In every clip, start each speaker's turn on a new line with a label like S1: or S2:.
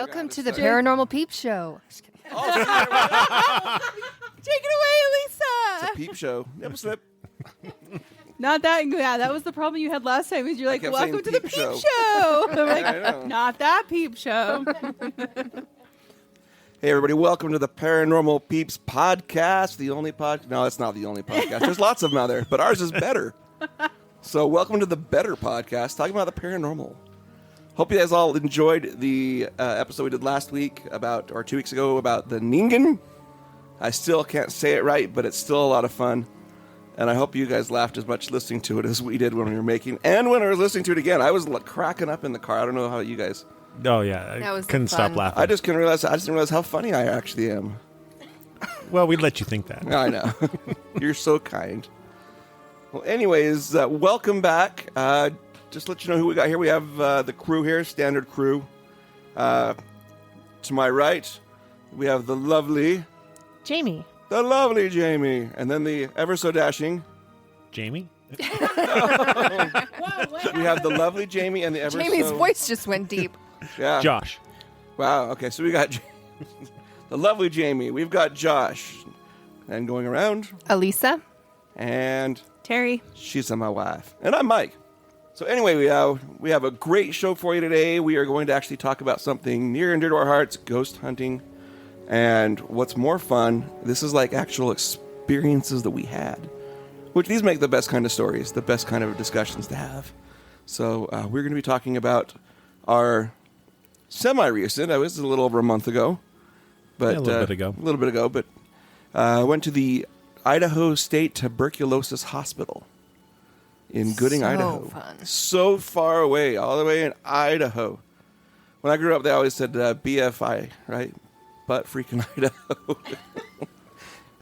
S1: Welcome to the Paranormal Peep Show.
S2: Take it away, Lisa.
S3: It's a peep show. Nipple slip.
S2: Not that. Yeah, that was the problem you had last time. Is you're like,
S3: kept
S2: welcome
S3: saying
S2: to the
S3: peep
S2: peep
S3: show.
S2: show. I'm like,
S3: I know.
S2: not that peep show.
S3: Hey, everybody. Welcome to the Paranormal Peeps podcast. The only podcast. No, it's not the only podcast. There's lots of them out there, but ours is better. So welcome to the better podcast, talking about the paranormal. Hope you guys all enjoyed the episode we did last week or 2 weeks ago about the Ningen. I still can't say it right, but it's still a lot of fun. And I hope you guys laughed as much listening to it as we did when we were making, and when I was listening to it again. I was cracking up in the car. I don't know how you guys.
S4: Oh yeah,
S1: That was
S4: couldn't
S1: fun.
S4: stop laughing.
S3: I just didn't realize how funny I actually am.
S4: Well, we'd let you think that.
S3: I know. You're so kind. Well, anyways, welcome back. Just to let you know who we got here. We have the crew here, standard crew. To my right, we have the lovely
S1: Jamie.
S3: Jamie. And then the ever so dashing.
S4: Jamie?
S3: We have the lovely Jamie and the ever
S1: Jamie's
S3: so...
S1: voice just went deep.
S3: Yeah.
S4: Josh.
S3: Wow. Okay, so we got the lovely Jamie. We've got Josh. And going around.
S1: Elisa.
S3: And
S2: Terry.
S3: she's my wife. And I'm Mike. So anyway, we have a great show for you today. We are going to actually talk about something near and dear to our hearts, ghost hunting. And what's more fun, this is like actual experiences that we had. Which these make the best kind of stories, the best kind of discussions to have. So we're going to be talking about our semi-recent, it was a little over a month ago. But,
S4: Yeah, a little bit ago.
S3: But went to the Idaho State Tuberculosis Hospital in Gooding,
S1: So
S3: Idaho.
S1: fun.
S3: So far away, all the way in Idaho. When I grew up, they always said BFI, right? Butt freaking Idaho.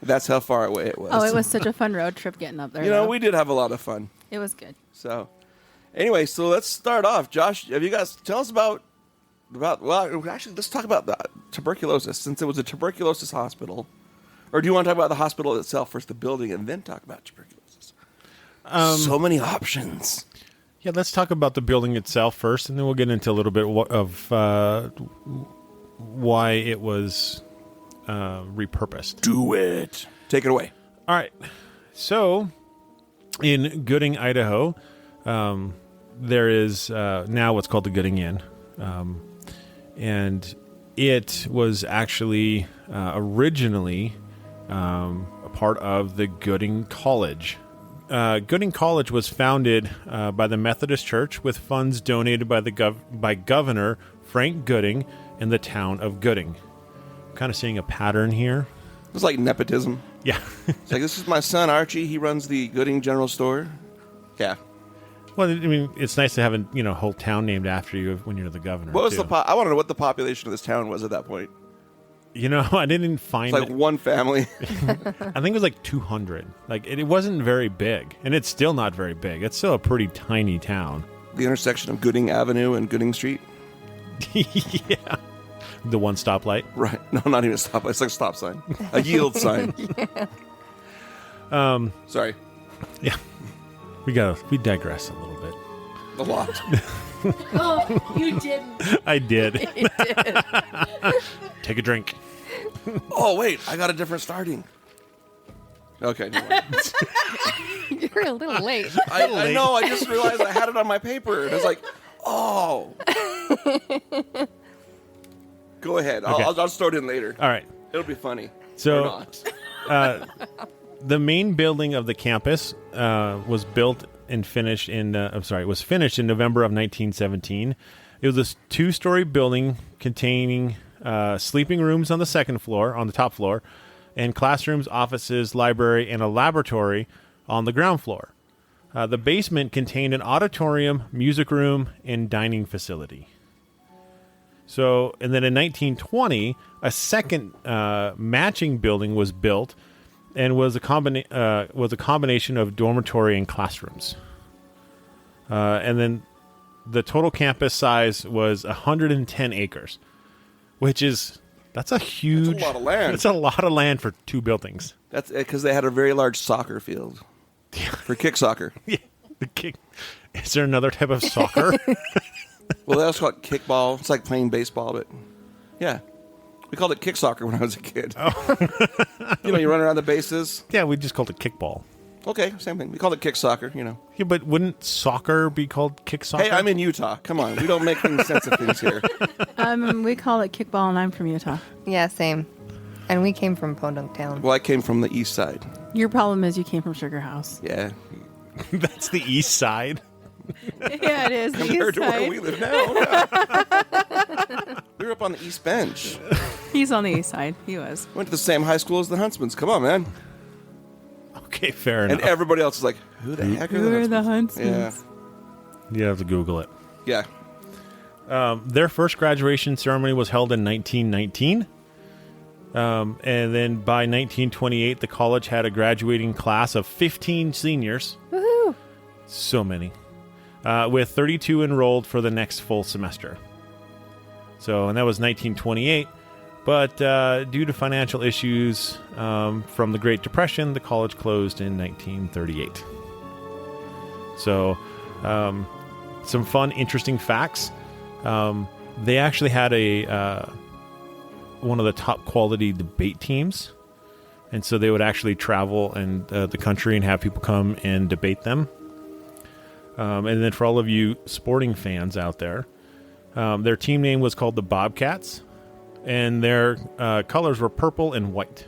S3: That's how far away it was.
S2: Oh, it was such a fun road trip getting up there.
S3: You know,
S2: though.
S3: we did have a lot of fun.
S2: It was good.
S3: So, anyway, so let's start off. Josh, have you guys tell us about well, actually, let's talk about the tuberculosis, since it was a tuberculosis hospital. Or do you want to talk about the hospital itself first, the building, and then talk about tuberculosis? So many options.
S4: Yeah, let's talk about the building itself first, and then we'll get into a little bit of why it was repurposed.
S3: Do it. Take it away.
S4: All right. So, in Gooding, Idaho, there is now what's called the Gooding Inn. And it was actually originally a part of the Gooding College. Gooding College was founded by the Methodist Church with funds donated by Governor Frank Gooding in the town of Gooding. I'm kind of seeing a pattern here.
S3: It's like nepotism.
S4: Yeah.
S3: It's like, this is my son, Archie. He runs the Gooding General Store. Yeah.
S4: Well, I mean, it's nice to have a whole town named after you when you're the governor.
S3: What was
S4: too.
S3: I want to know what the population of this town was at that point.
S4: I didn't find
S3: It's like
S4: it.
S3: one family.
S4: I think it was like 200. Like it wasn't very big, and it's still not very big. It's still a pretty tiny town.
S3: The intersection of Gooding Avenue and Gooding Street.
S4: Yeah, the one stoplight.
S3: Right. No, not even a stop. It's like a stop sign. A yield sign. Sorry.
S4: Yeah, we digress a little bit.
S3: A lot.
S2: Oh, you didn't.
S4: I did. Take a drink.
S3: Oh, wait. I got a different starting. Okay. Never mind.
S1: You're a little late.
S3: I know. I just realized I had it on my paper. And I was like, oh. Go ahead.
S4: Okay.
S3: I'll start in later.
S4: All right.
S3: It'll be funny.
S4: So-
S3: Or not.
S4: The main building of the campus was built and finished in. Was finished in November of 1917. It was a 2-story building containing sleeping rooms on the top floor, and classrooms, offices, library, and a laboratory on the ground floor. The basement contained an auditorium, music room, and dining facility. So, and then in 1920, a second matching building was built, and was a combination of dormitory and classrooms. And then the total campus size was 110 acres, which that's a huge.
S3: That's a lot of land.
S4: It's a lot of land for 2 buildings.
S3: That's because they had a very large soccer field for kick soccer.
S4: Yeah, the kick. Is there another type of soccer?
S3: Well, they also call it kickball. It's like playing baseball, but Yeah. We called it kick soccer when I was a kid. Oh. You run around the bases.
S4: Yeah, we just called it kickball.
S3: Okay, same thing. We called it kick soccer,
S4: Yeah, but wouldn't soccer be called kick soccer?
S3: Hey, I'm in Utah. Come on. We don't make sense of things here.
S2: We call it kickball, and I'm from Utah.
S1: Yeah, same. And we came from Podunk Town.
S3: Well, I came from the east side.
S2: Your problem is you came from Sugar House.
S3: Yeah.
S4: That's the east side.
S2: Yeah, it is. The
S3: Compared
S2: east
S3: to where
S2: side.
S3: we live now. We were up on the east bench.
S2: He's on the east side. He was.
S3: Went to the same high school as the Huntsmans. Come on, man.
S4: Okay, fair
S3: And
S4: enough.
S3: everybody else is like, who the heck are
S2: Who are
S3: the
S2: the
S3: Huntsmans?
S2: Huntsmans?
S4: You have to Google it.
S3: Yeah.
S4: Their first graduation ceremony was held in 1919. And then by 1928, the college had a graduating class of 15 seniors.
S1: Woohoo!
S4: So many. With 32 enrolled for the next full semester. And that was 1928. But due to financial issues from the Great Depression, the college closed in 1938. So, some fun, interesting facts. They actually had one of the top quality debate teams. And so they would actually travel and the country and have people come and debate them. And then for all of you sporting fans out there, their team name was called the Bobcats. And their colors were purple and white.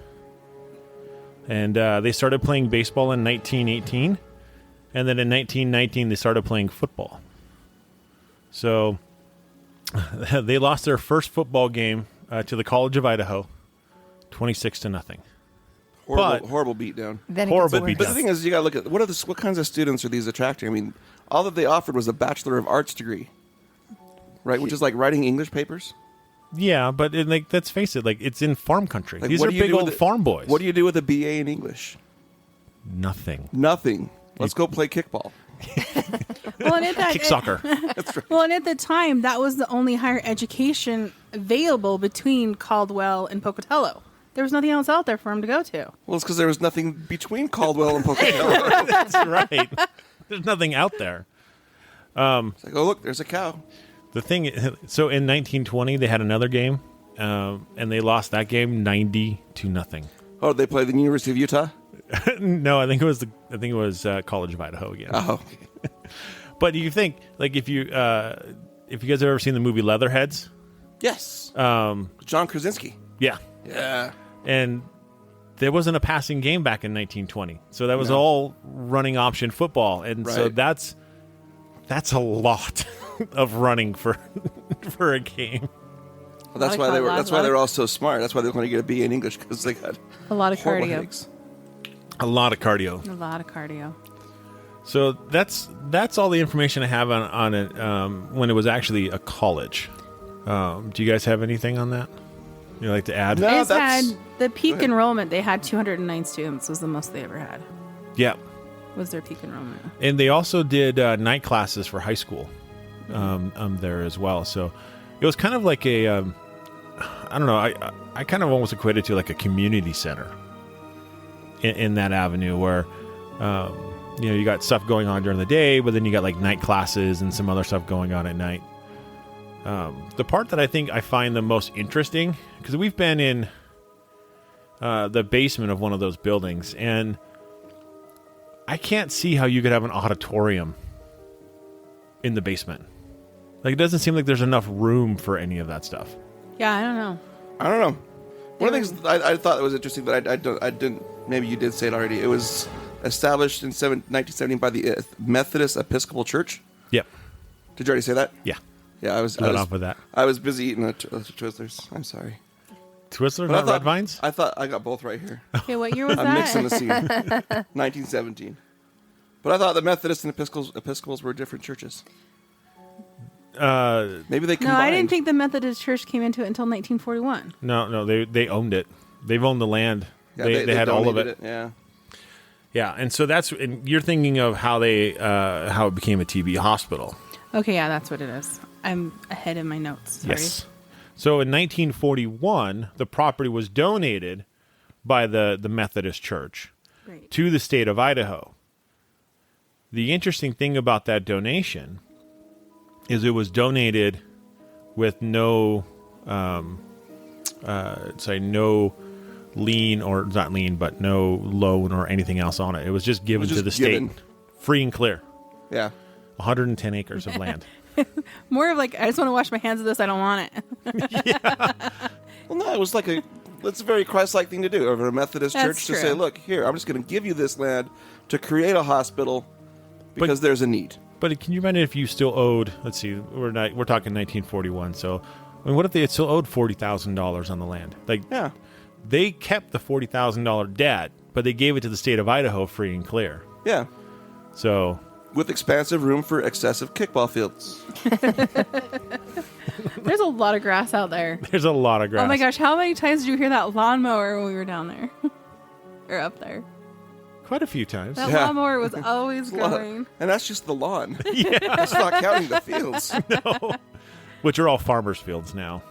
S4: And they started playing baseball in 1918. And then in 1919, they started playing football. So they lost their first football game to the College of Idaho, 26-0.
S3: Horrible beatdown.
S1: Then it
S4: Horrible
S1: gets worse.
S3: But the thing is, you got to look at what kinds of students are these attracting? I mean, all that they offered was a Bachelor of Arts degree, right? Which is like writing English papers.
S4: Yeah, but let's face it, it's in farm country.
S3: Like,
S4: These
S3: what
S4: are
S3: do you
S4: big
S3: do with
S4: old
S3: it-
S4: farm boys.
S3: What do you do with a BA in English?
S4: Nothing.
S3: Nothing. Let's go play kickball.
S2: Well, and at that,
S4: Kick soccer.
S2: Well, and at the time, that was the only higher education available between Caldwell and Pocatello. There was nothing else out there for him to go to.
S3: Well, it's because there was nothing between Caldwell and Pocatello.
S4: That's right. There's nothing out there.
S3: It's like, oh, look, there's a cow.
S4: The thing, so in 1920, they had another game, and they lost that game 90-0.
S3: Oh, they play the University of Utah?
S4: No, I think it was College of Idaho again.
S3: Oh,
S4: But you think, if you guys have ever seen the movie Leatherheads,
S3: yes. John Krasinski.
S4: yeah,
S3: Yeah.
S4: and there wasn't a passing game back in 1920, so that was all running option football, and so
S3: Right.
S4: that's a lot of running for a game.
S3: Well, that's
S2: Lot
S3: why
S2: of
S3: they were.
S2: cardio,
S3: That's
S2: lot
S3: why
S2: of-
S3: they're all so smart. That's why they're going to get a B in English because they got
S2: A lot of
S3: horrible
S2: cardio.
S3: headaches.
S4: A lot of cardio.
S2: A lot of cardio.
S4: So that's all the information I have on it when it was actually a college. Do you guys have anything on that you'd like to add?
S3: No.
S2: They just
S3: that's-
S2: had the peak
S3: ahead.
S2: enrollment. They had 209 students. Was the most they ever had.
S4: Yeah.
S2: Was their peak enrollment.
S4: And they also did night classes for high school there as well. So it was kind of like a, I don't know, I kind of almost equated to like a community center in that avenue where, you got stuff going on during the day, but then you got like night classes and some other stuff going on at night. The part that I think I find the most interesting, because we've been in the basement of one of those buildings, and I can't see how you could have an auditorium in the basement. Like, it doesn't seem like there's enough room for any of that stuff.
S2: Yeah, I don't know.
S3: I don't know. One of the things I thought that was interesting, but I didn't. Maybe you did say it already. It was established in 1970 by the Methodist Episcopal Church.
S4: Yep.
S3: Did you already say that?
S4: Yeah.
S3: Yeah, I was.
S4: Let off with that.
S3: I was busy eating Twizzlers. I'm sorry.
S4: Twizzlers,
S3: But I
S4: not
S3: thought-
S4: Red Vines?
S3: I thought I got both right here.
S2: Okay, what year was
S3: I'm
S2: that?
S3: mixing the scene. 1917. But I thought the Methodists and Episcopals were different churches. Maybe they
S2: No,
S3: combined.
S2: I didn't think the Methodist Church came into it until 1941.
S4: No, they owned it. They've owned the land.
S3: Yeah,
S4: they had all of
S3: donated
S4: it.
S3: Yeah.
S4: Yeah, and so and you're thinking of how how it became a TB hospital.
S2: Okay, yeah, that's what it is. I'm ahead in my notes. Sorry.
S4: Yes. So in 1941, the property was donated by the Methodist Church
S2: Great.
S4: to the state of Idaho. The interesting thing about that donation is it was donated with no no lien, or not lien, but no loan or anything else on it. It was just given to the
S3: given.
S4: state, free and clear.
S3: Yeah.
S4: 110 acres of land.
S2: More of like, I just want to wash my hands of this. I don't want it.
S3: Well, no, it was like it's a very Christ-like thing to do over a Methodist
S2: That's
S3: church to
S2: true.
S3: say, look, here, I'm just going to give you this land to create a hospital because there's a need.
S4: But can you imagine if you still owed? Let's see, we're talking 1941. So, I mean, what if they had still owed $40,000 on the land? Like,
S3: Yeah.
S4: they kept the $40,000 debt, but they gave it to the state of Idaho free and clear.
S3: Yeah.
S4: So,
S3: With expansive room for excessive kickball fields.
S2: There's a lot of grass out there.
S4: there's a lot of grass.
S2: Oh my gosh, how many times did you hear that lawnmower when we were down there? Or up there?
S4: Quite a few times.
S2: That
S3: Yeah.
S2: lawnmower was always
S3: A lot of-
S2: going.
S3: and that's just the lawn. Yeah. That's not counting the fields.
S4: Which are all farmers' fields now.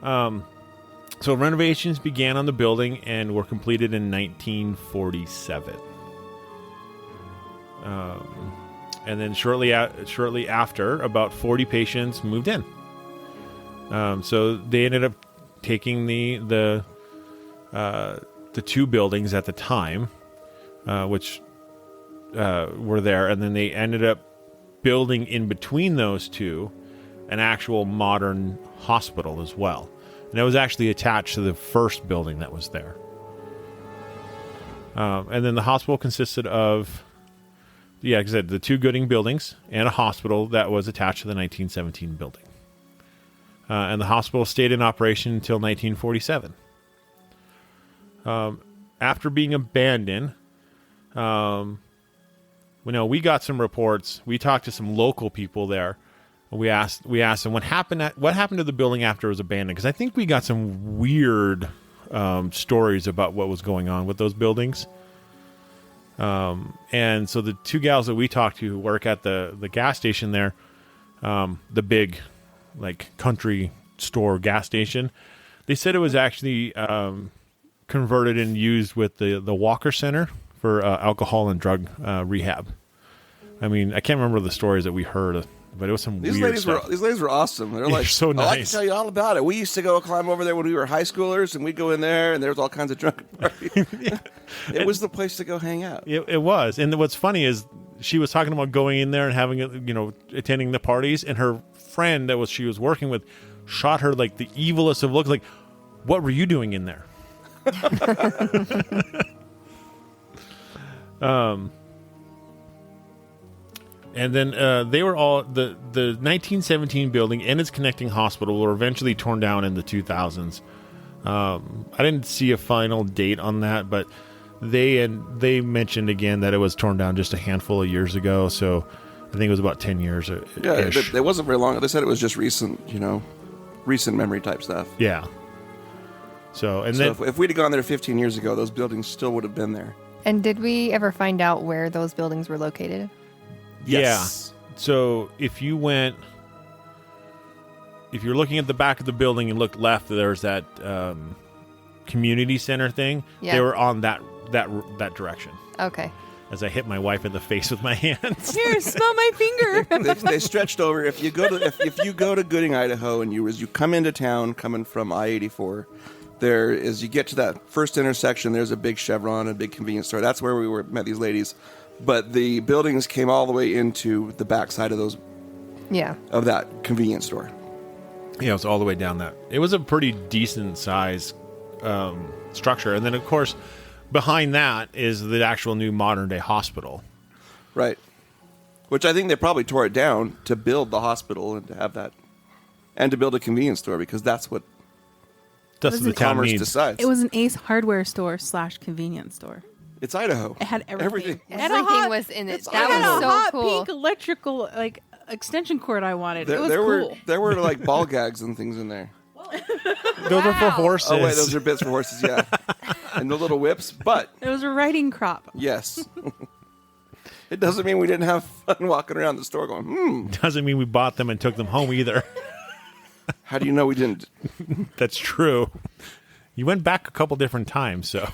S4: So renovations began on the building and were completed in 1947. And then shortly after, about 40 patients moved in. So they ended up taking the two buildings at the time, which were there, and then they ended up building in between those two an actual modern hospital as well. And it was actually attached to the first building that was there. And then the hospital consisted of, like I said, the two Gooding buildings and a hospital that was attached to the 1917 building. And the hospital stayed in operation until 1947. After being abandoned, we got some reports. We talked to some local people there. We asked them what happened to the building after it was abandoned, because I think we got some weird stories about what was going on with those buildings. And so the two gals that we talked to who work at the gas station there, the big like country store gas station, they said it was actually converted and used with the Walker Center for alcohol and drug rehab. I mean, I can't remember the stories that we heard, but it was some
S3: These
S4: weird
S3: ladies
S4: stuff.
S3: were awesome. They're like,
S4: so
S3: Oh, I can
S4: nice.
S3: tell you all about it. We used to go climb over there when we were high schoolers, and we'd go in there, and there was all kinds of drunken parties. It was the place to go hang out.
S4: It was. And what's funny is she was talking about going in there and having, attending the parties, and her friend that she was working with shot her like the evilest of looks, like, what were you doing in there? And then they were all the 1917 building and its connecting hospital were eventually torn down in the 2000s. I didn't see a final date on that, but they mentioned again that it was torn down just a handful of years ago. So I think it was about 10 years.
S3: Yeah, it wasn't very long. They said it was just recent memory type stuff.
S4: Yeah. So
S3: So if we'd have gone there 15 years ago, those buildings still would have been there.
S1: And did we ever find out where those buildings were located?
S3: Yes.
S4: Yeah. So if you're looking at the back of the building and look left, there's that community center thing.
S1: Yeah.
S4: They were on that direction.
S1: Okay.
S4: As I hit my wife in the face with my hands.
S2: Here, smell my finger.
S3: they stretched over. If you go to Gooding, Idaho, and as you come into town, coming from I-84, you get to that first intersection. There's a big Chevron, a big convenience store. That's where we met these ladies. But the buildings came all the way into the backside of that convenience store.
S4: Yeah, it was all the way down that. It was a pretty decent size structure, and then of course behind that is the actual new modern day hospital.
S3: Right. Which I think they probably tore it down to build the hospital and to have that, and to build a convenience store, because that's what
S4: That's what the town
S3: commerce
S4: needs.
S3: decides.
S2: It was an Ace hardware store / convenience store.
S3: It's Idaho.
S2: It had everything. It had a
S1: Everything
S2: hot-
S1: was in it.
S3: It's
S1: That
S2: It had
S1: was
S2: a
S1: so
S2: hot
S1: cool.
S2: pink electrical extension cord I wanted. It was
S3: there
S2: cool.
S3: there were like ball gags and things in there.
S4: Those are for horses.
S3: Oh wait, those are bits for horses, yeah. And the little whips, but
S2: It was a riding crop.
S3: yes. It doesn't mean we didn't have fun walking around the store going,
S4: Doesn't mean we bought them and took them home either.
S3: how do you know we didn't?
S4: That's true. You went back a couple different times, so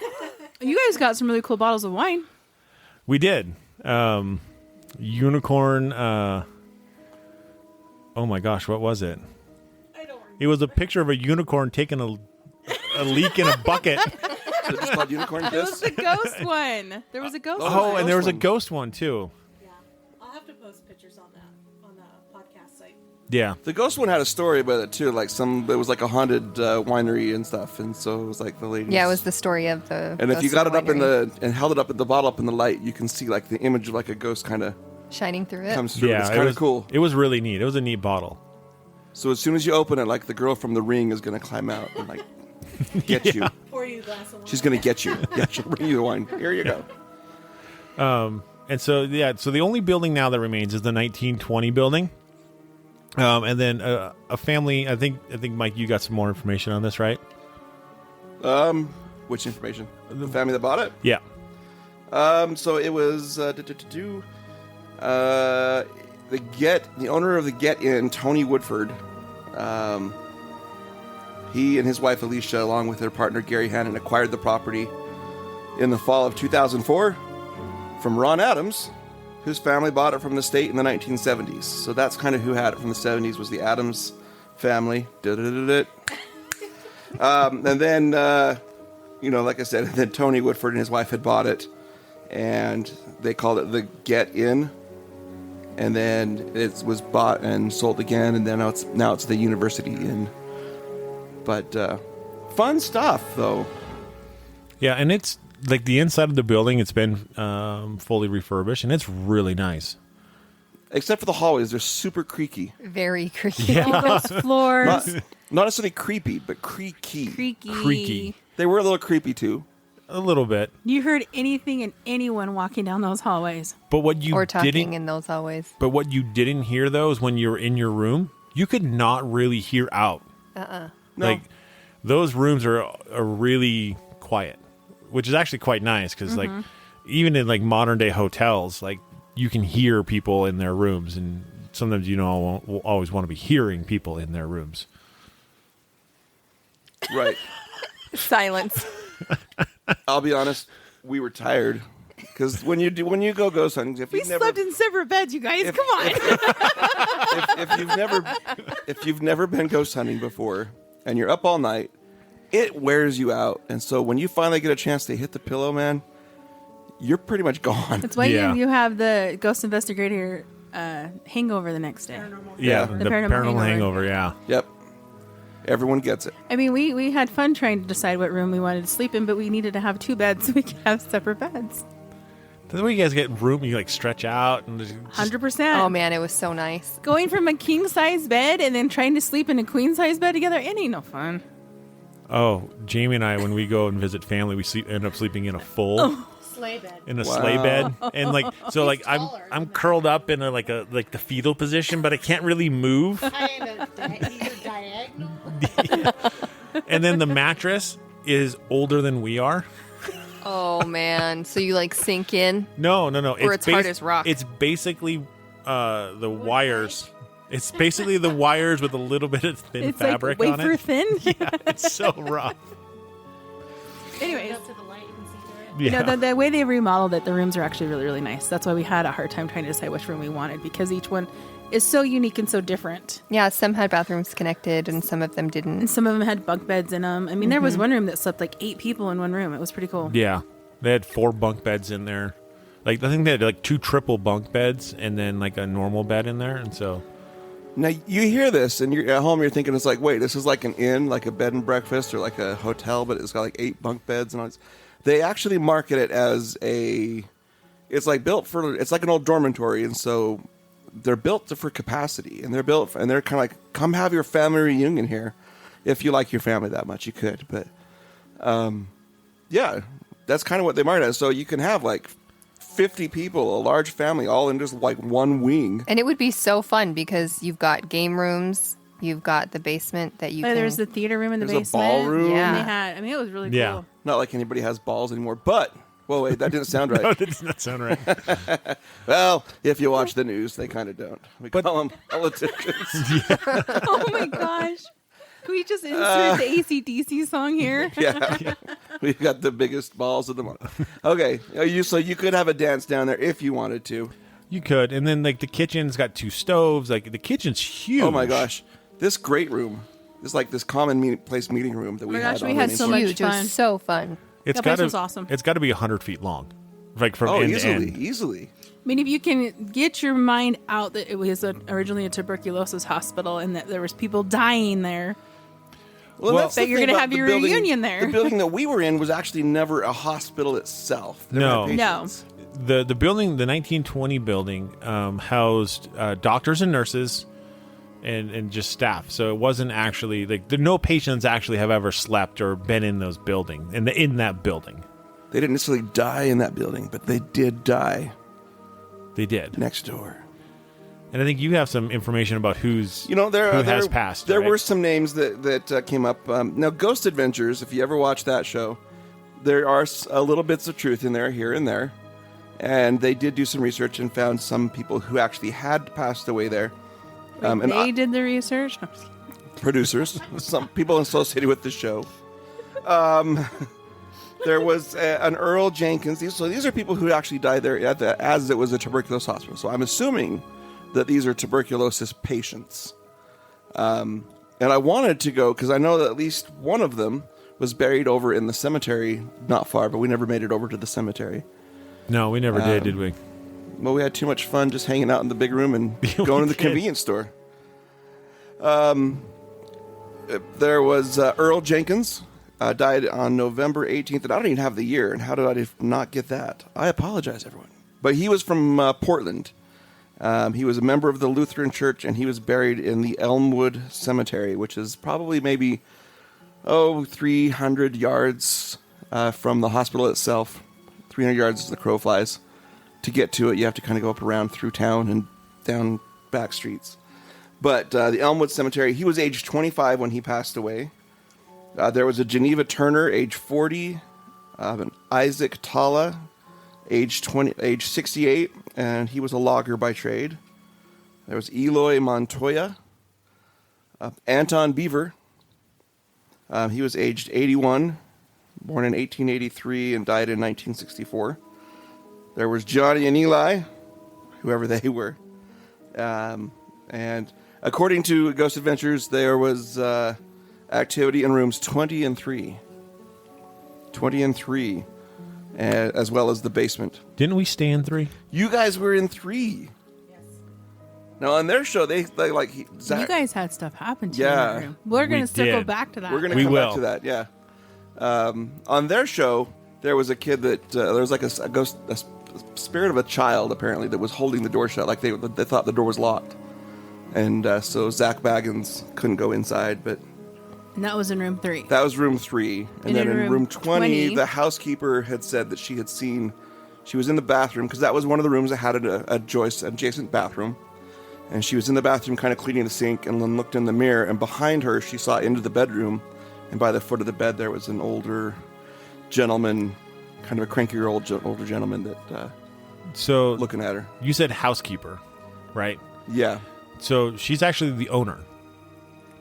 S2: You guys got some really cool bottles of wine.
S4: we did. Unicorn. Oh my gosh, what was it? It was a picture of a unicorn taking a a leak in a bucket.
S3: So it's called Unicorn
S2: It was
S3: Piss.
S2: the ghost one. There was a ghost
S4: Oh,
S2: one.
S4: and there was a
S3: one.
S4: ghost one too.
S5: Yeah, I'll have to post pictures on the podcast site.
S4: Yeah.
S3: The ghost one had a story about it too. Like it was like a haunted winery and stuff, and so it was like the ladies.
S1: Yeah, it was the story of the.
S3: And if you
S1: ghost
S3: got it up in
S1: winery
S3: and held it up in the bottle up in the light, you can see like the image of like a ghost kind of
S1: shining through it.
S3: comes through.
S4: Yeah,
S3: It's
S4: it
S3: kind
S4: was
S3: of cool.
S4: It was really neat. It was a neat bottle.
S3: So as soon as you open it, like the girl from The Ring is going to climb out and like get you.
S5: Pour you a glass of wine.
S3: She's going to get you. Yeah, she'll bring you the wine. Here you go.
S4: And so so the only building now that remains is the 1920 building. And then a family. I think Mike, you got some more information on this, right?
S3: Which information? The family that bought it.
S4: Yeah.
S3: So it was the owner of the Get Inn, Tony Woodford. He and his wife Alicia, along with their partner Gary Hannon, acquired the property in the fall of 2004 from Ron Adams, whose family bought it from the state in the 1970s. So that's kind of who had it from the 70s, was the Adams family. And then, like I said, then Tony Woodford and his wife had bought it, and they called it the Get Inn. And then it was bought and sold again, and then now it's the University Inn. But fun stuff, though.
S4: Yeah, and it's like the inside of the building. It's been fully refurbished, and it's really nice.
S3: Except for the hallways, they're super creaky.
S1: Very creepy.
S2: All those floors.
S3: Not necessarily creepy, but creaky.
S4: Creaky.
S3: They were a little creepy too.
S4: A little bit.
S2: You heard anything and anyone walking down those hallways.
S4: But what you
S1: Or talking
S4: didn't
S1: in those hallways.
S4: But what you didn't hear though is when you were in your room, you could not really hear out.
S3: No.
S4: Like those rooms are really quiet, which is actually quite nice because like even in like modern day hotels, like you can hear people in their rooms, and sometimes will always want to be hearing people in their rooms.
S3: Right.
S1: Silence.
S3: I'll be honest, we were tired because when you go ghost hunting, if
S2: We
S3: you've never
S2: slept in separate beds, you guys. Come on.
S3: if you've never been ghost hunting before and you're up all night, it wears you out. And so when you finally get a chance to hit the pillow, man, you're pretty much gone.
S2: That's why
S4: Yeah.
S2: you have the ghost investigator hangover the next day.
S3: Yeah.
S4: The
S2: The paranormal
S4: paranormal hangover.
S2: hangover.
S4: Yeah.
S3: Yep. Everyone gets it.
S2: I mean, we had fun trying to decide what room we wanted to sleep in, but we needed to have two beds so we could have separate beds.
S4: The way you guys get room, you like stretch out and just,
S2: 100%.
S1: Oh man, it was so nice.
S2: Going from a king size bed and then trying to sleep in a queen size bed together, it ain't no fun.
S4: oh, Jamie and I, when we go and visit family, we end up sleeping in a full
S5: Sleigh bed.
S4: in a
S3: Wow.
S4: sleigh bed, and like so, like
S5: taller
S4: I'm
S5: than
S4: curled up in like the fetal position, but I can't really move.
S5: You're diagonal.
S4: And then the mattress is older than we are.
S1: Oh man, so you like sink in?
S4: No.
S1: Or it's hard as rock.
S4: It's basically the wires. It's basically the wires with a little bit of thin
S2: It's
S4: fabric
S2: like
S4: on
S2: wafer
S4: it.
S2: thin.
S4: Yeah, it's so rough.
S2: Anyways,
S5: Up to the light, you can see through it.
S4: Yeah.
S2: the way they remodeled it, the rooms are actually really, really nice. That's why we had a hard time trying to decide which room we wanted, because each one is so unique and so different.
S1: Yeah, some had bathrooms connected and some of them
S2: And
S1: didn't.
S2: some of them had bunk beds in them. I mean, there was one room that slept like 8 people in one room. It was pretty cool.
S4: Yeah, they had 4 bunk beds in there. Like I think they had like 2 triple bunk beds and then like a normal bed in there, and so
S3: Now you hear this and you're at home. You're thinking it's like, wait, this is like an inn, like a bed and breakfast, or like a hotel, but it's got like 8 bunk beds and all this. They actually market it as it's like it's like an old dormitory, and so they're built for capacity, and they're kind of like, come have your family reunion here. If you like your family that much, you could, but yeah, that's kind of what they market as. So you can have like 50 people, a large family, all in just like one wing.
S1: And it would be so fun because you've got game rooms, you've got the basement that you can.
S2: There's the theater room in the
S3: There's a
S2: basement.
S3: ballroom.
S1: Yeah.
S2: And they had, I mean, it was really
S4: Yeah.
S2: cool.
S3: Not like anybody has balls anymore, but well, wait, that didn't sound right.
S4: no, that does not sound right.
S3: Well, if you watch the news, they kind of don't. We call them politicians.
S2: Oh my gosh. Can we just insert the AC/DC song here?
S3: Yeah, we've got the biggest balls of them all. Okay, so you could have a dance down there if you wanted to.
S4: You could, and then like the kitchen's got 2 stoves. Like the kitchen's huge.
S3: Oh my gosh, this great room It's like this common place meeting room that we
S2: Oh my
S3: had.
S2: gosh,
S3: on
S2: we had
S3: the
S2: so
S3: main
S2: much
S3: floor.
S1: Huge. It
S2: fun.
S1: was so fun.
S4: It's
S2: That
S4: got
S2: place
S4: to
S2: was awesome.
S4: It's got to be 100 feet long, like from
S3: Oh,
S4: end
S3: easily,
S4: to end.
S3: easily.
S2: I mean, if you can get your mind out that it was originally a tuberculosis hospital and that there was people dying there.
S3: Well,
S4: Well-
S3: that's the
S2: But you're
S3: thing
S2: gonna
S3: about
S2: have
S3: the
S2: your
S3: building-
S2: reunion there.
S3: The building that we were in was actually never a hospital itself. There
S4: No.
S3: were patients.
S2: No.
S4: The building, the 1920 building, housed doctors and nurses, and just staff. So it wasn't actually like no patients actually have ever slept or been in those building in that building.
S3: They didn't necessarily die in that building, but they did die
S4: They did,
S3: next door.
S4: and I think you have some information about who's
S3: You know,
S4: who has passed.
S3: There
S4: right?
S3: were some names that came up. Now, Ghost Adventures, if you ever watch that show, there are a little bits of truth in there, here and there. And they did do some research and found some people who actually had passed away there. And
S2: They did the research. No, I'm just kidding.
S3: producers, some people associated with the show. There was an Earl Jenkins. These are people who actually died there as it was a tuberculosis hospital. So I'm assuming that these are tuberculosis patients. And I wanted to go because I know that at least one of them was buried over in the cemetery not far, but we never made it over to the cemetery.
S4: No, we never did we?
S3: Well, we had too much fun just hanging out in the big room and going to the
S4: did.
S3: convenience store. There was Earl Jenkins, died on November 18th, and I don't even have the year. And how did I not get that? I apologize, everyone. But he was from Portland. He was a member of the Lutheran Church, and he was buried in the Elmwood Cemetery, which is probably maybe 300 yards from the hospital itself. 300 yards as the crow flies. To get to it, you have to kind of go up around through town and down back streets. But the Elmwood Cemetery, he was age 25 when he passed away. There was a Geneva Turner, age 40. An Isaac Tala, age 68, and he was a logger by trade. There was Eloy Montoya. Anton Beaver. He was aged 81, born in 1883 and died in 1964. There was Johnny and Eli, whoever they were. And according to Ghost Adventures, there was activity in rooms 20 and 3. 20 and 3, as well as the basement.
S4: Didn't we stay in 3?
S3: You guys were in 3.
S5: Yes.
S3: Now, on their show, they like... Zach,
S2: You guys had stuff happen to you
S3: Yeah.
S2: in that room. We're going
S4: We
S2: to circle
S4: did.
S2: back to that.
S3: We're going to
S4: We
S3: come
S4: will.
S3: back to that, yeah. On their show, there was a kid that... there was like a ghost... A spirit of a child, apparently, that was holding the door shut. Like they thought the door was locked. And so Zach Baggins couldn't go inside, but...
S2: And that was in room 3.
S3: That was room 3. And
S2: And
S3: then
S2: in
S3: in
S2: room
S3: room 20,
S2: 20,
S3: the housekeeper had said that she had seen... She was in the bathroom, because that was one of the rooms that had an adjacent bathroom. And she was in the bathroom kind of cleaning the sink and then looked in the mirror. And behind her, she saw into the bedroom. And by the foot of the bed, there was an older gentleman, kind of a crankier older gentleman that
S4: So
S3: looking at her.
S4: you said housekeeper, right?
S3: Yeah.
S4: So she's actually the owner.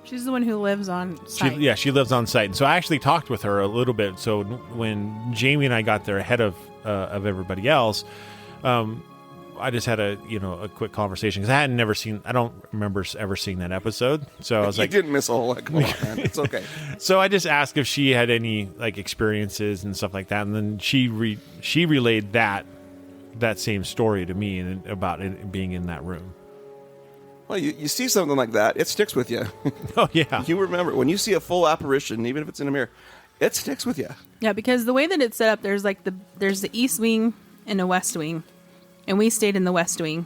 S2: She's the one who lives on site.
S4: She lives on site. And so I actually talked with her a little bit. So when Jamie and I got there ahead of everybody else, I just had a quick conversation because I don't remember ever seeing that episode. So I was
S3: You
S4: like,
S3: didn't miss a whole lot. Come on, man. It's okay.
S4: so I just asked if she had any like experiences and stuff like that, and then she relayed that same story to me and about it being in that room.
S3: Well, you see something like that, it sticks with you.
S4: Oh yeah,
S3: You remember, when you see a full apparition, even if it's in a mirror, it sticks with you.
S2: Yeah, because the way that it's set up, there's the east wing and the west wing, and we stayed in the west wing,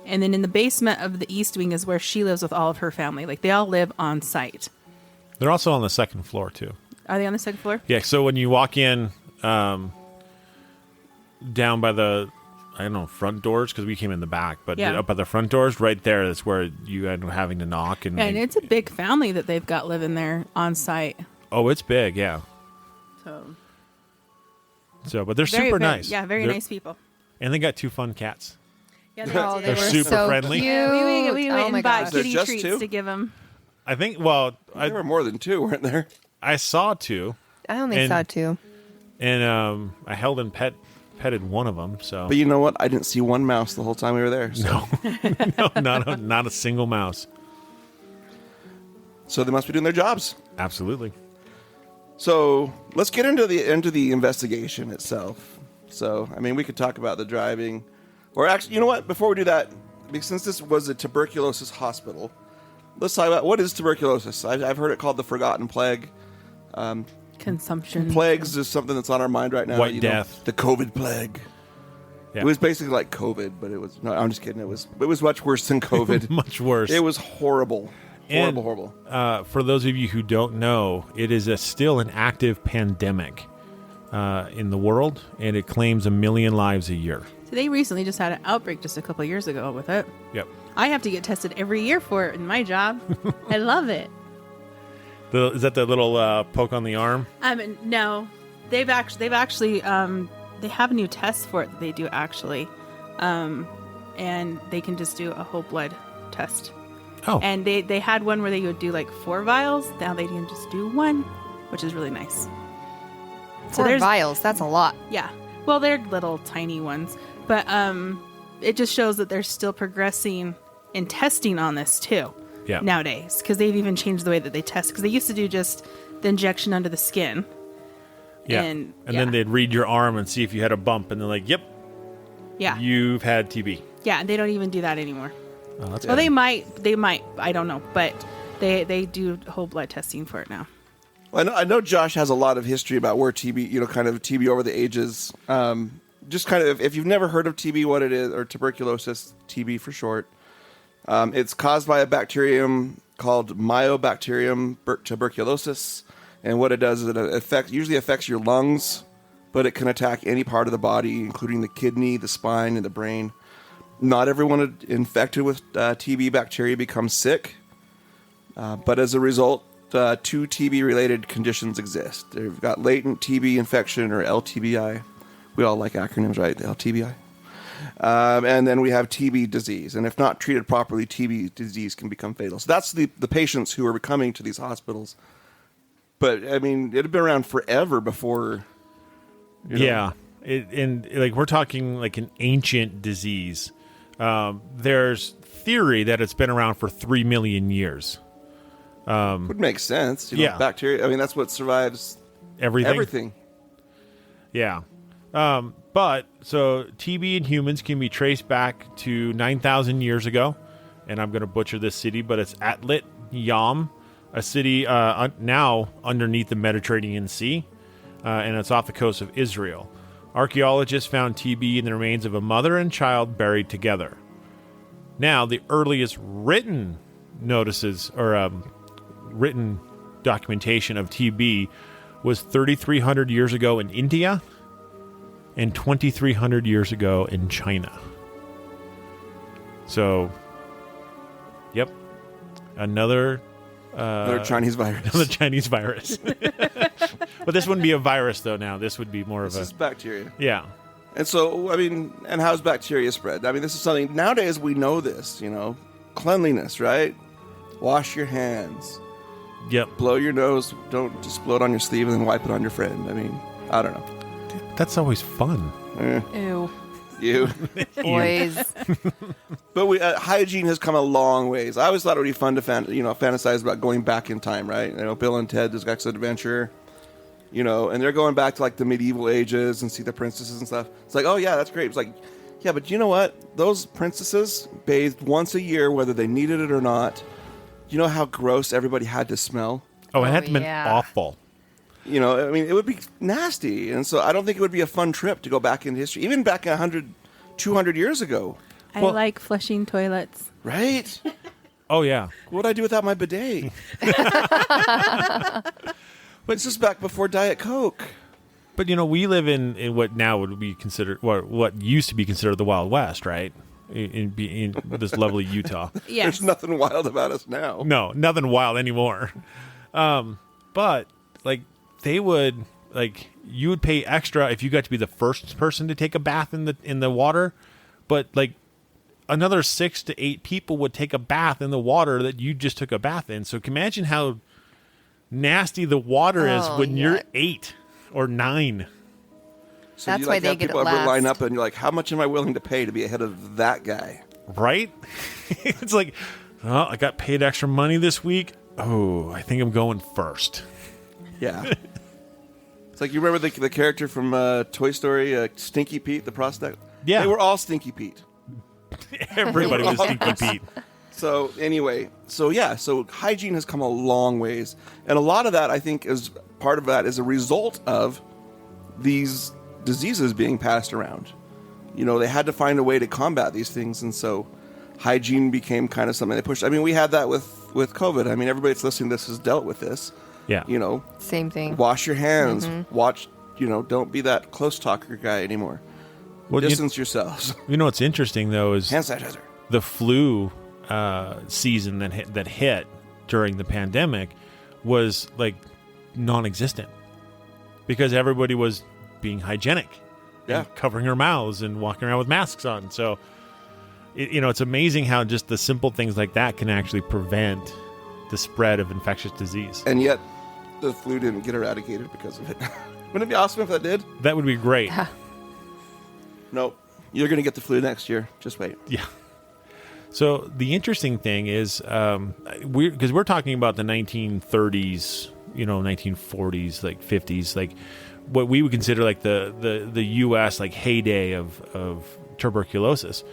S2: and then in the basement of the east wing is where she lives with all of her family. Like they all live on site.
S4: they're also on the second floor too.
S2: Are they on the second floor?
S4: Yeah, so when you walk in, down by the front doors, because we came in the back, but
S2: Yeah.
S4: up by the front doors, right there, that's where you end up having to knock and.
S2: And it's a big family that they've got living there on site.
S4: oh, it's big, yeah.
S2: So
S4: But they're super nice.
S2: Yeah, very
S4: They're-
S2: nice people.
S4: And they got 2 fun cats.
S2: Yeah,
S1: Oh, they
S4: They're
S1: were
S4: super
S1: so
S4: friendly.
S1: cute.
S2: we
S1: Oh
S2: went
S1: my
S2: and bought
S1: gosh.
S3: They're
S2: kitty
S3: just
S2: treats
S3: 2?
S2: to give them.
S4: I think. Well,
S3: There were more than 2, weren't there?
S4: I saw 2,
S1: I only
S4: And-
S1: saw 2.
S4: and I held and petted one of them. So
S3: But you know what? I didn't see one mouse the whole time we were there. So.
S4: no, not a single mouse.
S3: So they must be doing their jobs.
S4: Absolutely.
S3: So let's get into the investigation itself. So, I mean, we could talk about the driving. Or actually, you know what? Before we do that, because since this was a tuberculosis hospital, let's talk about what is tuberculosis. I've heard it called the forgotten plague.
S2: Consumption.
S3: Plagues is something that's on our mind right now.
S4: White Death.
S3: The COVID plague.
S4: Yeah.
S3: It was basically like COVID, but it was... No, I'm just kidding. It was much worse than COVID.
S4: Much worse.
S3: It was horrible.
S4: And,
S3: Horrible.
S4: For those of you who don't know, it is still an active pandemic in the world, and it claims 1 million lives a year.
S2: So they recently just had an outbreak just a couple of years ago with it.
S4: Yep.
S2: I have to get tested every year for it in my job. I love it.
S4: Is that the little poke on the arm?
S2: No, they've actually they have a new test for it that they do actually, and they can just do a whole blood test.
S4: Oh.
S2: And they had one where they would do like 4 vials. Now they can just do 1, which is really nice.
S1: 4 vials. That's a lot.
S2: Yeah. Well, they're little tiny ones, but it just shows that they're still progressing in testing on this too.
S4: Yeah.
S2: Nowadays, because they've even changed the way that they test. Because they used to do just the injection under the skin.
S4: Yeah.
S2: And
S4: then they'd read your arm and see if you had a bump, and they're like, "Yep,
S2: yeah,
S4: you've had TB."
S2: yeah. They don't even do that anymore.
S4: Oh, that's
S2: Well,
S4: good.
S2: they might. I don't know, but they do whole blood testing for it now.
S3: Well, I know Josh has a lot of history about where TB, kind of TB over the ages. Just kind of, if you've never heard of TB, what it is, or tuberculosis, TB for short, it's caused by a bacterium called Mycobacterium tuberculosis. And what it does is it usually affects your lungs, but it can attack any part of the body, including the kidney, the spine, and the brain. Not everyone infected with TB bacteria becomes sick, but as a result, 2 TB-related conditions exist. They've got latent TB infection, or LTBI. We all like acronyms, right? The LTBI. And then we have TB disease. And if not treated properly, TB disease can become fatal. So that's the patients who are coming to these hospitals. But, I mean, it had been around forever before...
S4: Yeah. We're talking like an ancient disease. There's theory that it's been around for 3 million years.
S3: Would make sense.
S4: Yeah.
S3: Bacteria, I mean, that's what survives everything.
S4: Yeah. But, so TB in humans can be traced back to 9,000 years ago. And I'm going to butcher this city, but it's Atlit Yam, a city now underneath the Mediterranean Sea. And it's off the coast of Israel. Archaeologists found TB in the remains of a mother and child buried together. Now, the earliest written notices or written documentation of TB was 3,300 years ago in India and 2,300 years ago in China. So, yep, another
S3: Chinese virus.
S4: Another Chinese virus. But this wouldn't be a virus, though, now. This would be more
S3: This
S4: of
S3: is bacteria.
S4: Yeah.
S3: And so, I mean, and how's bacteria spread? I mean, this is something, nowadays we know this, cleanliness, right? Wash your hands.
S4: Yep.
S3: Blow your nose. Don't just blow it on your sleeve and then wipe it on your friend. I mean, I don't know.
S4: That's always fun.
S2: Ew.
S3: You.
S1: Boys.
S3: But hygiene has come a long ways. I always thought it would be fun to fantasize about going back in time, right? Bill and Ted, this Excellent Adventure, and they're going back to like the medieval ages and see the princesses and stuff. It's like, oh yeah, that's great. It's like, yeah, but you know what? Those princesses bathed once a year, whether they needed it or not. You know how gross everybody had to smell?
S4: Oh, it had to have been
S1: yeah.
S4: awful.
S3: I mean, it would be nasty. And so I don't think it would be a fun trip to go back in history, even back 100, 200 years ago.
S2: I
S4: Well-
S2: like flushing toilets.
S3: Right?
S4: Oh, yeah.
S3: What would I do without my bidet? But this is back before Diet Coke.
S4: But, we live in what now would be considered, what used to be considered the Wild West, right? In this lovely Utah.
S2: Yes.
S3: There's nothing wild about us now.
S4: No, nothing wild anymore. But, they would, you would pay extra if you got to be the first person to take a bath in the water. But, another 6 to 8 people would take a bath in the water that you just took a bath in. So imagine how nasty the water is
S1: Oh,
S4: when you're
S1: yuck.
S4: 8 or 9.
S3: So
S1: That's
S3: you
S1: why they
S3: have
S1: get
S3: people
S1: it
S3: ever line
S1: last.
S3: up and you're like, how much am I willing to pay to be ahead of that guy?
S4: Right? It's like, oh, I got paid extra money this week. Oh, I think I'm going first.
S3: Yeah. It's like, you remember the character from Toy Story, Stinky Pete, the prospect?
S4: Yeah.
S3: They were all Stinky Pete.
S4: Everybody was Stinky Pete.
S3: So anyway, so hygiene has come a long ways. And a lot of that, I think, is part of that is a result of these diseases being passed around. You know, they had to find a way to combat these things. And so hygiene became kind of something they pushed. I mean, we had that with COVID. I mean, everybody that's listening to this has dealt with this.
S4: Yeah.
S3: You know,
S1: Same thing.
S3: wash your hands, watch, don't be that close talker guy anymore.
S4: Well,
S3: Distance yourselves.
S4: You know what's interesting, though, is
S3: Hand sanitizer.
S4: the flu season that hit during the pandemic was like non-existent because everybody was being hygienic,
S3: Yeah.
S4: and covering their mouths and walking around with masks on. So, it's amazing how just the simple things like that can actually prevent the spread of infectious disease.
S3: And yet, the flu didn't get eradicated because of it. Wouldn't it be awesome if that did?
S4: That would be great.
S3: Nope. You're going to get the flu next year. Just wait.
S4: Yeah. So the interesting thing is, because we're talking about the 1930s, 1940s, like 50s, like what we would consider like the U.S. like heyday of tuberculosis.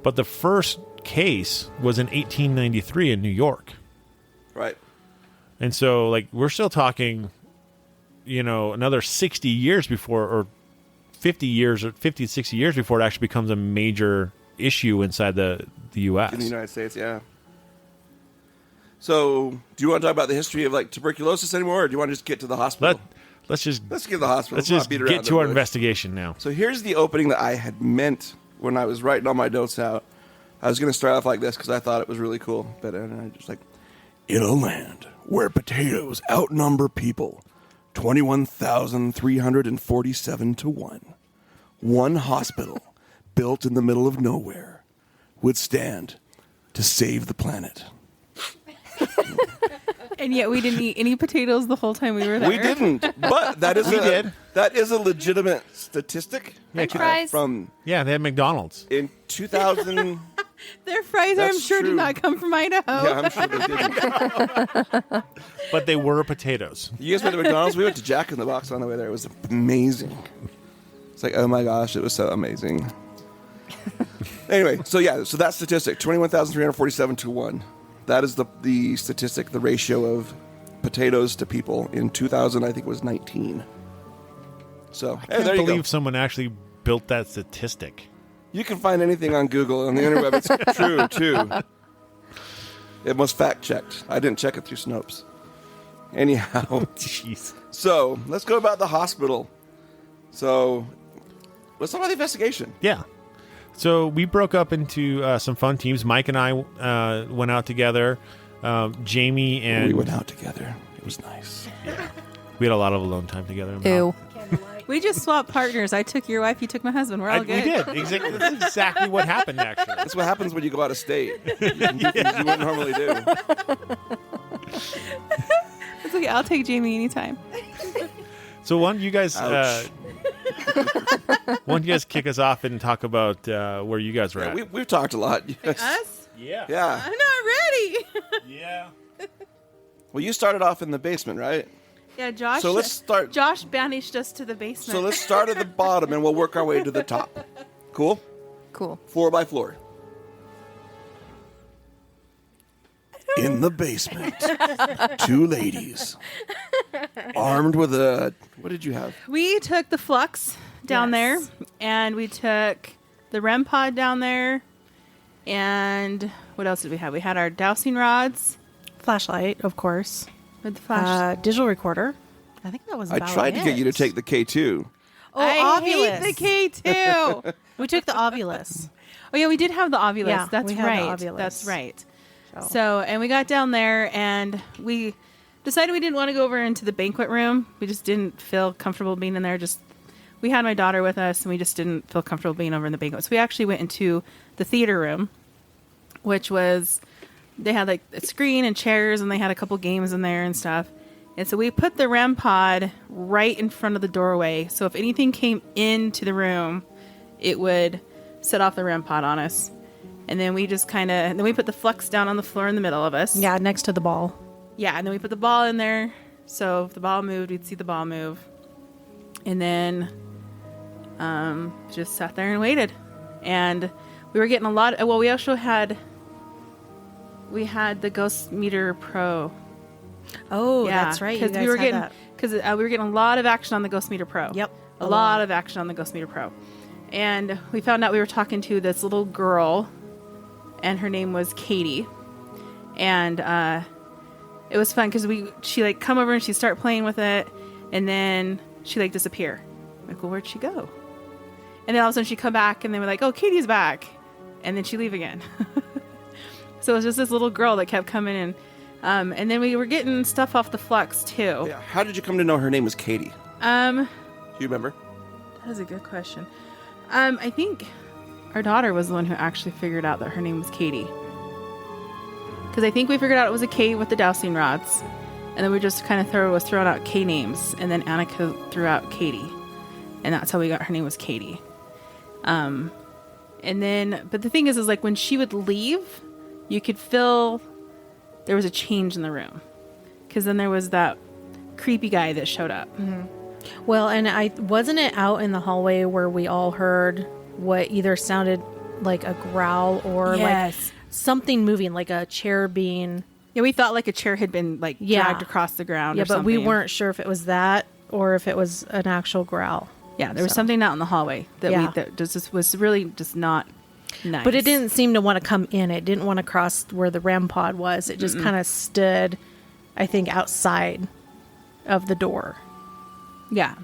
S4: But the first case was in 1893 in New York.
S3: Right.
S4: And so, like, we're still talking, another 60 years before, or 50 years, or 50, 60 years before it actually becomes a major issue inside the U.S.
S3: In the United States, yeah. So, do you want to talk about the history of, like, tuberculosis anymore, or do you want to just get to the hospital?
S4: Let's get
S3: to the hospital.
S4: Let's
S3: not
S4: just
S3: beat around
S4: get
S3: the
S4: to our
S3: bush.
S4: investigation now.
S3: So, here's the opening that I had meant when I was writing all my notes out. I was going to start off like this because I thought it was really cool. But I just like, in a land where potatoes outnumber people 21,347 to 1, one hospital built in the middle of nowhere would stand to save the planet.
S2: And yet we didn't eat any potatoes the whole time we were there.
S3: We didn't, but that is that is a legitimate statistic.
S1: French fries.
S3: From
S4: Yeah, they had McDonald's.
S3: in 2000.
S2: Their fries, I'm
S3: That's
S2: sure,
S3: true.
S2: did not come from Idaho.
S3: Yeah, I'm sure they didn't.
S4: But they were potatoes.
S3: You guys went to McDonald's? We went to Jack in the Box on the way there. It was amazing. It's like, oh my gosh, it was so amazing. Anyway, so that statistic, 21,347 to 1. That is the statistic, the ratio of potatoes to people in 2000, I think it was 19. So,
S4: I can't believe someone actually built that statistic.
S3: You can find anything on Google. On the interweb, it's true, too. It was fact-checked. I didn't check it through Snopes. Anyhow.
S4: Jeez.
S3: So, let's go about the hospital. So, let's talk about the investigation.
S4: Yeah. So we broke up into some fun teams. Mike and I went out together. Jamie and...
S3: We went out together. It was nice.
S4: We had a lot of alone time together.
S1: Ew.
S2: We just swapped partners. I took your wife, you took my husband. We're all
S4: We
S2: good.
S4: did. Exactly. That's exactly what happened, actually.
S3: That's what happens when you go out of state. You can do things you wouldn't normally do.
S2: It's okay. I'll take Jamie anytime.
S4: So why don't you guys...
S3: Ouch.
S4: why don't you guys kick us off and talk about where you guys were
S3: Yeah,
S4: at?
S3: we've talked a lot. Yes.
S2: Us?
S4: Yeah.
S3: Yeah.
S2: I'm not ready.
S4: Yeah.
S3: Well, you started off in the basement, right?
S2: Yeah, Josh.
S3: So let's start.
S2: Josh banished us to the basement.
S3: So let's start at the bottom and we'll work our way to the top. Cool?
S1: Cool.
S3: Floor by floor. In the basement, two ladies armed with a... What did you have?
S2: We took the flux down there, and we took the REM pod down there, and what else did we have? We had our dowsing rods
S5: Flashlight, of course.
S2: with the flash.
S5: Digital recorder. I think that was
S3: I
S5: about
S3: tried to get you to take the K2.
S5: Oh,
S2: I
S5: Ovulus.
S2: hate the K2.
S5: We took the Ovulus.
S2: Oh yeah, we did have the Ovulus.
S5: Yeah,
S2: That's
S5: we had the
S2: right.
S5: Ovulus.
S2: That's right. So, and we got down there, and we decided we didn't want to go over into the banquet room. We just didn't feel comfortable being in there. We had my daughter with us, and we just didn't feel comfortable being over in the banquet. So we actually went into the theater room, which was, they had like a screen and chairs, and they had a couple games in there and stuff. And so we put the REM pod right in front of the doorway. So if anything came into the room, it would set off the REM pod on us. And then we just then we put the flux down on the floor in the middle of us.
S5: Yeah, next to the ball.
S2: Yeah, and then we put the ball in there. So if the ball moved, we'd see the ball move. And then just sat there and waited. And we were getting a lot. Well, we also had the Ghost Meter Pro.
S6: Oh, that's right. You
S2: Because
S6: guys had that.
S2: we were getting a lot of action on the Ghost Meter Pro.
S6: Yep,
S2: a lot of action on the Ghost Meter Pro. And we found out we were talking to this little girl, and her name was Katie. And it was fun because she like come over and she start playing with it, and then she like disappear. I'm like, well, where'd she go? And then all of a sudden she come back, and they were like, oh, Katie's back, and then she leave again. So it was just this little girl that kept coming in. And then we were getting stuff off the Flux too.
S3: Yeah. How did you come to know her name was Katie? Do you remember?
S2: That is a good question. I think our daughter was the one who actually figured out that her name was Katie. Because I think we figured out it was a K with the dowsing rods. And then we just kind of was throwing out K names. And then Annika threw out Katie. And that's how we got her name was Katie. And then, but the thing is like when she would leave, you could feel there was a change in the room. Because then there was that creepy guy that showed up.
S6: Well, and wasn't it out in the hallway where we all heard what either sounded like a growl or like something moving, like a chair being...
S2: Yeah, we thought like a chair had been like dragged across the ground.
S6: Yeah,
S2: or
S6: but
S2: something.
S6: we weren't sure if it was that or if it was an actual growl.
S2: Yeah, there was something out in the hallway that just was really just not nice.
S6: But it didn't seem to want to come in. It didn't want to cross where the REM pod was. It just kind of stood, I think, outside of the door.
S2: Yeah.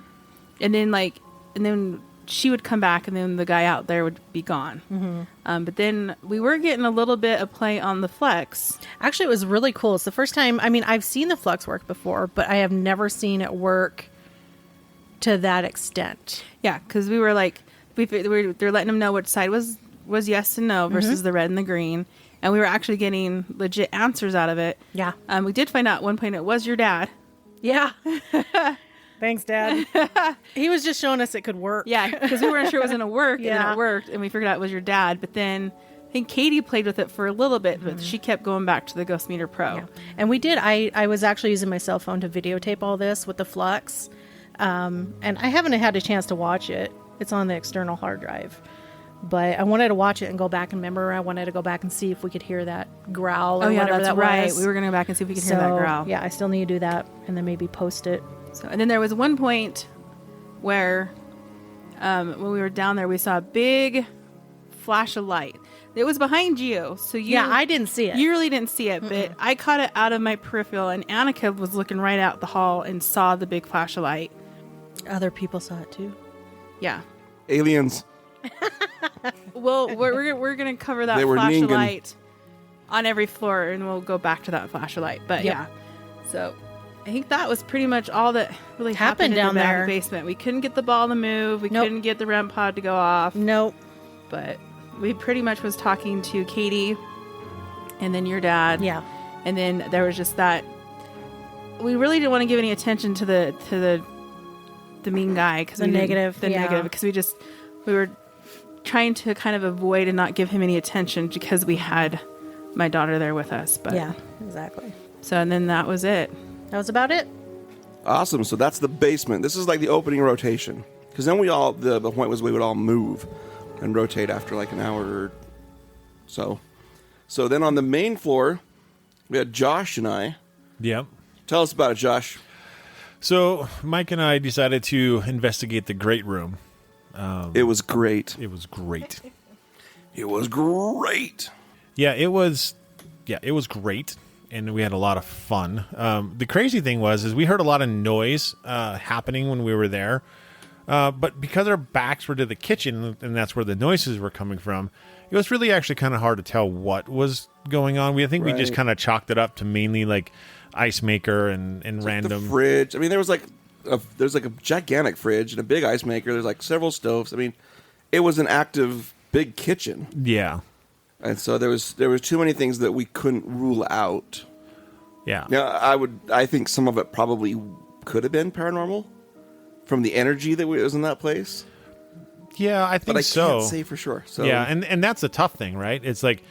S2: And then she would come back, and then the guy out there would be gone. But then we were getting a little bit of play on the Flex.
S6: Actually, it was really cool. It's the first time. I mean, I've seen the Flux work before, but I have never seen it work to that extent.
S2: Yeah, because we were like, they're letting them know which side was yes and no versus the red and the green. And we were actually getting legit answers out of it.
S6: Yeah.
S2: We did find out at one point it was your dad.
S6: Yeah. Thanks, Dad. He was just showing us it could work.
S2: Yeah, because we weren't sure it was going to work, and then
S6: Yeah.
S2: it worked, and we figured out it was your dad. But then I think Katie played with it for a little bit, but she kept going back to the Ghost Meter Pro.
S6: Yeah. And we did. I was actually using my cell phone to videotape all this with the Flux. And I haven't had a chance to watch it. It's on the external hard drive. But I wanted to watch it and go back and remember. I wanted to go back and see if we could hear that growl or whatever
S2: that's
S6: that
S2: right.
S6: was.
S2: We were going to go back and see if we could hear that growl.
S6: Yeah, I still need to do that and then maybe post it.
S2: So, and then there was one point where when we were down there, we saw a big flash of light. It was behind you, so
S6: I didn't see it.
S2: You really didn't see it, but I caught it out of my peripheral, and Annika was looking right out the hall and saw the big flash of light.
S6: Other people saw it too.
S2: Yeah.
S3: Aliens.
S2: Well, we're gonna cover that
S3: They were
S2: flash of
S3: Ningen.
S2: light on every floor, and we'll go back to that flash of light. But
S6: Yep.
S2: yeah, so I think that was pretty much all that really happened
S6: down
S2: in the back
S6: there.
S2: basement. We couldn't get the ball to move. We
S6: Nope.
S2: couldn't get the REM pod to go off.
S6: Nope.
S2: But we pretty much was talking to Katie, and then your dad.
S6: Yeah.
S2: And then there was just that. We really didn't want to give any attention to the mean guy because
S6: The negative, yeah.
S2: because we were trying to kind of avoid and not give him any attention because we had my daughter there with us. But
S6: Yeah, exactly.
S2: So and then that was it.
S6: That was about it.
S3: Awesome. So that's the basement. This is like the opening rotation. Because then the point was we would all move and rotate after like an hour or so. So then on the main floor, we had Josh and I.
S4: Yep.
S3: Tell us about it, Josh.
S4: So Mike and I decided to investigate the great room.
S3: It was great.
S4: It was great.
S3: It was great.
S4: Yeah, it was great, and we had a lot of fun. The crazy thing is we heard a lot of noise happening when we were there, but because our backs were to the kitchen, and that's where the noises were coming from, it was really actually kind of hard to tell what was going on. We just
S3: Right.
S4: kind of chalked it up to mainly like ice maker and
S3: The
S4: random.
S3: fridge. I mean, there's like a gigantic fridge and a big ice maker. There's like several stoves. I mean, it was an active big kitchen.
S4: Yeah,
S3: And so there was too many things that we couldn't rule out.
S4: yeah.
S3: Now, I think some of it probably could have been paranormal from the energy that was in that place,
S4: Yeah, I
S3: but
S4: think
S3: I
S4: so.
S3: can't say for sure. So
S4: Yeah, and that's the tough thing, right? It's like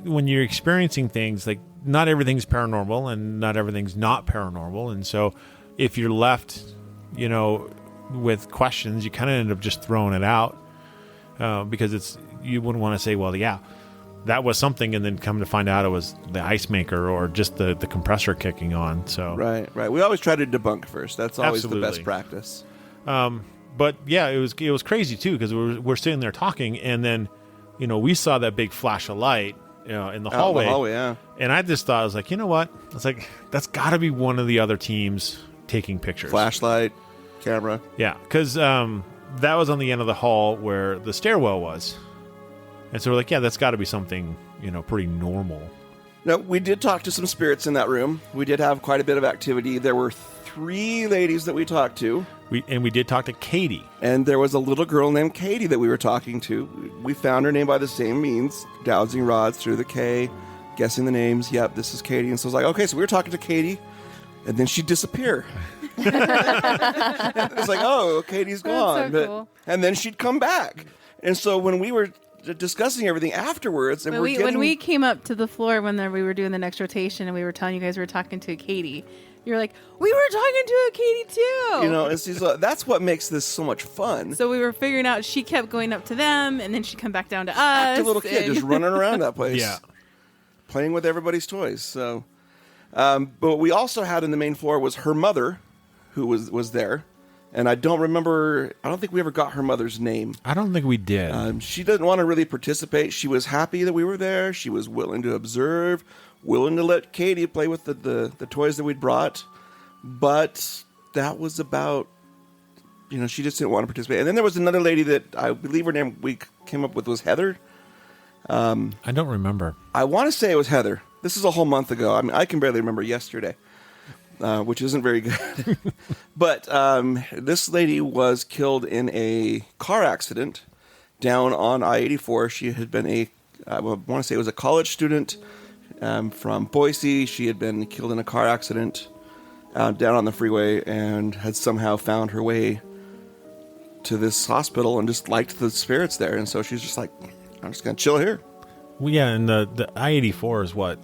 S4: when you're experiencing things, like not everything's paranormal and not everything's not paranormal. And so if you're left, with questions, you kind of end up just throwing it out because you wouldn't want to say, well, yeah, that was something, and then come to find out it was the ice maker or just the compressor kicking on. So
S3: Right. We always try to debunk first. That's always
S4: Absolutely.
S3: the best practice.
S4: But yeah, it was crazy too because we're sitting there talking, and then we saw that big flash of light in the
S3: Out in
S4: hallway.
S3: the hallway, yeah.
S4: And I just thought, I was like, you know what? I was like, that's got to be one of the other teams taking pictures.
S3: Flashlight, camera.
S4: Yeah, because that was on the end of the hall where the stairwell was. And so we're like, yeah, that's got to be something, pretty normal.
S3: No, we did talk to some spirits in that room. We did have quite a bit of activity. There were 3 ladies that we talked to.
S4: We did talk to Katie.
S3: And there was a little girl named Katie that we were talking to. We found her name by the same means, dowsing rods through the K, guessing the names. Yep, this is Katie. And so I was like, okay, so we were talking to Katie, and then she'd disappear. It's like, oh, Katie's gone.
S1: so cool.
S3: And then she'd come back. And so when we were discussing everything afterwards, and
S2: When we came up to the floor when we were doing the next rotation and we were telling you guys we were talking to Katie, you were like, we were talking to a Katie too.
S3: and she's, that's what makes this so much fun.
S2: So we were figuring out she kept going up to them and then she'd come back down to us.
S3: Active little kid
S2: and-
S3: just running around that place.
S4: Yeah.
S3: Playing with everybody's toys. So, but what we also had in the main floor was her mother, who was there. And I don't think we ever got her mother's name.
S4: I don't think we did.
S3: She didn't want to really participate. She was happy that we were there. She was willing to observe, willing to let Katie play with the toys that we'd brought. But that was about, she just didn't want to participate. And then there was another lady that I believe her name we came up with was Heather.
S4: I don't remember.
S3: I want to say it was Heather. This is a whole month ago. I mean, I can barely remember yesterday. Which isn't very good. But this lady was killed in a car accident down on I-84. She had been I want to say it was a college student from Boise. She had been killed in a car accident down on the freeway and had somehow found her way to this hospital and just liked the spirits there. And so she's just like, I'm just going to chill here.
S4: Well, yeah, and the I-84 is what?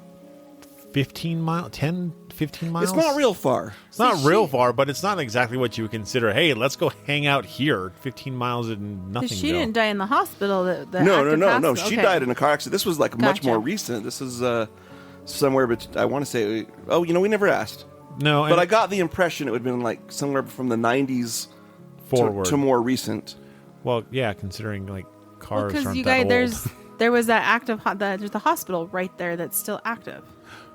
S4: 15 miles? 10, 15 miles?
S3: It's not real far.
S4: It's not real far, but it's not exactly what you would consider, hey, let's go hang out here. 15 miles and nothing.
S2: She didn't die in the hospital.
S3: No.
S2: Hospital.
S3: She
S2: Okay.
S3: died in a car accident. This was like much
S2: Gotcha.
S3: more recent. This is somewhere, but I want to say, we never asked.
S4: No,
S3: But I got the impression it would have been like somewhere from the 90s
S4: forward.
S3: to more recent.
S4: Well, yeah, considering like cars
S2: Because
S4: aren't
S2: you
S4: that
S2: guys,
S4: old.
S2: there was that active. There's the hospital right there that's still active.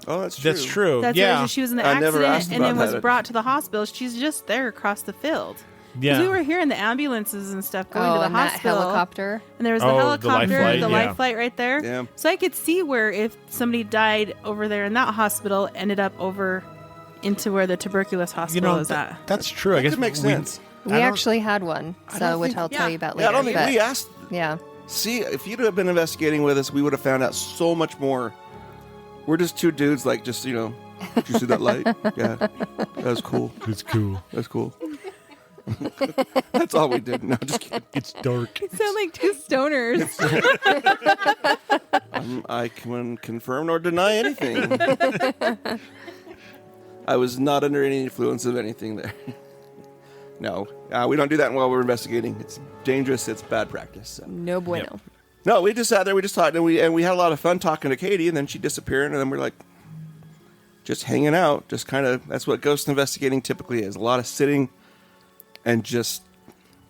S3: Oh, that's true.
S4: That's true.
S2: That's
S4: yeah.
S2: where she was in the
S3: I never
S2: accident
S3: asked
S2: and then
S3: about
S2: was
S3: that.
S2: brought to the hospital. She's just there across the field.
S4: Yeah.
S2: Because we were hearing the ambulances and stuff going to the
S1: and that
S2: hospital.
S1: helicopter.
S2: And there was the
S4: Oh, the
S2: helicopter,
S4: life flight,
S2: the
S4: yeah.
S2: life flight right there.
S3: Yeah.
S2: So I could see where if somebody died over there in that hospital, ended up over into where the tuberculosis hospital is at.
S4: that's true. I guess
S3: could make sense.
S1: We actually had one, so which I'll tell you about later.
S3: Yeah, I don't think
S1: but-
S3: we asked.
S1: Yeah.
S3: See, if you'd have been investigating with us, we would have found out so much more. We're just 2 dudes, like, just, did you see that light? Yeah. That was cool.
S4: It's cool.
S3: That's cool. That's all we did. No, just kidding.
S4: It's dark.
S2: You sound like 2 stoners.
S3: I can confirm nor deny anything. I was not under any influence of anything there. No, we don't do that while we're investigating. It's dangerous. It's bad practice. So.
S1: No bueno.
S3: No, we just sat there. We just talked, and we had a lot of fun talking to Katie, and then she disappeared, and then we're like, just hanging out. Just kind of, that's what ghost investigating typically is. A lot of sitting and just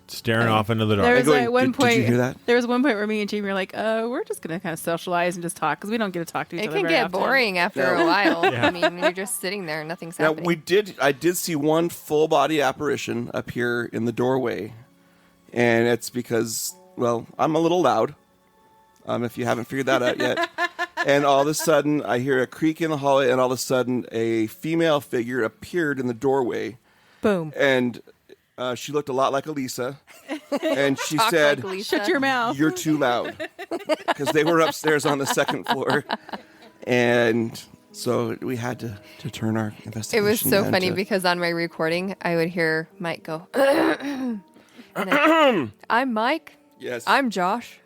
S4: Staring off into the
S2: There
S4: dark.
S2: was
S3: going,
S2: like one
S3: "Did-
S2: point.
S3: did you hear that?"
S2: There was one point where me and Jamie were like, "We're just gonna kind of socialize and just talk because we don't get to talk to each
S1: It
S2: other."
S1: can
S2: very
S1: get
S2: often."
S1: boring after
S3: Yeah.
S1: a while.
S4: Yeah.
S1: I mean, when you're just sitting there and nothing's
S3: Now
S1: happening.
S3: I did see one full body apparition appear in the doorway, and it's because, well, I'm a little loud. If you haven't figured that out yet, and all of a sudden I hear a creak in the hallway, and all of a sudden a female figure appeared in the doorway,
S2: Boom!
S3: and she looked a lot like Elisa, and she
S1: Talk
S3: said,
S1: like Lisa.
S2: Shut your mouth.
S3: "You're too loud," because they were upstairs on the second floor, and so we had to turn our
S1: It
S3: investigation.
S1: was so
S3: down
S1: funny
S3: to-
S1: because on my recording, I would hear Mike go, and I'm Mike.
S3: yes,
S1: I'm Josh.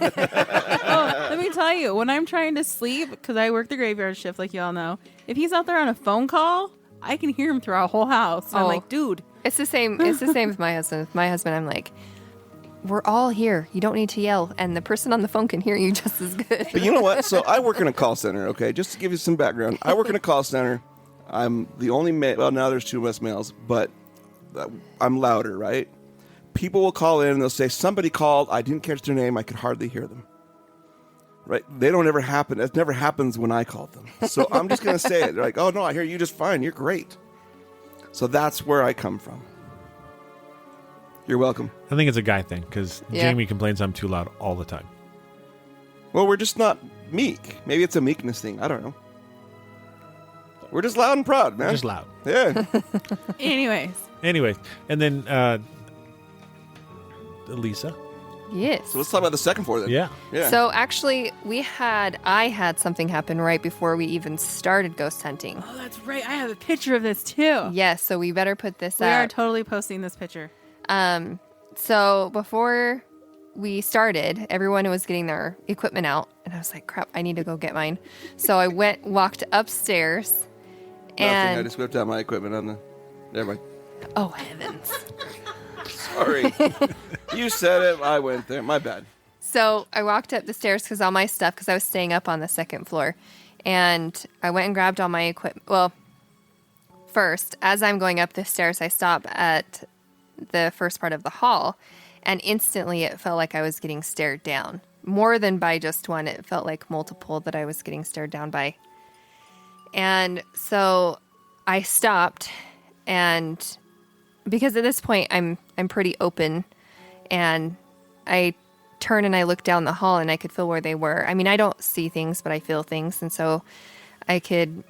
S2: Let me tell you, when I'm trying to sleep, because I work the graveyard shift, like y'all know, if he's out there on a phone call, I can hear him through our whole house. And I'm
S1: Oh.
S2: like, dude.
S1: It's the same. It's the same with my husband. With my husband, I'm like, we're all here. You don't need to yell, and the person on the phone can hear you just as good.
S3: But you know what? So I work in a call center, okay? Just to give you some background. I work in a call center. I'm the only male. Well, now there's 2 of us males, but I'm louder, right? People will call in and they'll say, somebody called. I didn't catch their name. I could hardly hear them. Right? They don't ever happen. It never happens when I call them. So I'm just going to say it. They're like, oh, no, I hear you just fine. You're great. So that's where I come from. You're welcome.
S4: I think it's a guy thing because
S1: Yeah.
S4: Jamie complains I'm too loud all the time.
S3: Well, we're just not meek. Maybe it's a meekness thing. I don't know. We're just loud and proud, man.
S4: Just loud.
S3: Yeah.
S2: Anyways.
S4: Anyway, and then Lisa.
S1: Yes.
S3: So let's talk about the second floor then.
S4: Yeah.
S3: Yeah.
S1: So actually, I had something happen right before we even started ghost hunting.
S2: Oh, that's right. I have a picture of this too.
S1: Yes, so we better put this
S2: We are
S1: up.
S2: totally posting this picture.
S1: So before we started, everyone was getting their equipment out, and I was like, "Crap, I need to go get mine." So I walked upstairs,
S3: Nothing. I
S1: and
S3: just whipped out my equipment on the. Never mind.
S1: oh heavens!
S3: Sorry. You said it. I went there. My bad.
S1: So I walked up the stairs because all my stuff, because I was staying up on the second floor, and I went and grabbed all my equipment. Well, first, as I'm going up the stairs, I stop at the first part of the hall, and instantly it felt like I was getting stared down. More than by just one, it felt like multiple that I was getting stared down by. And so I stopped, and because at this point I'm pretty open, and I turn and I look down the hall and I could feel where they were. I mean, I don't see things, but I feel things, and so I could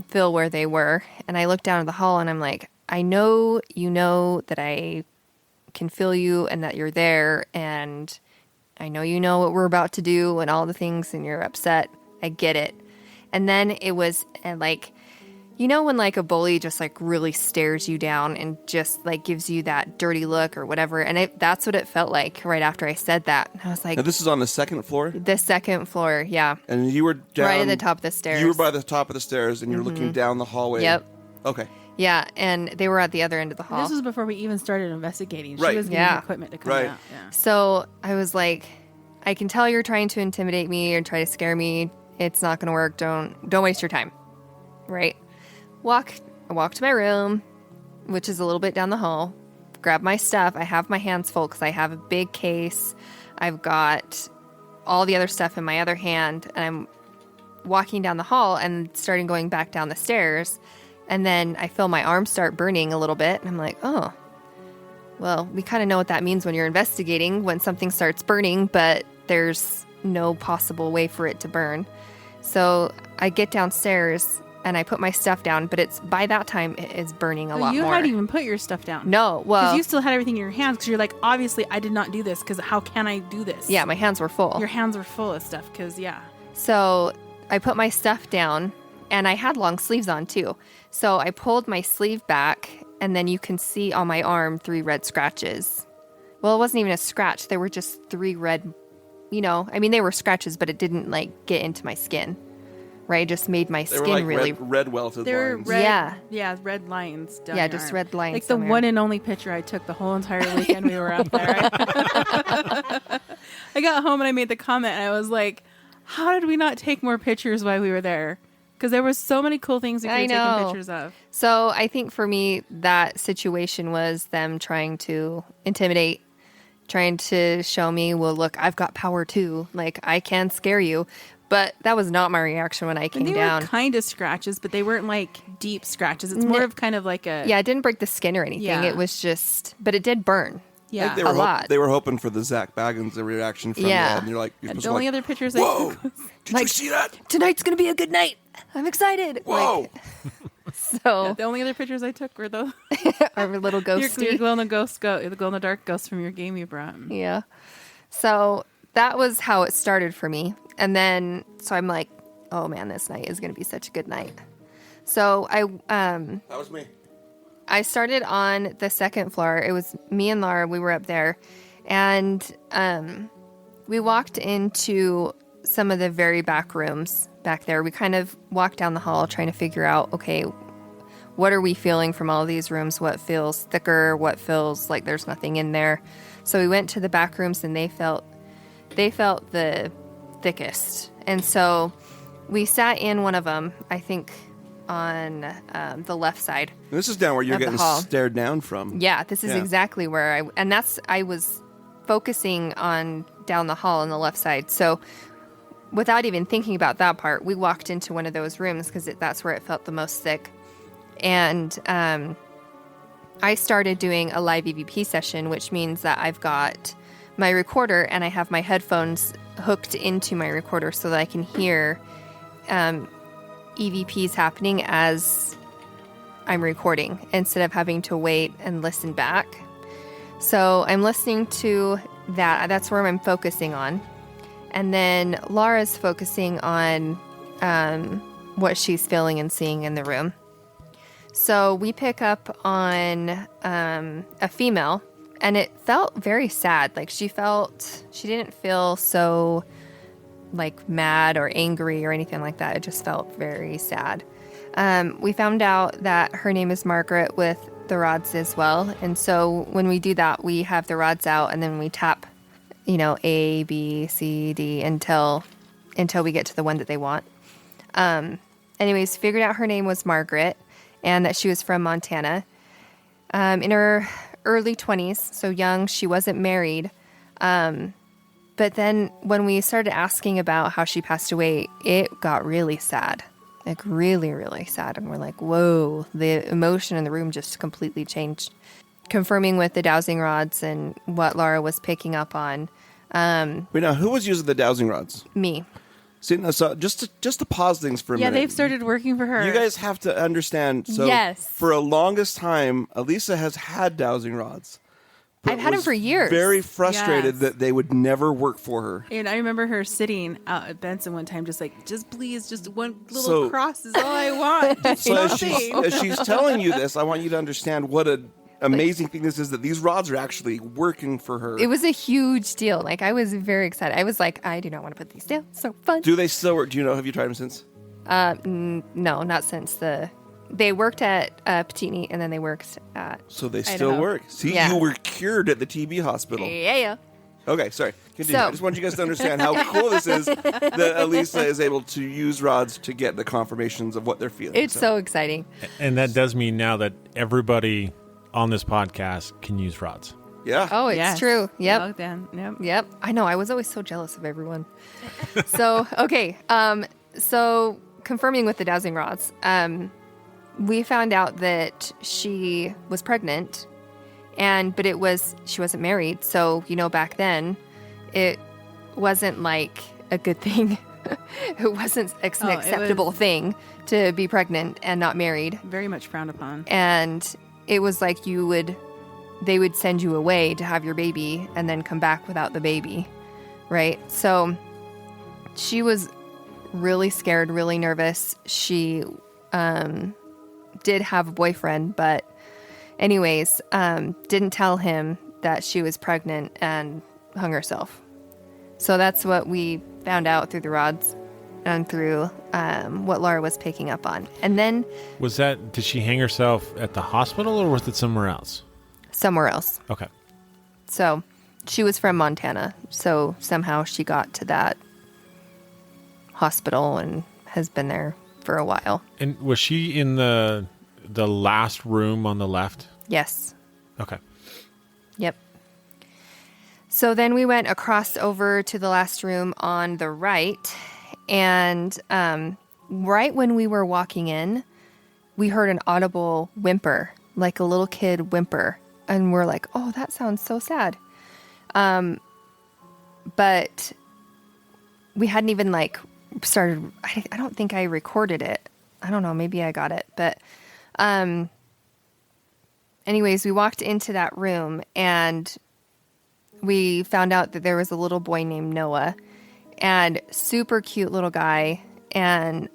S1: feel where they were. And I look down at the hall and I'm like, I know you know that I can feel you and that you're there, and I know you know what we're about to do and all the things, and you're upset. I get it. And then it was like, you know when like a bully just like really stares you down and just like gives you that dirty look or whatever, and that's what it felt like right after I said that. And I was like,
S3: Now, this is on the second floor,
S1: the second floor, yeah,
S3: and you were down.
S1: right at the top of the stairs.
S3: You were by the top of the stairs, and you're looking down the hallway.
S1: Yep.
S3: Okay.
S1: Yeah, and they were at the other end of the hall.
S2: This was before we even started investigating. She
S3: Right.
S2: was getting
S1: Yeah.
S2: equipment to come
S3: Right.
S2: out. Yeah.
S1: So I was like, I can tell you're trying to intimidate me or try to scare me. It's not going to work. Don't waste your time. Right? I walk to my room, which is a little bit down the hall. Grab my stuff. I have my hands full because I have a big case. I've got all the other stuff in my other hand, and I'm walking down the hall and starting going back down the stairs. And then I feel my arm start burning a little bit, and I'm like, oh. Well, we kind of know what that means when you're investigating, when something starts burning, but there's no possible way for it to burn. So I get downstairs and I put my stuff down, but it's by that time it is burning a lot
S2: you
S1: more.
S2: hadn't even put your stuff down.
S1: No, well,
S2: Because you still had everything in your hands. Because you're like, obviously, I did not do this. Because how can I do this?
S1: yeah, my hands were full.
S2: Your hands were full of stuff. Because, yeah.
S1: So I put my stuff down, and I had long sleeves on too. So I pulled my sleeve back, and then you can see on my arm 3 red scratches. Well, it wasn't even a scratch. There were just 3 red, I mean, they were scratches, but it didn't like get into my skin, right? It just made my
S3: They were
S1: skin
S3: like
S1: really.
S3: red welted
S2: They were
S3: lines.
S2: red.
S1: Yeah.
S2: Yeah, red lines. Down
S1: Yeah,
S2: your
S1: just
S2: arm.
S1: red lines
S2: Like the
S1: down my
S2: one
S1: arm.
S2: and only picture I took the whole entire weekend we were out there. I got home and I made the comment, and I was like, how did we not take more pictures while we were there? Because there was so many cool things we could
S1: I
S2: have taken
S1: know.
S2: pictures of.
S1: So I think for me, that situation was them trying to intimidate, trying to show me, well, look, I've got power too. Like, I can scare you. But that was not my reaction when I came
S2: They
S1: down.
S2: were kind of scratches, but they weren't like deep scratches. It's more of kind of like a
S1: Yeah, it didn't break the skin or anything.
S2: Yeah.
S1: It was just, but it did burn.
S2: yeah.
S3: Like they
S1: a
S3: were
S1: lot.
S3: They were hoping for the Zach Baggins reaction from
S1: Yeah.
S3: that, and you're like, you're
S2: And
S3: supposed
S2: the
S3: to
S2: only
S3: like,
S2: other pictures
S3: whoa,
S2: I took was
S3: did you
S1: Like-
S3: see that?
S1: Tonight's going to be a good night. I'm excited.
S3: Whoa.
S1: So,
S2: the only other pictures I took were the
S1: our little
S2: your
S1: ghosty.
S2: glow in the the glow in the dark ghost from your game you brought.
S1: Yeah. So that was how it started for me. And then, so I'm like, oh man, this night is going to be such a good night. So
S3: That was me.
S1: I started on the second floor. It was me and Laura. We were up there. And we walked into some of the very back rooms back there. We kind of walked down the hall trying to figure out, okay, what are we feeling from all of these rooms? What feels thicker? What feels like there's nothing in there? So we went to the back rooms and they felt the thickest. And so we sat in one of them, I think on the left side.
S3: This is down where you're
S1: Of the
S3: getting
S1: hall.
S3: stared down from.
S1: Yeah, this is
S3: Yeah.
S1: exactly where I was focusing on down the hall on the left side. So without even thinking about that part, we walked into one of those rooms because that's where it felt the most thick. And I started doing a live EVP session, which means that I've got my recorder and I have my headphones hooked into my recorder so that I can hear EVPs happening as I'm recording instead of having to wait and listen back. So I'm listening to that. That's where I'm focusing on. And then Laura's focusing on what she's feeling and seeing in the room. So we pick up on a female, and it felt very sad. Like she didn't feel so like mad or angry or anything like that. It just felt very sad. We found out that her name is Margaret with the rods as well. And so when we do that, we have the rods out and then we tap, A, B, C, D until we get to the one that they want. Anyways, figured out her name was Margaret and that she was from Montana. In her early 20s, so young, she wasn't married. But then when we started asking about how she passed away, it got really sad. Like really, really sad. And we're like, whoa, the emotion in the room just completely changed. Confirming with the dowsing rods and what Laura was picking up on.
S3: Wait, now, who was using the dowsing rods?
S1: Me.
S3: See, no, so just to pause things for a
S2: Yeah,
S3: minute.
S2: they've started working for her.
S3: You guys have to understand. So
S1: Yes.
S3: for a longest time, Elisa has had dowsing rods. but
S1: I've had 'em
S3: was
S1: for years.
S3: Very frustrated
S2: Yes.
S3: that they would never work for her.
S2: And I remember her sitting out at Benson one time, just please, just one little
S3: So-
S2: cross is all I want. Just
S3: So as
S2: something.
S3: she's telling you this, I want you to understand what an amazing thing this is, that these rods are actually working for her.
S1: It was a huge deal. Like I was very excited. I was like, I do not want to put these down. So fun.
S3: Do they still work? Do you know? Have you tried them since?
S1: No, not since they worked at Petitney and then they worked at
S3: So they
S1: don't
S3: still
S1: know.
S3: work. See,
S1: Yeah.
S3: you were cured at the TB hospital.
S1: yeah.
S3: Okay, sorry. Continue.
S1: So-
S3: I just want you guys to understand how cool this is that Elisa is able to use rods to get the confirmations of what they're feeling.
S1: It's so exciting.
S4: And that does mean now that everybody on this podcast can use rods.
S3: Yeah.
S1: Oh, it's
S2: Yes.
S1: true. Yep.
S2: Oh, then, yep.
S1: Yep. I know. I was always so jealous of everyone. So, okay. So confirming with the dowsing rods, we found out that she was pregnant but she wasn't married. So, back then it wasn't like a good thing. It wasn't an
S2: Oh, it
S1: acceptable
S2: was-
S1: thing to be pregnant and not married.
S2: Very much frowned upon.
S1: And it was like they would send you away to have your baby and then come back without the baby, right? So she was really scared, really nervous. She did have a boyfriend, but anyways, didn't tell him that she was pregnant and hung herself. So that's what we found out through the rods and through what Laura was picking up on. And then
S4: Did she hang herself at the hospital or was it somewhere else?
S1: somewhere else.
S4: Okay.
S1: So she was from Montana. So somehow she got to that hospital and has been there for a while.
S4: And was she in the last room on the left?
S1: Yes.
S4: Okay.
S1: Yep. So then we went across over to the last room on the right. And right when we were walking in, we heard an audible whimper, like a little kid whimper. And we're like, oh, that sounds so sad. But we hadn't even started. I don't think I recorded it. I don't know. Maybe I got it. But anyways, we walked into that room and we found out that there was a little boy named Noah, and super cute little guy, and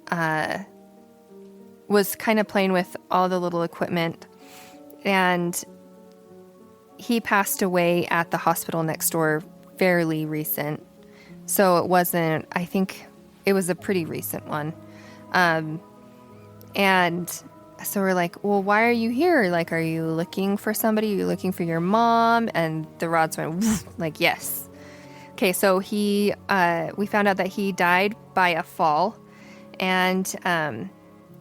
S1: was kind of playing with all the little equipment. And he passed away at the hospital next door, fairly recent. So it wasn't, I think it was a pretty recent one. And so we're like, well, why are you here? Like, are you looking for somebody? Are you looking for your mom? And the rods went like, yes. Okay, so we found out that he died by a fall. And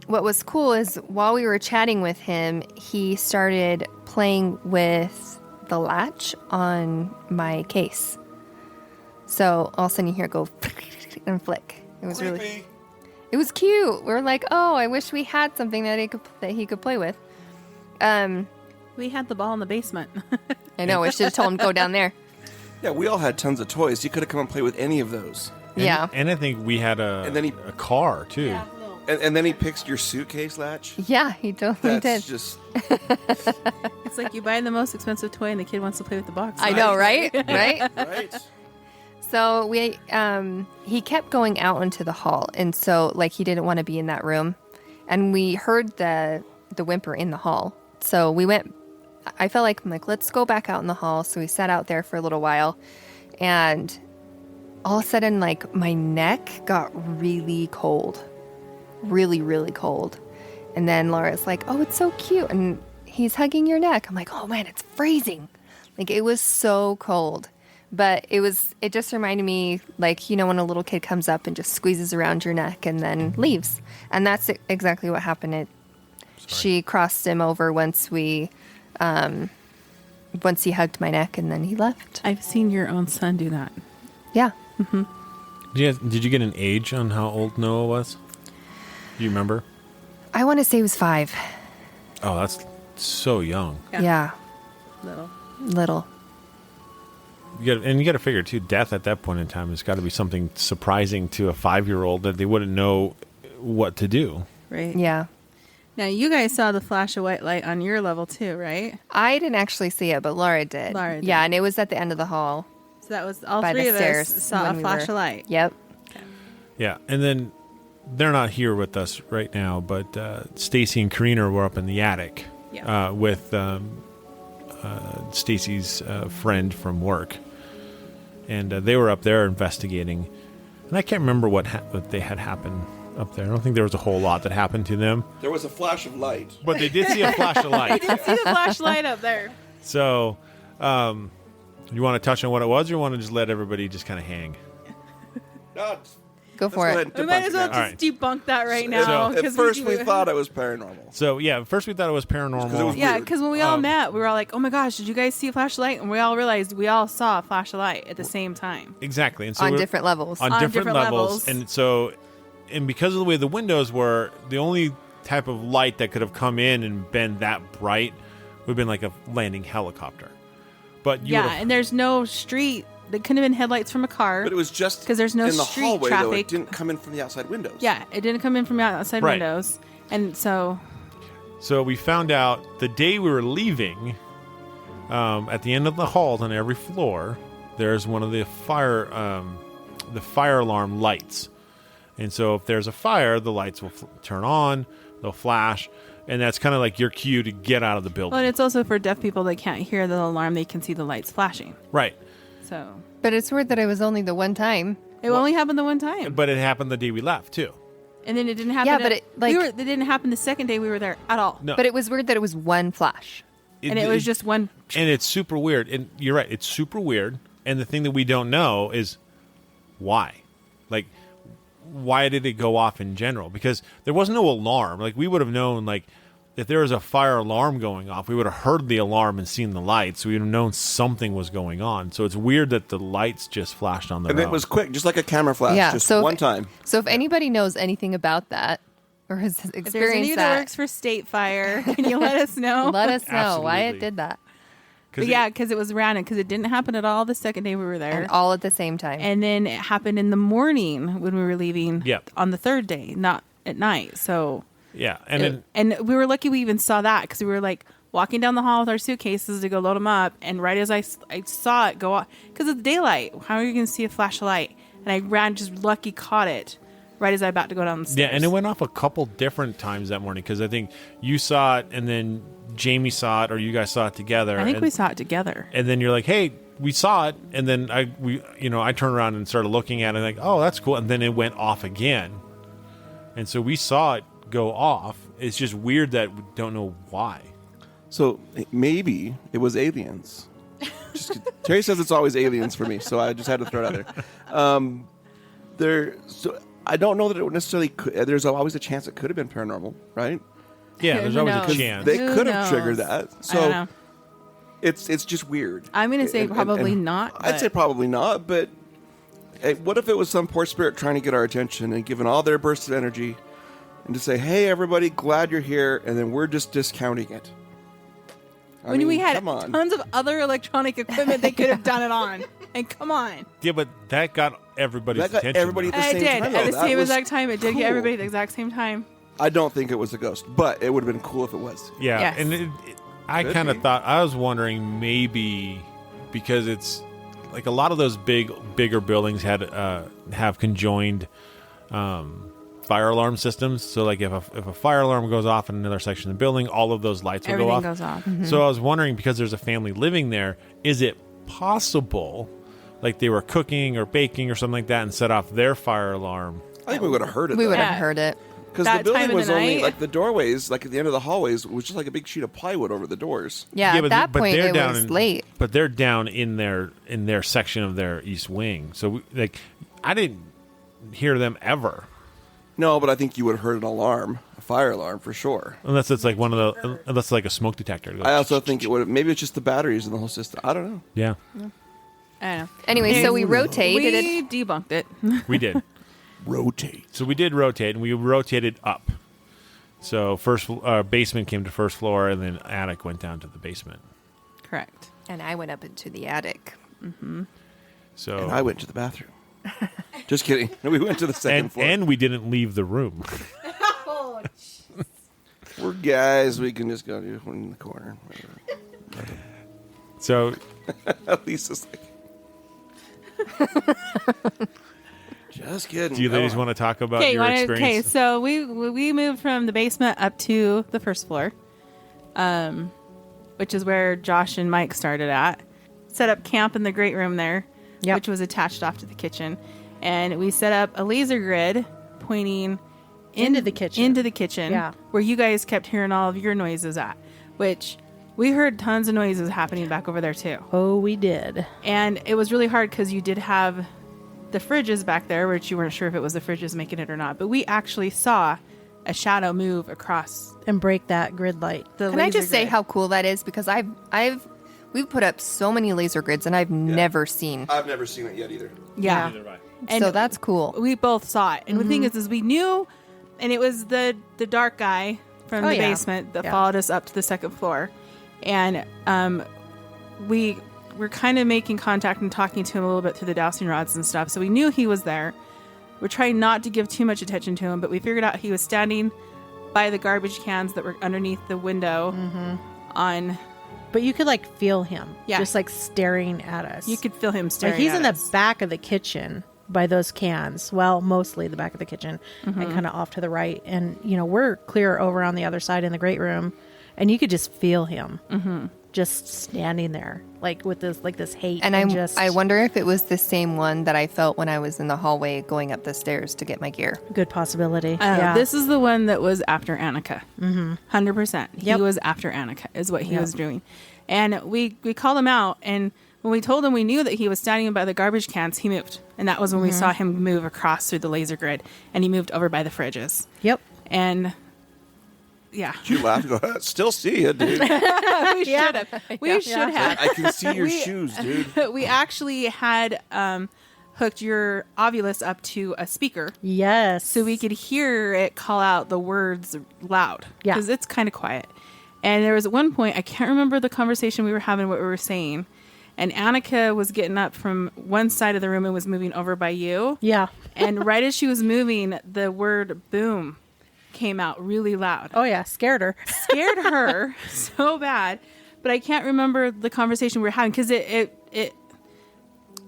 S1: what was cool is while we were chatting with him, he started playing with the latch on my case. So all of a sudden you hear it go and flick. It was really, it was cute. We were like, oh, I wish we had something that he could play with.
S2: We had the ball in the basement.
S1: I know. We should have told him to go down there.
S3: Yeah, we all had tons of toys. You could have come and played with any of those.
S1: Yeah.
S4: And I think we had
S3: And then
S4: a car, too.
S5: Yeah, no.
S3: And then he picks your suitcase latch.
S1: Yeah, he totally
S3: That's
S1: did.
S3: just...
S2: It's like you buy the most expensive toy and the kid wants to play with the box.
S1: I know, right? Right?
S3: Right?
S1: So he kept going out into the hall, and so like he didn't want to be in that room, and we heard the whimper in the hall. So we went. I felt like I'm like, let's go back out in the hall. So we sat out there for a little while, and all of a sudden, like my neck got really cold, really, really cold. And then Laura's like, oh, it's so cute, and he's hugging your neck. I'm like, oh man, it's freezing. Like it was so cold. But it just reminded me, like, you know, when a little kid comes up and just squeezes around your neck and then leaves. And that's exactly what happened. She crossed him over once he hugged my neck and then he left.
S2: I've seen your own son do that.
S1: Yeah.
S4: Did you get an age on how old Noah was? Do you remember?
S1: I want to say he was 5.
S4: Oh, that's so young.
S1: Yeah.
S2: Little.
S1: Little.
S4: You got to figure, too, death at that point in time has got to be something surprising to a 5-year-old that they wouldn't know what to do.
S2: Right.
S1: Yeah.
S2: Now, you guys saw the flash of white light on your level, too, right?
S1: I didn't actually see it, but Laura did.
S2: Laura did.
S1: Yeah, and it was at the end of the hall.
S2: So that was all
S1: By the
S2: three of
S1: stairs
S2: us saw
S1: when
S2: a
S1: we
S2: flash
S1: were-
S2: of light.
S1: Yep.
S4: Yeah, and then they're not here with us right now, but Stacy and Karina were up in the attic
S2: Yeah.
S4: with Stacy's friend from work. And they were up there investigating. And I can't remember what they had happened up there. I don't think there was a whole lot that happened to them.
S3: There was a flash of light.
S4: But they did see a flash of light.
S2: See the flashlight up there.
S4: So, you want to touch on what it was, or you want to just let everybody just kind of hang?
S3: No,
S1: Go
S3: let's
S1: for
S3: go
S1: it.
S3: ahead and
S2: We might
S3: debunk
S2: as well
S3: it now.
S2: just debunk that right now.
S3: At first, we thought it was paranormal.
S4: So, yeah, first we thought it was paranormal.
S3: 'cause it was
S2: Yeah,
S3: weird.
S2: because when we all met, we were all like, "Oh my gosh, did you guys see a flashlight?" And we all realized we all saw a flash of light at the same time.
S4: Exactly. And so
S1: On
S4: we're-
S1: different levels.
S4: on
S2: On
S4: different
S2: different
S4: levels.
S2: levels.
S4: And so, and because of the way the windows were, the only type of light that could have come in and been that bright would have been like a landing helicopter. But you
S2: Yeah,
S4: would have,
S2: and there's no street. There couldn't have been headlights from a car.
S3: But it was just
S2: 'Cause there's no
S3: in the
S2: street
S3: hallway, though. It
S2: traffic.
S3: didn't come in from the outside windows.
S2: Yeah, it didn't come in from outside
S4: Right.
S2: windows. And so,
S4: so we found out the day we were leaving, at the end of the halls on every floor, there's one of the fire alarm lights. And so if there's a fire, the lights will turn on, they'll flash, and that's kind of like your cue to get out of the building.
S2: well, and it's also for deaf people that can't hear the alarm, they can see the lights flashing.
S4: Right.
S2: So,
S1: But it's weird that it was only the one time.
S2: it only happened the one time.
S4: But it happened the day we left, too.
S2: And then it didn't happen.
S1: Yeah, but
S2: it didn't happen the second day we were there at all.
S4: No.
S1: But it was weird that it was one flash.
S2: And it was just one.
S4: And it's super weird. And you're right, it's super weird. And the thing that we don't know is why. Like, why did it go off in general? Because there was no alarm. Like, we would have known, like, if there was a fire alarm going off, we would have heard the alarm and seen the lights. We would have known something was going on. So it's weird that the lights just flashed on their
S3: And
S4: own.
S3: it was quick, just like a camera flash.
S1: Yeah,
S3: Just
S1: so-
S3: one time.
S1: So if anybody knows anything about that or has
S2: If there's any
S1: experienced
S2: that
S1: that,
S2: works for State Fire, can you let us know?
S1: let us know why
S4: Absolutely.
S1: it did that.
S4: 'Cause
S2: But yeah, because it was random. Because it didn't happen at all the second day we were there.
S1: And all at the same time.
S2: And then it happened in the morning when we were leaving.
S4: Yep.
S2: On the third day, not at night. So.
S4: yeah. And then
S2: And we were lucky we even saw that because we were like walking down the hall with our suitcases to go load them up. And right as I saw it go off, because of the daylight, how are you going to see a flash of light? And I ran, just lucky caught it right as I about to go down the stairs.
S4: yeah, and it went off a couple different times that morning because I think you saw it and then Jamie saw it or you guys saw it together.
S2: I think
S4: and,
S2: we saw it together.
S4: And then you're like, hey, we saw it, and then I turned around and started looking at it, like, oh, that's cool, and then it went off again, and so we saw it go off. It's just weird that we don't know why.
S3: So maybe it was aliens. Terry says it's always aliens for me, so I just had to throw it out there. So I don't know that it necessarily could. There's always a chance it could have been paranormal, right?
S4: Yeah, there's
S2: Who
S4: always
S2: knows?
S4: a chance.
S3: They
S2: Who
S3: could have triggered
S2: knows?
S3: that.
S2: I don't
S3: So
S2: know.
S3: it's just weird.
S2: I'm going to say
S3: And-
S2: probably
S3: and
S2: not.
S3: I'd
S2: but-
S3: say probably not, but hey, what if it was some poor spirit trying to get our attention and giving all their bursts of energy and to say, hey, everybody, glad you're here, and then we're just discounting it? I
S2: when
S3: mean,
S2: we had
S3: come on.
S2: tons of other electronic equipment they could have done it on. And come on.
S4: Yeah, but that got everybody's
S3: That got
S4: attention.
S3: everybody
S4: though.
S3: at the
S2: It
S3: same
S2: did.
S3: time.
S2: At the
S3: That
S2: same
S3: was
S2: exact time. It did
S3: cool.
S2: get everybody at the exact same time.
S3: I don't think it was a ghost, but it would have been cool if it was.
S4: Yeah,
S2: Yes.
S4: and I
S3: Could
S4: kind
S3: be.
S4: of thought, I was wondering maybe because it's like a lot of those bigger buildings have conjoined fire alarm systems. So like if a fire alarm goes off in another section of the building, all of those lights will go
S2: Everything
S4: off.
S2: goes off.
S4: So I was wondering, because there's a family living there, is it possible like they were cooking or baking or something like that and set off their fire alarm?
S3: I think we would have heard it.
S1: We would
S2: Yeah.
S1: have heard it.
S3: Because
S2: That
S3: the building
S2: time of
S3: was
S2: the
S3: only
S2: night.
S3: like the doorways, like at the end of the hallways, was just like a big sheet of plywood over the doors.
S1: Yeah, at that point
S4: they're
S1: it
S4: down
S1: was
S4: in-
S1: late.
S4: But they're down in their section of their east wing. So I didn't hear them ever,
S3: No, but I think you would have heard an alarm, a fire alarm for sure.
S4: unless it's like unless it's like a smoke detector.
S3: I also think it would have. Maybe it's just the batteries in the whole system. I don't know.
S4: Yeah,
S2: I don't know.
S1: Anyway, so we rotated it.
S2: We debunked it.
S4: we did.
S3: Rotate.
S4: So we did rotate, and we rotated up. So basement came to first floor, and then attic went down to the basement.
S2: Correct.
S1: And I went up into the attic.
S4: So
S3: And I went to the bathroom. Just kidding. We went to the second floor.
S4: and we didn't leave the room.
S3: We're guys. We can just go to one in the corner.
S4: So
S3: At least it's like. Just kidding.
S4: do you ladies want to talk about
S2: Okay,
S4: your experience?
S2: okay. So we moved from the basement up to the first floor, which is where Josh and Mike started at. Set up camp in the great room there,
S6: Yep.
S2: which was attached off to the kitchen, and we set up a laser grid pointing
S6: Into the kitchen.
S2: Into the kitchen,
S6: Yeah.
S2: where you guys kept hearing all of your noises at, which we heard tons of noises happening back over there too.
S6: Oh, we did.
S2: And it was really hard because you did have the fridges back there, which you weren't sure if it was the fridges making it or not. But we actually saw a shadow move across
S6: And break that grid light.
S2: the
S1: Can I
S2: laser
S1: just say
S2: grid.
S1: how cool that is? Because we've put up so many laser grids and I've never seen.
S3: I've never seen it yet either.
S2: Yeah. And
S1: So that's cool.
S2: we both saw it. And the thing is we knew, and it was the dark guy from
S6: Oh,
S2: the
S6: yeah.
S2: basement that
S6: Yeah.
S2: followed us up to the second floor. And we were kind of making contact and talking to him a little bit through the dowsing rods and stuff. So we knew he was there. We're trying not to give too much attention to him, but we figured out he was standing by the garbage cans that were underneath the window on.
S6: But you could like feel him.
S2: Yeah.
S6: Just like staring at us.
S2: You could feel him staring
S6: Like he's
S2: at
S6: in the
S2: us.
S6: back of the kitchen by those cans. Well, mostly the back of the kitchen and kind of off to the right. And, we're clear over on the other side in the great room. And you could just feel him just standing there, like with this hate.
S1: And
S6: just
S1: I wonder if it was the same one that I felt when I was in the hallway going up the stairs to get my gear.
S6: good possibility.
S2: Yeah. This is the one that was after Annika. 100%. He
S6: Yep.
S2: was after Annika, is what he
S6: Yep.
S2: was doing. And we called him out. And when we told him we knew that he was standing by the garbage cans, he moved. And that was when we saw him move across through the laser grid. And he moved over by the fridges.
S6: Yep.
S2: And yeah,
S3: You laugh and go, still see you, dude.
S2: we should have. We should have.
S3: I can see your
S2: We-
S3: shoes, dude.
S2: We actually had hooked your Ovulus up to a speaker.
S6: Yes.
S2: So we could hear it call out the words loud.
S6: Yeah.
S2: Because it's kind of quiet. And there was at one point, I can't remember the conversation we were having, what we were saying. And Annika was getting up from one side of the room and was moving over by you.
S6: Yeah.
S2: And right as she was moving, the word boom came out really loud.
S6: Oh yeah. Scared her.
S2: Scared her so bad. But I can't remember the conversation we were having because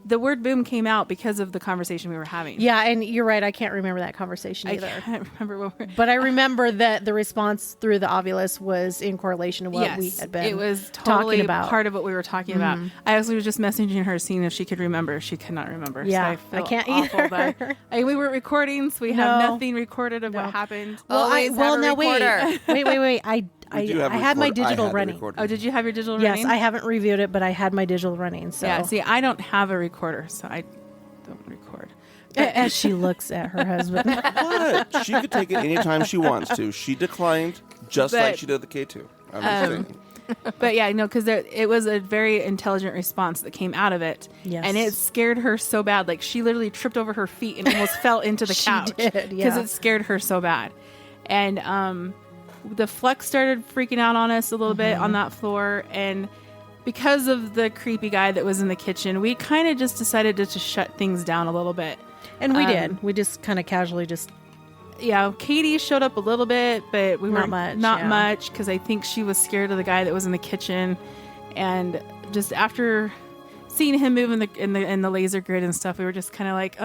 S2: the the word boom came out because of the conversation we were having.
S6: Yeah, and you're right. I can't remember that conversation
S2: I
S6: either.
S2: can't remember what we're.
S6: But I remember that the response through the Ovilus was in correlation to what we had been
S2: it was totally
S6: talking about.
S2: part of what we were talking about. I actually was just messaging her, seeing if she could remember. She could not remember.
S6: Yeah,
S2: so
S6: I can't
S2: awful
S6: either.
S2: that- we weren't recording, so we have
S6: No.
S2: nothing recorded of
S6: No.
S2: what happened.
S1: Always have a
S6: now
S1: recorder.
S6: wait.
S3: We do have
S6: I
S3: a
S6: had my
S3: recorder. I
S6: digital
S3: had a
S6: running.
S3: recorder.
S2: Oh, did you have your digital
S6: Yes,
S2: running?
S6: I haven't reviewed it, but I had my digital running. So
S2: Yeah, see, I don't have a recorder, so I don't record.
S6: as she looks at her husband.
S3: But she could take it anytime she wants to. She declined just like
S2: But,
S3: she did the K2. I'm just saying.
S2: But yeah, no, because it was a very intelligent response that came out of it.
S6: Yes.
S2: And it scared her so bad. Like, she literally tripped over her feet and almost fell into the
S6: She
S2: couch.
S6: did,
S2: Because
S6: yeah.
S2: it scared her so bad. And the flux started freaking out on us a little bit on that floor. And because of the creepy guy that was in the kitchen, we kind of just decided to just shut things down a little bit.
S6: And we did. We just kind of casually just
S2: Yeah, Katie showed up a little bit, but we
S6: Not
S2: weren't
S6: much,
S2: not
S6: yeah.
S2: much, because I think she was scared of the guy that was in the kitchen, and just after seeing him move in the laser grid and stuff, we were just kind of like,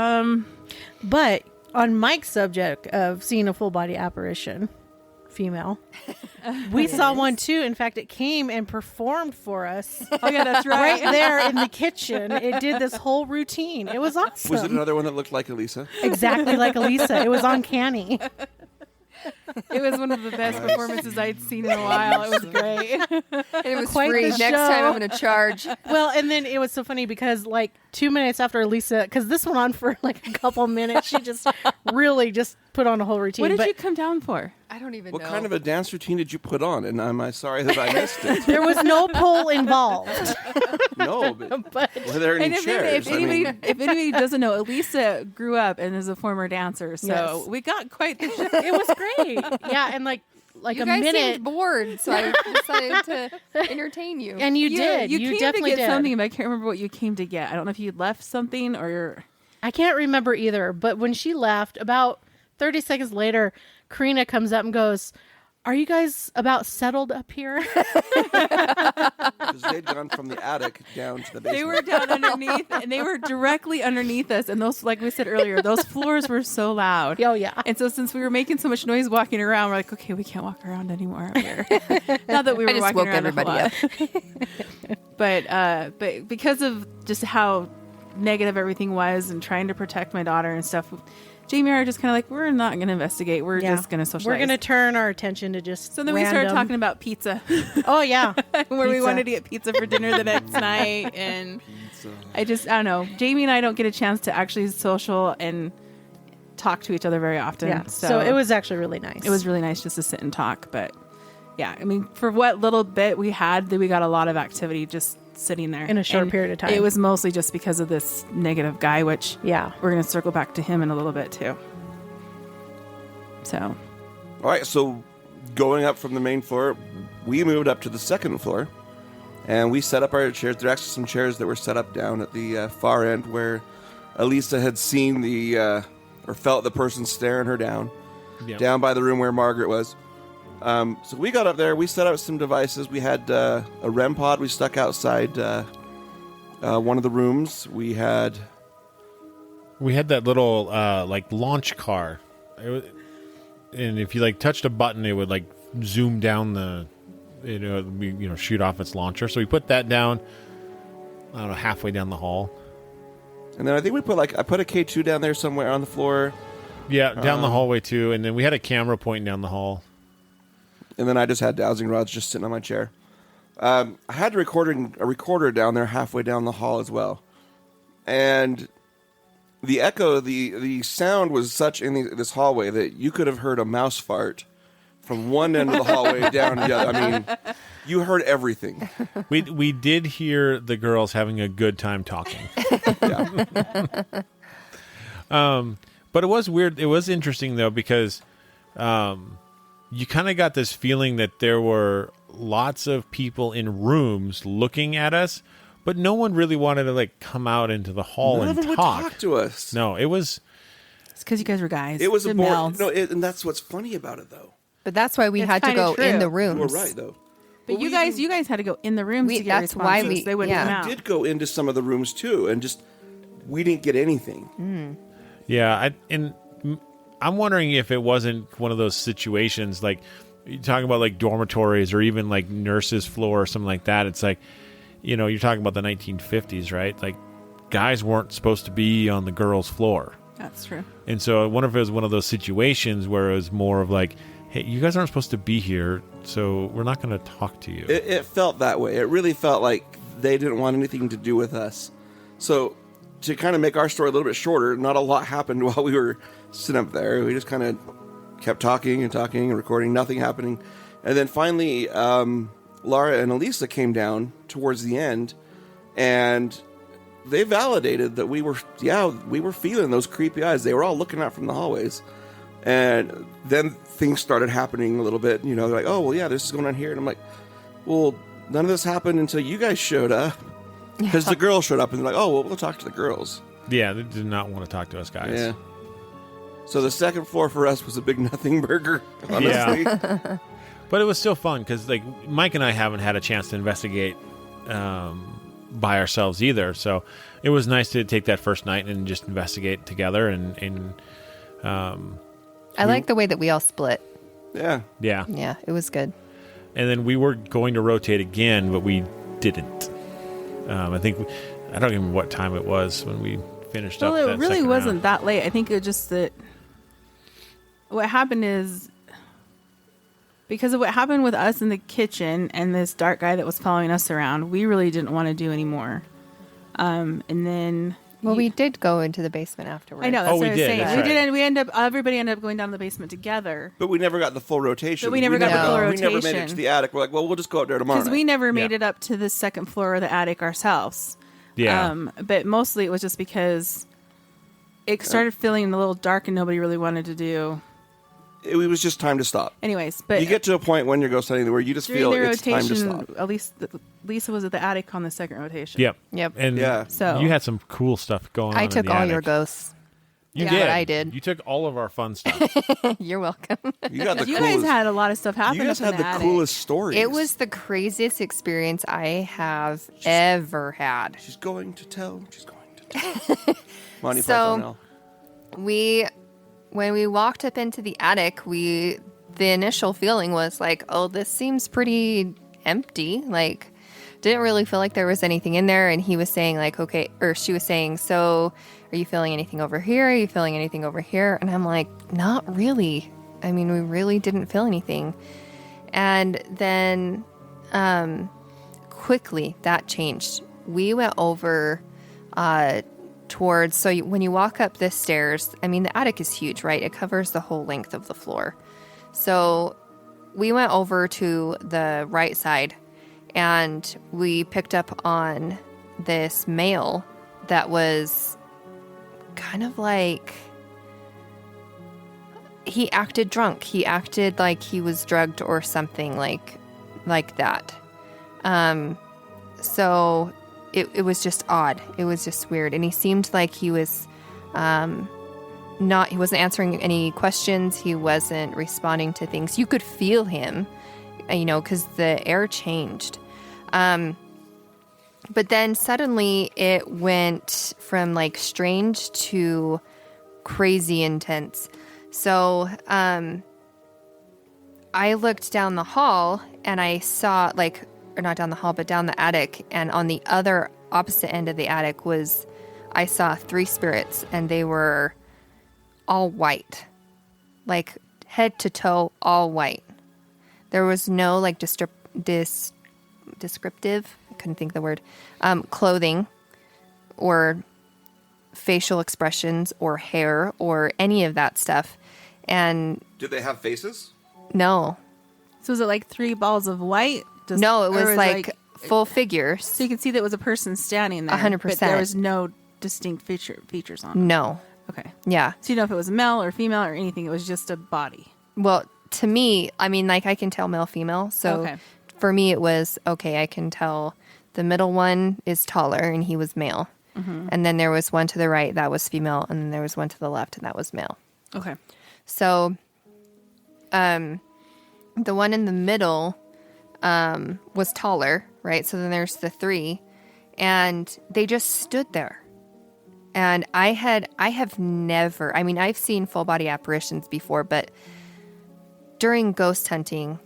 S6: But on Mike's subject of seeing a full body apparition, female, we saw one too. In fact, it came and performed for us
S2: oh yeah, that's
S6: right
S2: right.
S6: there in the kitchen. It did this whole routine. It was awesome.
S3: Was it another one that looked like Elisa?
S6: Exactly like Elisa. It was uncanny.
S2: It was one of the best performances I'd seen in a while. It was great.
S1: And it was
S6: Quite
S1: free.
S6: the
S1: Next time
S6: show.
S1: I'm going to charge.
S6: Well, and then it was so funny because like 2 minutes after Elisa, because this went on for like a couple minutes, she just really just put on a whole routine.
S2: What did
S6: but
S2: you come down for?
S1: I don't even
S3: What
S1: know.
S3: kind of a dance routine did you put on? And I'm sorry that I missed it.
S6: there was no pole involved.
S3: No, but
S6: But
S3: were there any
S2: And
S3: chairs?
S2: if anybody doesn't know, Elisa grew up and is a former dancer, so
S6: Yes.
S2: we got quite the show.
S6: it was great. Yeah, and like
S1: you
S6: a
S1: guys
S6: minute.
S1: seemed bored, so I decided to entertain you.
S6: And you did.
S2: You
S6: You
S2: came
S6: definitely
S2: to get
S6: did.
S2: something, but I can't remember what you came to get. I don't know if you left something or you're.
S6: I can't remember either. But when she left, about 30 seconds later, Karina comes up and goes, "Are you guys about settled up here?"
S3: Because they'd gone from the attic down to the basement.
S2: They were down underneath, and they were directly underneath us. And those, like we said earlier, those floors were so loud.
S6: Oh, yeah.
S2: And so since we were making so much noise walking around, we're like, okay, we can't walk around anymore up here. Not that we were
S1: I just
S2: walking
S1: woke
S2: around
S1: everybody
S2: a whole lot. But because of just how negative everything was, and trying to protect my daughter and stuff, Jamie and I are just kind of like, we're not going to investigate. We're just going to socialize.
S6: We're going to turn our attention to just
S2: So then we started
S6: random-
S2: talking about pizza.
S6: Oh, yeah.
S2: where we
S6: Pizza.
S2: wanted to get pizza for dinner the next night, and I don't know. Jamie and I don't get a chance to actually social and talk to each other very often.
S6: Yeah. So it was actually really nice.
S2: it was really nice just to sit and talk. But yeah, I mean, for what little bit we had, we got a lot of activity just sitting there
S6: In a short
S2: And
S6: period of time.
S2: It was mostly just because of this negative guy, which
S6: Yeah.
S2: we're going to circle back to him in a little bit too. So
S3: All right, so going up from the main floor, we moved up to the second floor, and we set up our chairs. There are actually some chairs that were set up down at the far end where Elisa had seen or felt the person staring her down,
S4: Yeah.
S3: down by the room where Margaret was. So we got up there, we set up some devices. We had a REM pod we stuck outside one of the rooms. We had
S4: that little like launch car, and if you like touched a button, it would like zoom down shoot off its launcher. So we put that down, I don't know, halfway down the hall.
S3: and then I think we put I put a K2 down there somewhere on the floor.
S4: Yeah, down the hallway too, and then we had a camera pointing down the hall.
S3: And then I just had dowsing rods just sitting on my chair. I had a recorder down there halfway down the hall as well. And the echo, the sound was such in this hallway that you could have heard a mouse fart from one end of the hallway down to the other. I mean, you heard everything.
S4: We did hear the girls having a good time talking.
S3: Yeah.
S4: But it was weird. It was interesting though, because you kind of got this feeling that there were lots of people in rooms looking at us, but no one really wanted to like come out into the hall
S3: None of
S4: and
S3: them would talk to us.
S4: No, it was.
S2: it's because you guys were guys.
S3: It was a
S2: The
S3: boring.
S2: mouths.
S3: No, and that's what's funny about it, though.
S1: But that's why we
S2: It's
S1: had to
S2: kinda
S1: go in
S2: true.
S1: the
S3: You
S1: rooms.
S3: were right, though.
S2: But
S3: Well,
S2: you guys had to go in the rooms
S1: We-
S2: to get
S1: that's why
S2: responses.
S1: we-
S2: They wouldn't
S1: yeah.
S2: come out.
S3: We did go into some of the rooms, too, and just we didn't get anything.
S4: Yeah, I'm wondering if it wasn't one of those situations like you're talking about like dormitories or even like nurses' floor or something like that. It's like, you're talking about the 1950s, right? Like guys weren't supposed to be on the girls' floor.
S2: That's true.
S4: And so I wonder if it was one of those situations where it was more of like, hey, you guys aren't supposed to be here, so we're not going to talk to you.
S3: It felt that way. It really felt like they didn't want anything to do with us. So to kind of make our story a little bit shorter, not a lot happened while we were sitting up there. We just kind of kept talking and recording, nothing happening. And then finally, Laura and Elisa came down towards the end, and they validated that we were feeling those creepy eyes. They were all looking out from the hallways. And then things started happening a little bit. They're like, oh, well, yeah, this is going on here. And I'm like, well, none of this happened until you guys showed up. Because the girls showed up, and they're like, oh, well, we'll talk to the girls.
S4: Yeah, they did not want to talk to us guys.
S3: Yeah. So the second floor for us was a big nothing burger, honestly.
S4: Yeah. But it was still fun because, like, Mike and I haven't had a chance to investigate by ourselves either. So it was nice to take that first night and just investigate together.
S1: I like the way that we all split.
S3: Yeah.
S1: Yeah, it was good.
S4: And then we were going to rotate again, but we didn't. I don't even remember what time it was when we finished up.
S2: Well,
S4: that
S2: it really
S4: second
S2: wasn't
S4: round.
S2: that late. I think it was just that what happened is because of what happened with us in the kitchen and this dark guy that was following us around, we really didn't want to do anymore. And then
S1: We did go into the basement afterwards.
S2: I know that's
S4: Oh,
S2: what
S4: we
S2: I was
S4: did,
S2: saying.
S4: that's right.
S2: Everybody ended up going down to the basement together.
S3: But we never got the full rotation.
S2: But we never got
S1: the full
S3: We never made it
S2: rotation.
S3: to the attic. We're like, well, we'll just go up there tomorrow
S2: Because
S3: night.
S2: we never made
S4: Yeah.
S2: it up to the second floor of the attic ourselves.
S4: Yeah.
S2: But mostly it was just because it started feeling a little dark and nobody really wanted to do.
S3: It was just time to stop.
S2: Anyways, but
S3: You get to a point when you're going studying where you just
S2: during
S3: feel
S2: the
S3: it's time to
S2: rotation,
S3: stop.
S2: at least Lisa was at the attic on the second rotation.
S4: Yep.
S1: Yep.
S4: And
S3: Yeah.
S2: So-
S4: you had some cool stuff going on.
S1: I
S4: in
S1: took
S4: the
S1: all
S4: attic.
S1: your ghosts.
S4: You
S1: Yeah,
S4: did.
S1: but I did.
S4: You took all of our fun stuff.
S1: You're welcome.
S3: You got the
S2: You
S3: coolest.
S2: guys had a lot of stuff happen.
S3: you guys
S2: up in
S3: had the
S2: attic.
S3: coolest stories.
S1: It was the craziest experience I have ever had.
S3: She's going to tell. She's going to tell. Monty
S1: So-
S3: Python now.
S1: When we walked up into the attic, the initial feeling was like, oh, this seems pretty empty. Like, didn't really feel like there was anything in there. And he was saying like, okay, or she was saying, so are you feeling anything over here? Are you feeling anything over here? And I'm like, not really. I mean, we really didn't feel anything. And then quickly that changed. We went over towards, so when you walk up the stairs, I mean, the attic is huge, right? It covers the whole length of the floor. So we went over to the right side and we picked up on this male that was kind of like, he acted drunk. He acted like he was drugged or something like that. So it was just odd. It was just weird. And he seemed like he was he wasn't answering any questions. He wasn't responding to things. You could feel him, because the air changed. But then suddenly it went from like strange to crazy intense. So I looked down the hall and I saw or not down the hall, but down the attic. And on the other opposite end of the attic I saw 3 spirits, and they were all white, like head to toe, all white. There was no like descriptive, I couldn't think of the word, clothing or facial expressions or hair or any of that stuff. And
S3: Did they have faces?
S1: no,
S2: So was it like 3 balls of white?
S1: no, it
S2: or
S1: was like full figures.
S2: so you could see that was a person standing there.
S1: 100%.
S2: But there was no distinct features on it.
S1: No.
S2: Okay.
S1: Yeah.
S2: So you know if it was male or female or anything, it was just a body.
S1: Well, to me, I mean, like I can tell male, female. So
S2: Okay.
S1: for me, it was okay. I can tell the middle one is taller and he was male. And then there was one to the right that was female. And then there was one to the left and that was male.
S2: Okay.
S1: So the one in the middle was taller, right? So then there's the 3. And they just stood there. And I have never, I mean, I've seen full body apparitions before, but during ghost hunting,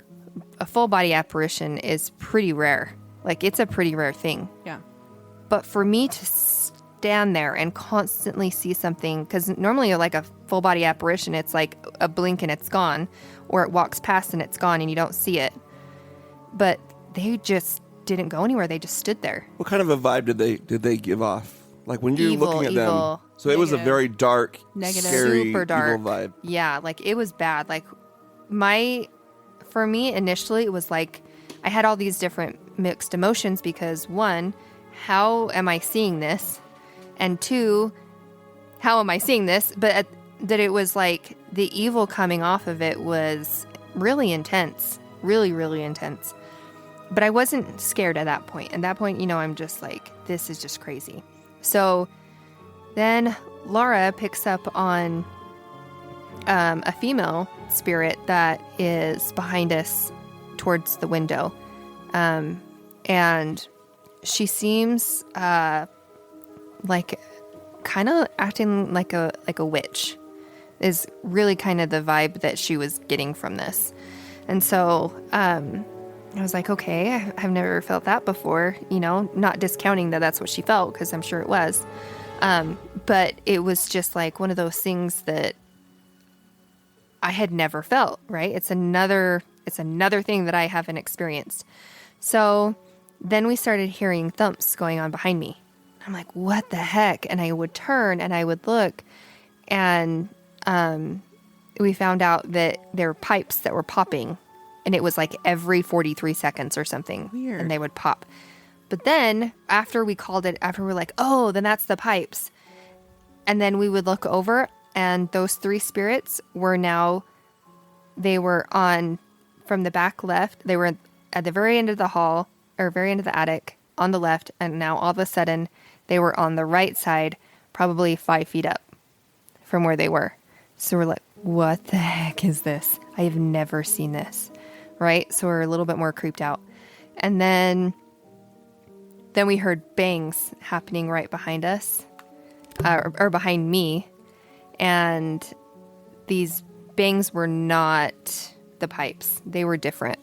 S1: a full body apparition is pretty rare. Like, it's a pretty rare thing.
S2: Yeah.
S1: But for me to stand there and constantly see something, because normally like a full body apparition, it's like a blink and it's gone, or it walks past and it's gone and you don't see it. But they just didn't go anywhere. They just stood there.
S3: What kind of a vibe did they give off? Like when you're
S1: Evil,
S3: looking at
S1: evil.
S3: them. So it was a
S2: Negative.
S3: very dark,
S2: Negative.
S3: scary,
S1: Super dark.
S3: evil vibe.
S1: Yeah, like it was bad. Like for me initially, it was like I had all these different mixed emotions because one, how am I seeing this? And two, how am I seeing this? But that it was like the evil coming off of it was really intense, really, really intense. But I wasn't scared at that point. At that point, I'm just like, this is just crazy. So then Laura picks up on a female spirit that is behind us towards the window. And she seems like kind of acting like a witch is really kind of the vibe that she was getting from this. And so I was like, okay, I've never felt that before, not discounting that that's what she felt, because I'm sure it was. But it was just like one of those things that I had never felt, right? It's another thing that I haven't experienced. So then we started hearing thumps going on behind me. I'm like, what the heck? And I would turn and I would look, and we found out that there were pipes that were popping, and it was like every 43 seconds or something.
S2: Weird.
S1: And they would pop. But then after we were like, oh, then that's the pipes. And then we would look over, and those three spirits they were on from the back left. They were at the very end of the hall, or very end of the attic on the left. And now all of a sudden they were on the right side, probably 5 feet up from where they were. So we're like, what the heck is this? I have never seen this. Right? So we're a little bit more creeped out. And then we heard bangs happening right behind us, or behind me. And these bangs were not the pipes. They were different.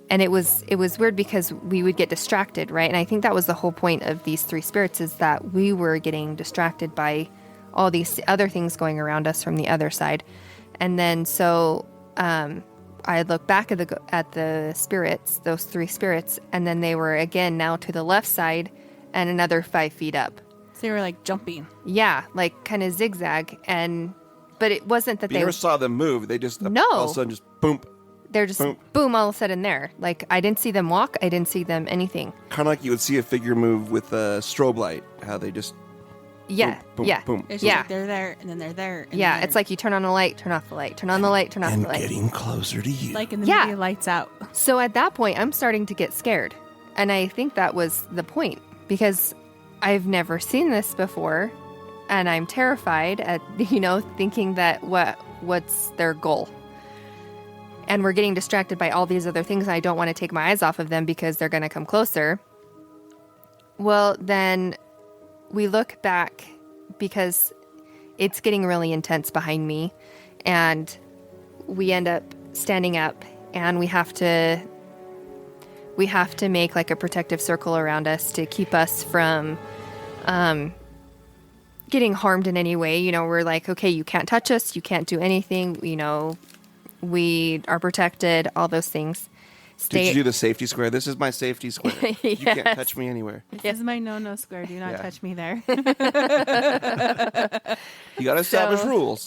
S1: And it was weird because we would get distracted, right? And I think that was the whole point of these three spirits, is that we were getting distracted by all these other things going around us from the other side. And then so I look back at the spirits, those three spirits, and then they were again now to the left side and another 5 feet up.
S2: So they were like jumping.
S1: Yeah, like kind of zigzag. But it wasn't that
S3: But you never saw them move. They just
S1: No.
S3: all of a sudden just boom.
S1: they're just boom all of a sudden there. Like I didn't see them walk. I didn't see them anything.
S3: Kind of like you would see a figure move with a strobe light. How they just
S1: Yeah,
S3: boom,
S1: yeah.
S3: boom.
S2: It's just
S1: Yeah.
S2: like they're there, and then they're there. And
S1: Yeah,
S2: then
S1: it's like you turn on a light, turn off the light, turn on the light, turn off
S3: and
S1: the light.
S3: getting closer to you.
S2: like in the
S1: Yeah.
S2: movie Lights Out.
S1: So at that point, I'm starting to get scared. And I think that was the point, because I've never seen this before. And I'm terrified at, thinking that what's their goal. And we're getting distracted by all these other things. And I don't want to take my eyes off of them because they're going to come closer. Well, then we look back because it's getting really intense behind me. And we end up standing up, and we have to make like a protective circle around us to keep us from getting harmed in any way. We're like, okay, you can't touch us, you can't do anything, we are protected, all those things.
S3: Did you do the safety square? This is my safety square. You can't
S1: Yes.
S3: touch me anywhere.
S2: This is my no square. Do not
S3: Yeah.
S2: touch me there.
S3: You got to establish
S1: So-
S3: rules.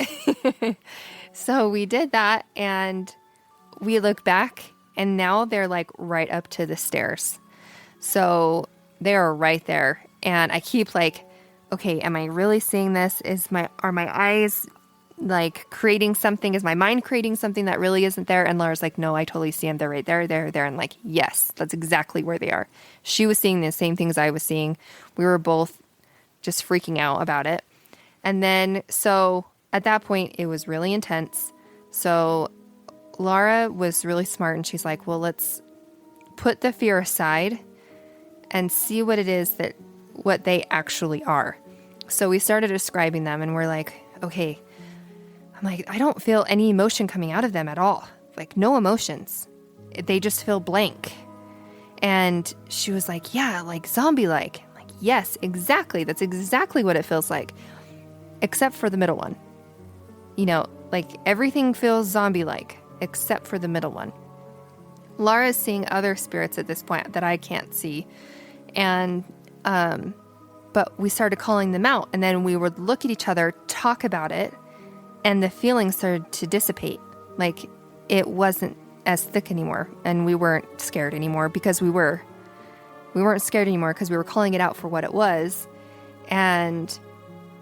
S1: So we did that, and we look back, and now they're like right up to the stairs. So they are right there. And I keep like, okay, am I really seeing this? Are my eyes like creating something? Is my mind creating something that really isn't there? And Laura's like, no, I totally see them. They're right there, there. And like, yes, that's exactly where they are. She was seeing the same things I was seeing. We were both just freaking out about it. And then, so at that point, it was really intense. So Laura was really smart, and she's like, well, let's put the fear aside and see what it is what they actually are. So we started describing them, and we're like, okay. I'm like, I don't feel any emotion coming out of them at all. Like, no emotions. They just feel blank. And she was like, yeah, like zombie-like. I'm like, yes, exactly. That's exactly what it feels like. Except for the middle one. You know, like everything feels zombie-like except for the middle one. Laura's seeing other spirits at this point that I can't see. And, but we started calling them out, and then we would look at each other, talk about it, and the feelings started to dissipate. Like, it wasn't as thick anymore, and we weren't scared anymore because we weren't scared anymore because we were calling it out for what it was. And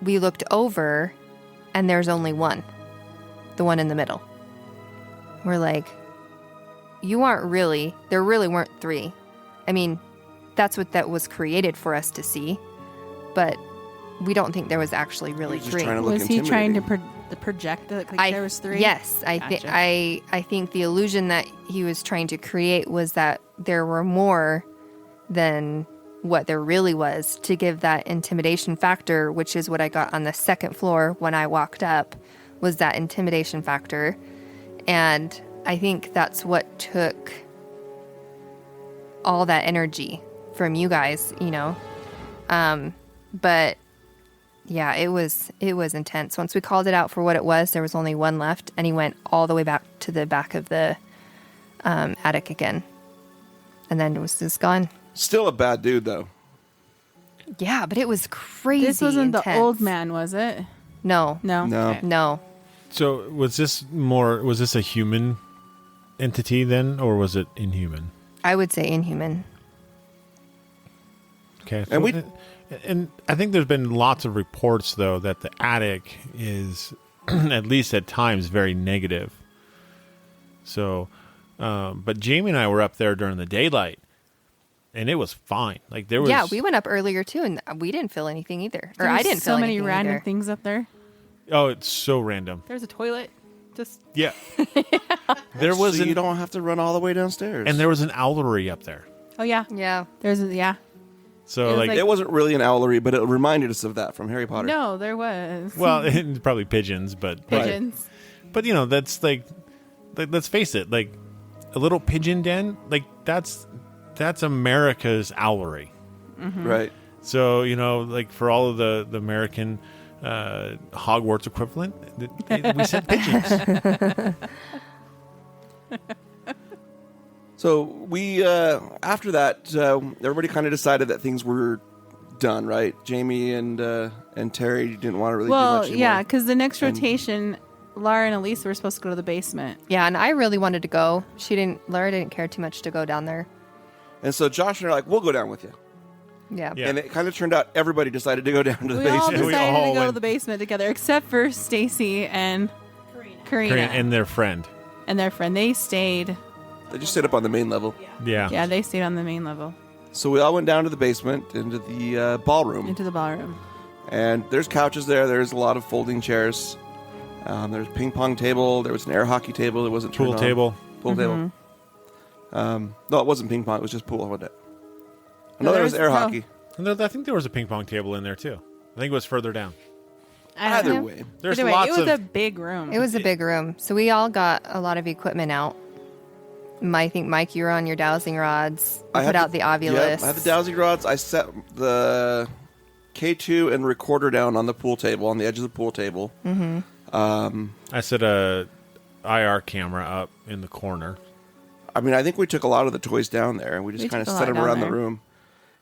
S1: we looked over, and there's only one, the one in the middle. We're like, you aren't really, there really weren't three. I mean, that's what that was created for us to see, but we don't think there was actually really
S3: He was just
S1: three.
S3: trying to look
S2: Was he trying to
S3: intimidating.
S2: project it like there was three?
S1: Yes,
S2: Gotcha.
S1: I think the illusion that he was trying to create was that there were more than what there really was, to give that intimidation factor, which is what I got on the second floor when I walked up, was that intimidation factor. And I think that's what took all that energy from you guys, you know. But yeah, it was intense. Once we called it out for what it was, there was only one left, and he went all the way back to the back of the attic again, and then it was just gone.
S3: Still a bad dude, though.
S1: Yeah, but it was crazy.
S2: This wasn't
S1: intense.
S2: the old man, was it?
S1: No,
S2: No.
S3: No.
S2: Okay.
S1: no.
S4: So was this a human entity then, or was it inhuman?
S1: I would say inhuman.
S4: Okay.
S3: And
S4: and I think there's been lots of reports though that the attic is at least at times very negative. So, but Jamie and I were up there during the daylight, and it was fine. Like there was.
S1: Yeah, we went up earlier too, and we didn't feel anything either. Or
S2: There
S1: I
S2: was
S1: didn't
S2: so
S1: feel
S2: many
S1: anything
S2: random
S1: either.
S2: things up there.
S4: Oh, it's so random.
S2: There's a toilet. Just
S4: Yeah. There was
S3: So you
S4: an,
S3: don't have to run all the way downstairs.
S4: and there was an owlery up there.
S2: oh yeah.
S1: Yeah.
S2: There's a yeah.
S4: So
S2: It was
S4: like,
S2: like-
S3: It wasn't really an owlery, but it reminded us of that from Harry Potter.
S2: No, there was
S4: well, probably pigeons, but
S2: pigeons.
S4: But you know, that's like let's face it, like a little pigeon den, like that's America's owlery.
S3: Right.
S4: So you know, like for all of the American Hogwarts equivalent, we said pigeons.
S3: So we, after that, everybody kind of decided that things were done, right? Jamie and Terry didn't want to really do
S2: Well,
S3: much anymore.
S2: yeah, because the next
S3: And-
S2: rotation, Laura and Elise were supposed to go to the basement.
S1: Yeah, and I really wanted to go. Laura didn't care too much to go down there.
S3: And so Josh and I are like, we'll go down with you.
S1: Yeah.
S4: Yeah.
S3: And it kind of turned out everybody decided to go down to the
S2: We all
S3: basement.
S4: We
S2: decided
S4: all
S2: to go to
S4: went-
S2: the basement together, except for Stacy and Karina
S4: And their friend.
S2: and their friend. They stayed.
S3: They just stayed up on the main level.
S4: Yeah.
S2: Yeah, they stayed on the main level
S3: So we all went down to the basement, into the ballroom.
S2: into the ballroom.
S3: And there's couches there. There's a lot of folding chairs. There's a ping pong table. There was an air hockey table. It wasn't
S4: Pool
S3: turned on.
S4: table.
S3: Pool table. No, it wasn't ping pong. It was just pool. Wasn't it? No, there was
S2: there's-
S3: air
S2: no.
S3: hockey.
S4: And I think there was a ping pong table in there too. I think it was further down.
S2: I don't
S3: Either
S2: know.
S3: way.
S4: There's
S2: Either way,
S4: lots
S2: it was
S4: of
S2: a big room.
S1: It was a big room. So we all got a lot of equipment out. I think, Mike, you were on your dowsing rods. We put out the Ovilus.
S3: Yep, I had the dowsing rods. I set the K2 and recorder down on the pool table, on the edge of the pool table.
S4: I set a IR camera up in the corner.
S3: I mean, I think we took a lot of the toys down there, and we just
S2: We
S3: kind of
S2: took a
S3: set
S2: lot
S3: them around
S2: down
S3: the
S2: there.
S3: room.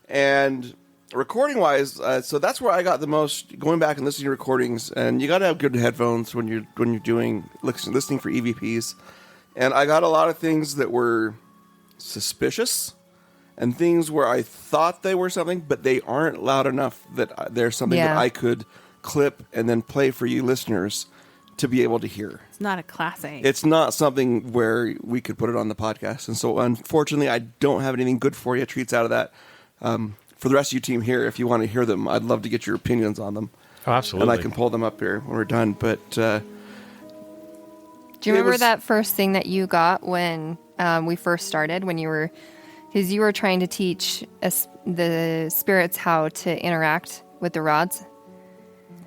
S3: And recording-wise, so that's where I got the most. Going back and listening to recordings, and you got to have good headphones when you're doing listening for EVPs. And I got a lot of things that were suspicious, and things where I thought they were something, but they aren't loud enough that there's something that
S1: Yeah.
S3: I could clip and then play for you listeners to be able to hear.
S2: It's not a class A.
S3: It's not something where we could put it on the podcast. And so, unfortunately, I don't have anything good for you, treats out of that. For the rest of you team here, if you want to hear them, I'd love to get your opinions on them.
S4: Oh, absolutely.
S3: And I can pull them up here when we're done. But
S1: Do you remember
S3: was-
S1: that first thing that you got when we first started? When you were, because you were trying to teach us, the spirits how to interact with the rods.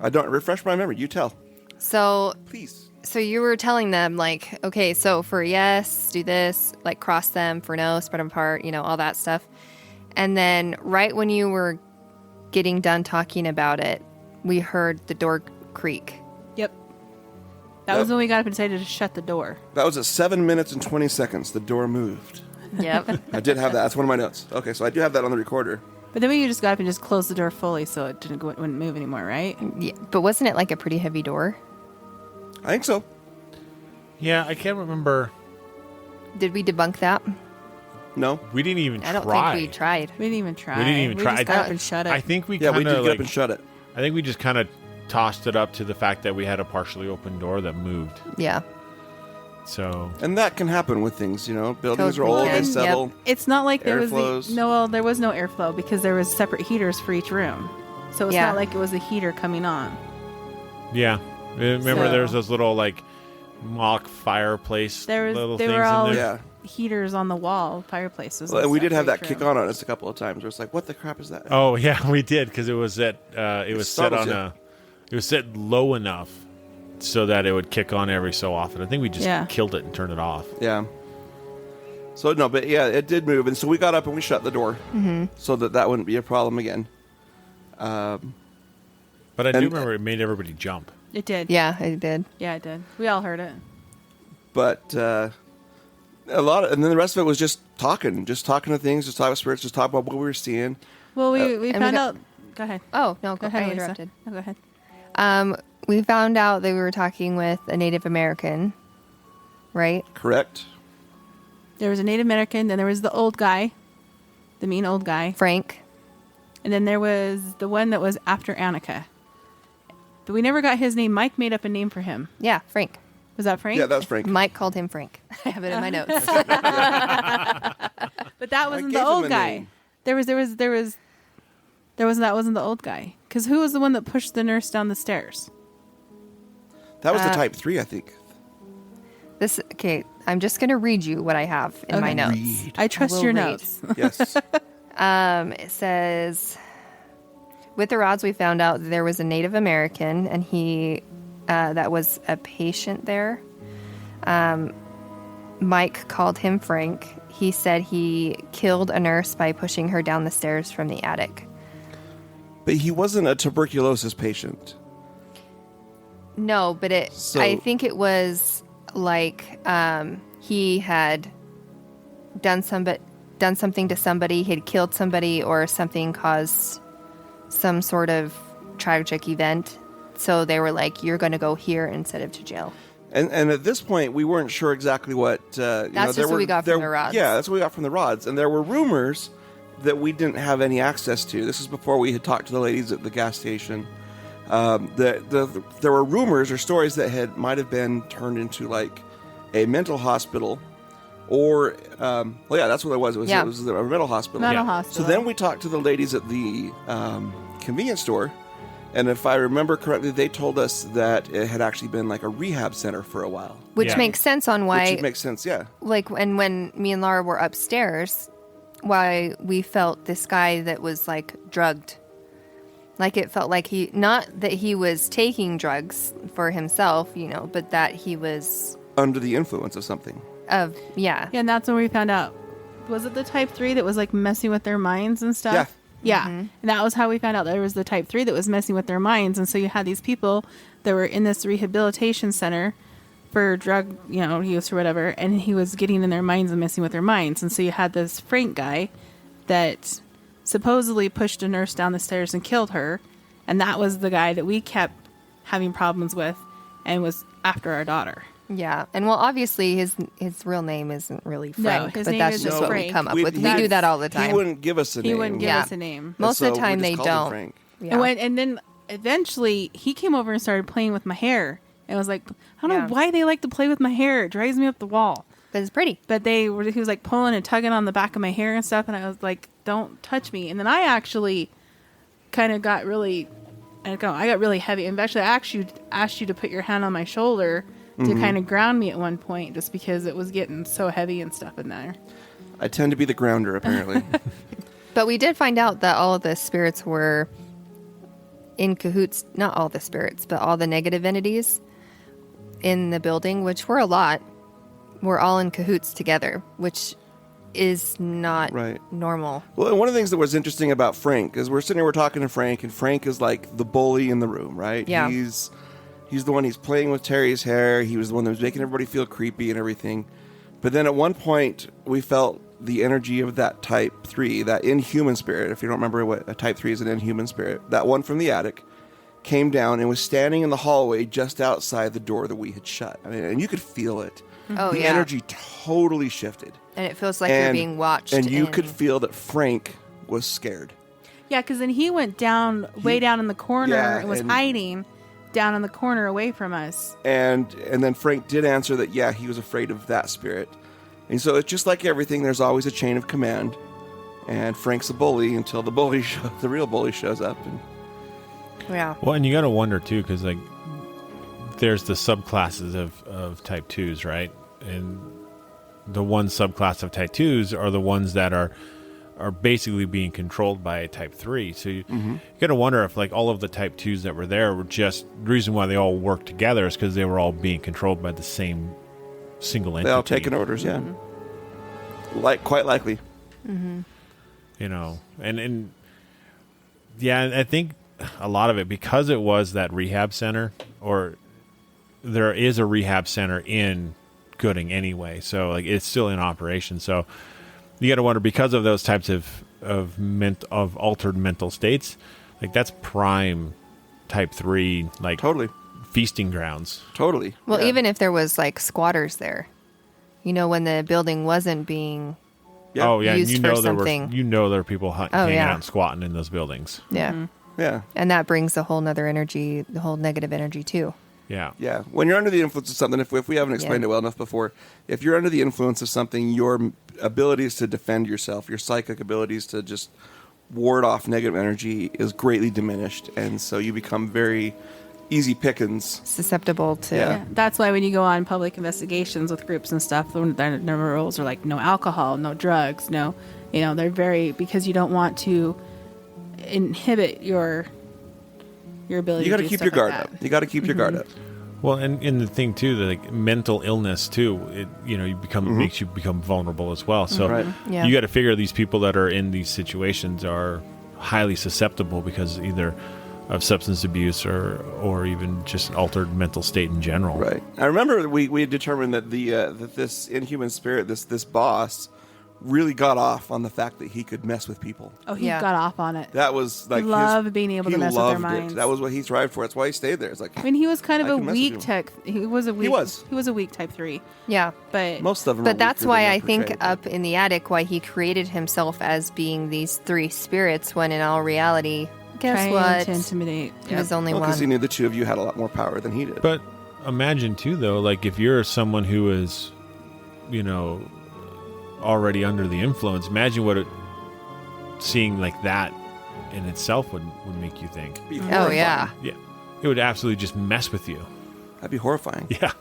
S3: I don't refresh my memory. You tell,
S1: So
S3: please.
S1: So you were telling them, like, okay, so for yes, do this, like cross them, for no, spread them apart, all that stuff. And then right when you were getting done talking about it, we heard the door creak.
S2: Yep. That was when we got up and decided to shut the door.
S3: That was at 7 minutes and 20 seconds. The door moved.
S1: Yep.
S3: I did have that. That's one of my notes. Okay, so I do have that on the recorder.
S2: But then we just got up and just closed the door fully so it wouldn't move anymore, right?
S1: Yeah. But wasn't it like a pretty heavy door?
S3: I think so.
S4: Yeah, I can't remember.
S1: Did we debunk that?
S3: No.
S4: We didn't even
S1: I don't
S4: try.
S1: think we tried.
S2: We didn't even try.
S4: We didn't even try.
S2: Just got up and shut it.
S4: I think we
S3: Yeah, we
S4: kind
S3: did
S4: of
S3: get up and shut it.
S4: I think we just kind of tossed it up to the fact that we had a partially open door that moved.
S1: Yeah.
S4: So
S3: And that can happen with things, Buildings are
S1: Totally
S3: old,
S1: can.
S3: they settle.
S2: It's not like there
S3: Airflows.
S2: there was no airflow because there was separate heaters for each room. So it's
S1: Yeah.
S2: not like it was a heater coming on.
S4: yeah, remember
S2: So-
S4: there's those little like mock fireplace
S2: There was
S4: little
S2: they
S4: things
S2: were all
S4: in there.
S3: Yeah.
S2: heaters on the wall, fireplaces.
S3: Well, and we did have that
S2: for each
S3: kick
S2: room.
S3: on us a couple of times where it's like, what the crap is that?
S4: Oh yeah, we did because it was set
S3: startles
S4: on
S3: you.
S4: it was set low enough so that it would kick on every so often. I think we just
S2: Yeah.
S4: killed it and turned it off.
S3: Yeah. So, no, but yeah, it did move. And so we got up and we shut the door so that wouldn't be a problem again.
S4: But I do
S3: And-
S4: remember it made everybody jump.
S2: It did.
S1: Yeah, I did.
S2: Yeah, it did. We all heard it.
S3: But and then the rest of it was just talking to things, just talking about spirits, just talking about what we were seeing.
S2: Well, we
S1: and we
S2: found
S1: got-
S2: out. Go ahead.
S1: Oh, no,
S2: Go ahead,
S1: I
S2: Lisa.
S1: interrupted.
S2: No, go ahead.
S1: We found out that we were talking with a Native American, right?
S3: Correct?
S2: There was a Native American, then there was the old guy, the mean old guy,
S1: Frank.
S2: and then there was the one that was after Annika. But we never got his name. Mike made up a name for him.
S1: Yeah, Frank.
S2: Was that Frank?
S3: Yeah, that was Frank.
S1: Mike called him Frank. I have it in my notes.
S2: But that wasn't
S3: gave
S2: the
S3: him
S2: old
S3: a
S2: guy.
S3: name.
S2: That wasn't the old guy. Because who was the one that pushed the nurse down the stairs?
S3: That was the Type 3, I think.
S1: Okay, I'm just going to read you what I have in my
S2: Okay.
S1: notes.
S2: I trust
S1: will
S2: your
S1: read.
S2: notes.
S3: Yes.
S1: It says, with the rods, we found out that there was a Native American, and he that was a patient there. Mike called him Frank. He said he killed a nurse by pushing her down the stairs from the attic.
S3: But he wasn't a tuberculosis patient.
S1: No, but
S3: So-
S1: I think it was like he had done something to somebody, he had killed somebody, or something caused some sort of tragic event. So they were like, "You're going to go here instead of to jail."
S3: And at this point, we weren't sure exactly what.
S1: That's just what we got from the rods.
S3: Yeah, that's what we got from the rods. And there were rumors that we didn't have any access to. This is before we had talked to the ladies at the gas station. There were rumors or stories that might have been turned into like a mental hospital, or that's what it was. It was a mental hospital.
S2: Mental
S4: Yeah.
S2: hospital.
S3: So then we talked to the ladies at the convenience store, and if I remember correctly, they told us that it had actually been like a rehab center for a while.
S1: Which
S4: Yeah.
S1: makes sense on why,
S3: Which makes sense, yeah.
S1: like, when me and Laura were upstairs, why we felt this guy that was like drugged. Like it felt like not that he was taking drugs for himself, but that he was
S3: Under the influence of something.
S2: Yeah, and that's when we found out. Was it the Type 3 that was like messing with their minds and stuff?
S3: Yeah.
S2: Yeah. And that was how we found out there was the Type 3 that was messing with their minds. And so you had these people that were in this rehabilitation center for drug, use or whatever, and he was getting in their minds and messing with their minds. And so you had this Frank guy that supposedly pushed a nurse down the stairs and killed her. And that was the guy that we kept having problems with and was after our daughter.
S1: Yeah, and well, obviously his real name isn't really Frank,
S2: his
S1: but
S2: name
S1: that's
S2: is
S1: just what
S2: Frank.
S1: we come up
S3: We-
S1: with.
S3: he-
S1: We do that all the time.
S3: He wouldn't give us a name.
S2: He wouldn't give
S1: Yeah.
S2: us a name.
S1: Most
S3: And
S1: of the
S3: so
S1: time
S3: we
S1: they
S3: just called him
S1: don't.
S3: Frank.
S1: Yeah.
S2: And then eventually he came over and started playing with my hair. And was like, I don't
S1: Yeah.
S2: know why they like to play with my hair. It drives me up the wall.
S1: But it's pretty.
S2: But he was like pulling and tugging on the back of my hair and stuff. And I was like, don't touch me. And then I actually kind of got really, I got really heavy. And actually, I asked you to put your hand on my shoulder to kind of ground me at one point just because it was getting so heavy and stuff in there.
S3: I tend to be the grounder, apparently.
S1: But we did find out that all of the spirits were in cahoots, not all the spirits, but all the negative entities in the building, which were a lot, were all in cahoots together, which is not
S3: Right.
S1: normal.
S3: Well, and one of the things that was interesting about Frank is we're sitting here, we're talking to Frank, and Frank is like the bully in the room, right?
S1: Yeah.
S3: He's the one, he's playing with Terry's hair. He was the one that was making everybody feel creepy and everything. But then at one point, we felt the energy of that Type 3, that inhuman spirit. If you don't remember what a Type 3 is, an inhuman spirit. That one from the attic came down and was standing in the hallway just outside the door that we had shut. I mean, and you could feel it.
S1: Oh,
S3: The
S1: yeah.
S3: energy totally shifted.
S1: And it feels like you're being watched.
S3: And you could feel that Frank was scared.
S2: Yeah, because then he went down, way down in the corner
S3: Yeah,
S2: and was
S3: and-
S2: hiding down in the corner away from us.
S3: And then Frank did answer that, yeah, he was afraid of that spirit. And so it's just like everything, there's always a chain of command. And Frank's a bully until the the real bully shows up. And
S1: Yeah.
S4: Well, and you got to wonder too, because like there's the subclasses of Type 2s, right? And the one subclass of Type 2s are the ones that are basically being controlled by a Type 3. So you got to wonder if like all of the Type 2s that were there were just the reason why they all worked together is because they were all being controlled by the same single entity.
S3: they all taking orders, yeah. Quite likely.
S4: You know, and yeah, and I think a lot of it, because it was that rehab center, or there is a rehab center in Gooding anyway, so like it's still in operation. So you got to wonder, because of those types of altered mental states, like that's prime Type 3, like
S3: Totally.
S4: feasting grounds.
S3: Totally.
S1: Well,
S3: Yeah.
S1: even if there was like squatters there, when the building wasn't being,
S3: Yeah.
S4: Oh yeah, and
S1: used for something.
S4: there were people hanging
S1: yeah.
S4: out and squatting in those buildings.
S1: yeah.
S3: Yeah.
S1: And that brings a whole nother energy, the whole negative energy too.
S4: Yeah.
S3: Yeah. When you're under the influence of something, if we haven't explained
S1: Yeah.
S3: it well enough before, if you're under the influence of something, your abilities to defend yourself, your psychic abilities to just ward off negative energy is greatly diminished. And so you become very easy pickings.
S1: Susceptible to.
S3: Yeah.
S2: Yeah, that's why when you go on public investigations with groups and stuff, the rules are like no alcohol, no drugs, no, they're very, because you don't want to inhibit your ability.
S3: You got
S2: to
S3: to
S2: do
S3: keep
S2: stuff
S3: your guard
S2: like
S3: up.
S2: that.
S3: You got to keep your guard up.
S4: Well, and the thing too, that like mental illness too, it you become makes you become vulnerable as well. So
S3: Right.
S1: Yeah.
S4: you got to figure these people that are in these situations are highly susceptible because either of substance abuse or even just altered mental state in general.
S3: Right. I remember we had determined that that this inhuman spirit, this boss, really got off on the fact that he could mess with people.
S2: Oh, he
S1: Yeah.
S2: got off on it.
S3: That was like
S2: Loved being able to
S3: he
S2: mess with their
S3: loved it.
S2: minds.
S3: That was what he thrived for. That's why he stayed there. It's like
S2: I mean, he was kind of
S3: I
S2: a
S3: can mess with
S2: weak
S3: you.
S2: tech. He was a weak.
S3: was.
S2: He was a weak Type 3,
S1: Yeah.
S2: but
S3: most of them.
S1: But
S3: are
S1: that's
S3: weaker
S1: why
S3: than
S1: I
S3: they're
S1: think
S3: portrayed.
S1: up in the attic, why he created himself as being these three spirits, when in all reality, guess
S2: trying
S1: what?
S2: to intimidate.
S1: It was only
S3: Because he
S1: one.
S3: knew the two of you had a lot more power than he did.
S4: But imagine too, though, like if you're someone who is, already under the influence, imagine what seeing like that in itself would make you think.
S3: It'd be
S1: Oh,
S3: horrifying.
S1: yeah.
S4: Yeah, it would absolutely just mess with you.
S3: That'd be horrifying.
S4: Yeah,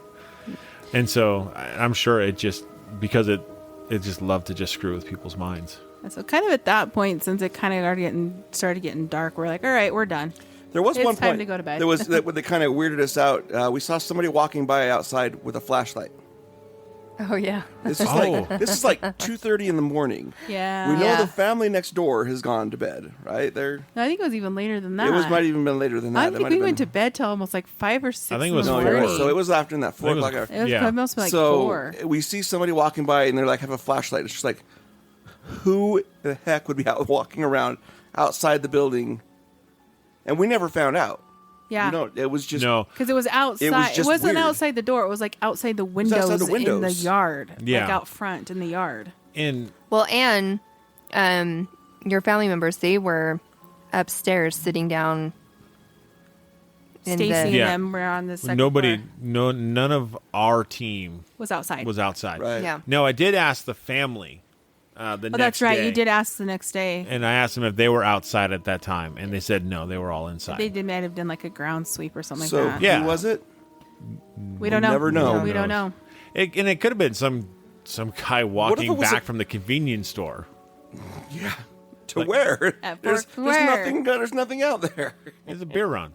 S4: and so I'm sure it just because it just loved to just screw with people's minds.
S2: So kind of at that point, since it kind of already started getting dark, we're like, all right, we're done.
S3: There was
S2: It's
S3: one
S2: time
S3: point
S2: to go to bed.
S3: There was that kind of weirded us out. We saw somebody walking by outside with a flashlight.
S1: Oh, yeah.
S3: This is this is like 2:30 in the morning.
S2: Yeah.
S3: We know
S1: Yeah.
S3: the family next door has gone to bed, right?
S2: No, I think it was even later than that.
S3: It might even been later than that.
S2: I
S3: It
S2: don't think
S3: might
S2: we
S3: have
S2: went
S3: been-
S2: to bed till almost like 5 or 6.
S4: I think it was
S3: No,
S4: four.
S3: you're right.
S2: 40.
S3: So it was after that 4
S4: I think it
S3: o'clock
S4: was-
S3: hour.
S2: It was
S4: Yeah.
S2: almost like
S3: So
S2: 4.
S3: we see somebody walking by and they're like have a flashlight. It's just like, who the heck would be out walking around outside the building? And we never found out.
S2: Yeah.
S3: It was just
S4: No,
S2: Because it was outside. It,
S3: just
S2: wasn't
S3: weird.
S2: outside the door. It was like outside the
S3: was
S2: windows,
S3: outside the
S2: in the
S3: windows.
S2: yard.
S4: Yeah.
S2: Like out front in the yard.
S4: and
S1: Well, and your family members, they were upstairs sitting down in
S2: Stacy and
S1: the.
S4: Yeah.
S2: them were on the second floor.
S4: none of our team
S2: Was outside.
S4: was outside.
S3: Right.
S1: Yeah.
S4: No, I did ask the family. The
S2: Oh,
S4: next
S2: that's right.
S4: day,
S2: You did ask the next day.
S4: and I asked them if they were outside at that time, and they said no, they were all inside.
S2: They might have done like a ground sweep or something
S3: so.
S2: like that.
S4: Yeah.
S3: Who was it?
S2: We don't know.
S3: never know.
S2: We don't know.
S4: And it could have been some guy walking
S3: it was
S4: back
S3: a-
S4: from the convenience store.
S3: To where?
S2: At
S3: There's
S2: where?
S3: nothing out there.
S4: It's a beer run.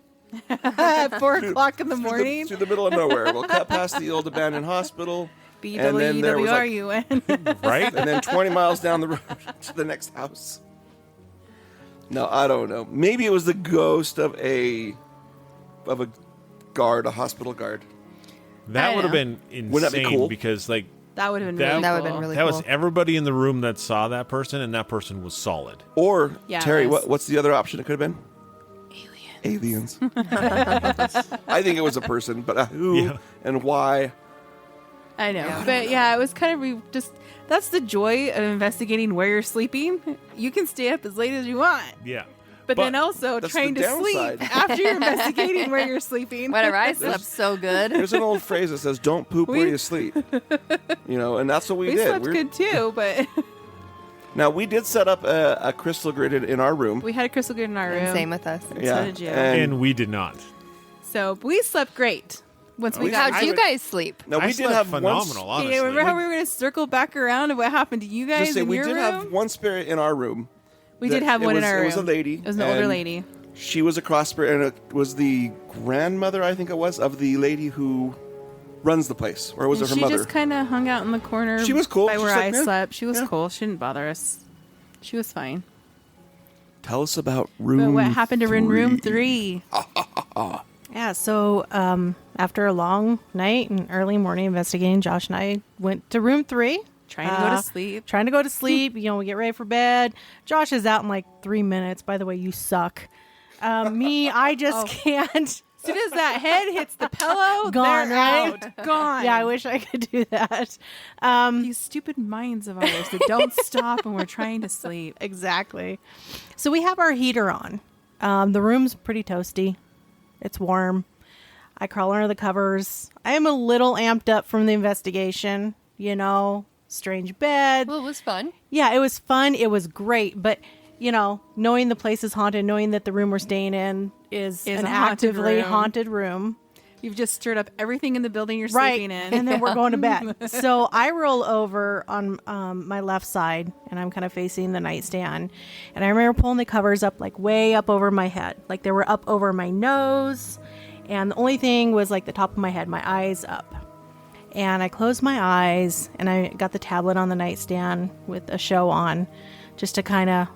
S2: At 4 o'clock in the
S3: Through
S2: morning.
S3: through the middle of nowhere. We'll cut past the old abandoned hospital. And then there was like,
S2: BWRUN.
S4: Right?
S3: and then 20 miles down the road to the next house. No, I don't know. Maybe it was the ghost of a guard, a hospital guard.
S4: That
S2: I
S4: would have
S2: know.
S4: been insane
S3: Wouldn't that be cool?
S4: because like
S2: That would have been
S4: That-
S2: really
S1: That
S2: cool.
S1: would've been really
S4: that was
S1: cool.
S4: everybody in the room that saw that person, and that person was solid.
S3: Or
S2: Yeah,
S3: Terry,
S2: it was.
S3: what's the other option? It could have been aliens. I think it was a person, but who
S4: Yeah.
S3: and why?
S2: I know. But yeah, it was kind of just that's the joy of investigating where you're sleeping. You can stay up as late as you want.
S4: Yeah.
S2: But then also
S3: that's
S2: trying
S3: the
S2: to sleep
S3: downside.
S2: after you're investigating where you're sleeping.
S1: Whatever. I slept so good.
S3: There's an old phrase that says, "Don't poop where
S2: We-
S3: you sleep." And that's what we
S2: We
S3: did.
S2: slept good too, but
S3: Now we did set up a crystal grid in our room.
S2: we had a crystal grid in our room.
S1: And same with us.
S3: Yeah,
S2: did you.
S4: And we did not.
S2: So we slept great once we
S3: We
S2: got.
S1: How'd you guys sleep?
S3: Now
S4: I
S3: we did
S4: slept
S3: have
S4: phenomenal, honestly.
S2: Yeah, remember how we were going to circle back around to what happened to you guys
S3: Just say
S2: in
S3: we
S2: your
S3: did
S2: room?
S3: have one spirit in our room.
S2: We
S3: that-
S2: did have
S3: it
S2: one
S3: was-
S2: in our room.
S3: It was a lady.
S2: It was an older
S3: and
S2: lady.
S3: She was a cross spirit, and it was the grandmother, I think it was, of the lady who runs the place, or was
S2: And
S3: it her
S2: she
S3: mother?
S2: just kind of hung out in the corner.
S3: She was cool.
S2: by
S3: She's
S2: where
S3: like,
S2: I
S3: yeah,
S2: slept. She was
S3: yeah.
S2: cool. She didn't bother us. She was fine.
S3: Tell us about room.
S2: But what happened to room
S3: 3?
S2: 3?
S6: Yeah, so after a long night and early morning investigating, Josh and I went to room 3.
S2: Trying to go to sleep.
S6: Trying to go to sleep. We get ready for bed. Josh is out in like 3 minutes. By the way, you suck. Me, I just can't.
S2: As soon as that head hits the pillow,
S6: Gone,
S2: they're
S6: right?
S2: out. Gone.
S6: Yeah, I wish I could do that.
S2: These stupid minds of ours that don't stop when we're trying to sleep.
S6: Exactly. So we have our heater on. The room's pretty toasty. It's warm. I crawl under the covers. I am a little amped up from the investigation, strange bed.
S1: Well, it was fun.
S6: Yeah, it was fun. It was great. But, knowing the place is haunted, knowing that the room we're staying in is
S2: Is
S6: an
S2: a haunted
S6: actively
S2: room.
S6: haunted room.
S2: You've just stirred up everything in the building you're
S6: Right.
S2: sleeping in.
S6: And then we're going to bed. So I roll over on my left side and I'm kind of facing the nightstand. And I remember pulling the covers up like way up over my head. Like they were up over my nose. And the only thing was like the top of my head, my eyes up. And I closed my eyes and I got the tablet on the nightstand with a show on just to kind of,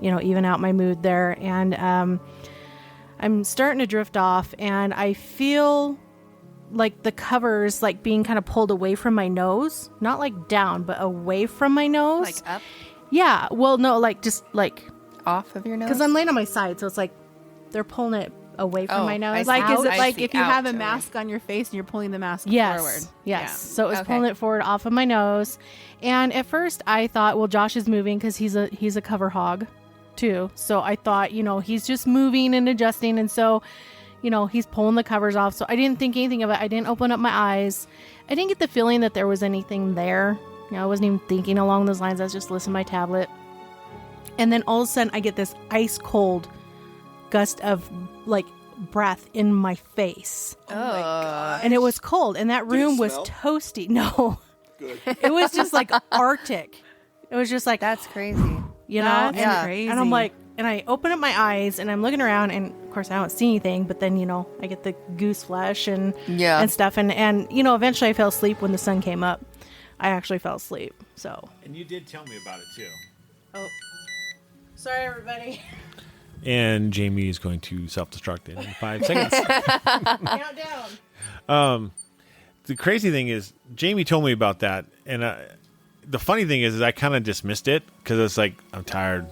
S6: even out my mood there. And I'm starting to drift off and I feel like the covers like being kind of pulled away from my nose, not like down, but away from my nose.
S1: Like up,
S6: Yeah. Well, no, like just like,
S1: off of your nose.
S6: because I'm laying on my side. So it's like they're pulling it away from
S1: Oh,
S6: my
S1: I
S6: nose.
S1: see.
S2: like, is
S1: Out.
S2: it
S1: I
S2: like
S1: see.
S2: if you have a
S1: Out.
S2: mask on your face and you're pulling the mask
S6: Yes.
S2: forward?
S6: Yes. So it was
S1: Okay.
S6: pulling it forward off of my nose. And at first I thought, well, Josh is moving because he's a cover hog too. So I thought, he's just moving and adjusting. And so, he's pulling the covers off. So I didn't think anything of it. I didn't open up my eyes. I didn't get the feeling that there was anything there. I wasn't even thinking along those lines. I was just listening to my tablet. And then all of a sudden I get this ice cold gust of like breath in my face.
S1: Oh,
S6: And it was cold. And that
S3: Did it
S6: room was
S3: smell?
S6: toasty. No.
S3: Good.
S6: It was just like Arctic. It was just like,
S1: that's crazy.
S2: That's
S1: Yeah.
S2: crazy.
S6: and I'm like, and I open up my eyes and I'm looking around and of course I don't see anything, but then, I get the goose flesh and stuff. And eventually I fell asleep when the sun came up. I actually fell asleep. So,
S4: And you did tell me about it too.
S6: oh, sorry, everybody.
S4: And Jamie is going to self-destruct in 5 seconds.
S6: Countdown.
S4: The crazy thing is, Jamie told me about that, and the funny thing is I kind of dismissed it because it's like I'm tired,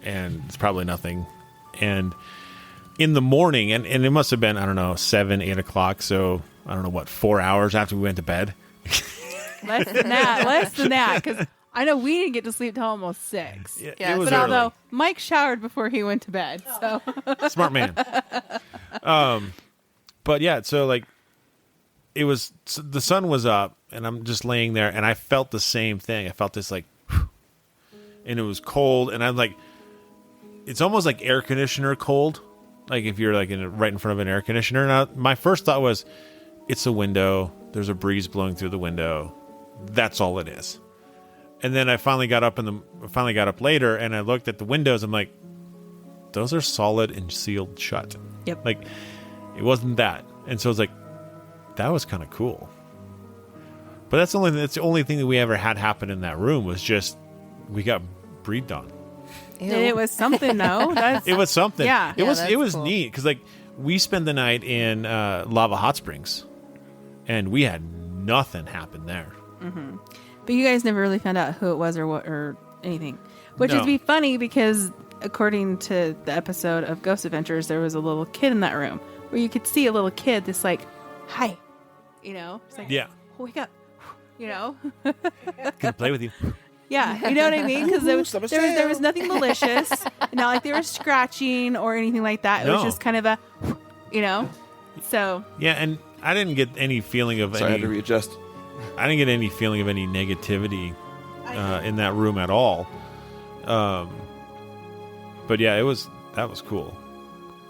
S4: and it's probably nothing. And in the morning, and it must have been 7, 8 o'clock. So I don't know what 4 hours after we went to bed.
S2: less than that, because I know we didn't get to sleep till almost 6.
S1: Yeah,
S4: it was
S2: But
S4: early.
S2: although Mike showered before he went to bed, so
S4: Smart man. But yeah, so like it was the sun was up and I'm just laying there and I felt the same thing. I felt this like and it was cold and I'm like it's almost like air conditioner cold. Like if you're like right in front of an air conditioner. Now my first thought was it's a window. There's a breeze blowing through the window. That's all it is. And then I finally got up later, and I looked at the windows. I'm like, those are solid and sealed shut.
S2: Yep.
S4: Like, it wasn't that. And so I was like, that was kind of cool. But that's the only thing that we ever had happen in that room was just we got breathed on.
S1: Ew.
S2: And it was something, though. That's,
S4: It was something.
S2: Yeah.
S4: It
S1: Yeah,
S4: was
S1: that's cool.
S4: neat because like we spent the night in Lava Hot Springs, and we had nothing happen there.
S2: But you guys never really found out who it was or what or anything, which
S4: No.
S2: would be funny because according to the episode of Ghost Adventures, there was a little kid in that room where you could see a little kid that's like, "Hi," it's like,
S4: Yeah.
S2: wake up,
S4: Can I play with you?
S2: yeah, you know what I mean? Because there was
S3: Stop a
S2: there was
S3: sale.
S2: nothing malicious, not like they were scratching or anything like that. It was
S4: No.
S2: just kind of a, so
S4: Yeah, and I didn't get any feeling of
S3: Sorry, I had to
S4: any.
S3: readjust.
S4: I didn't get any feeling of any negativity in that room at all. But yeah, that was cool.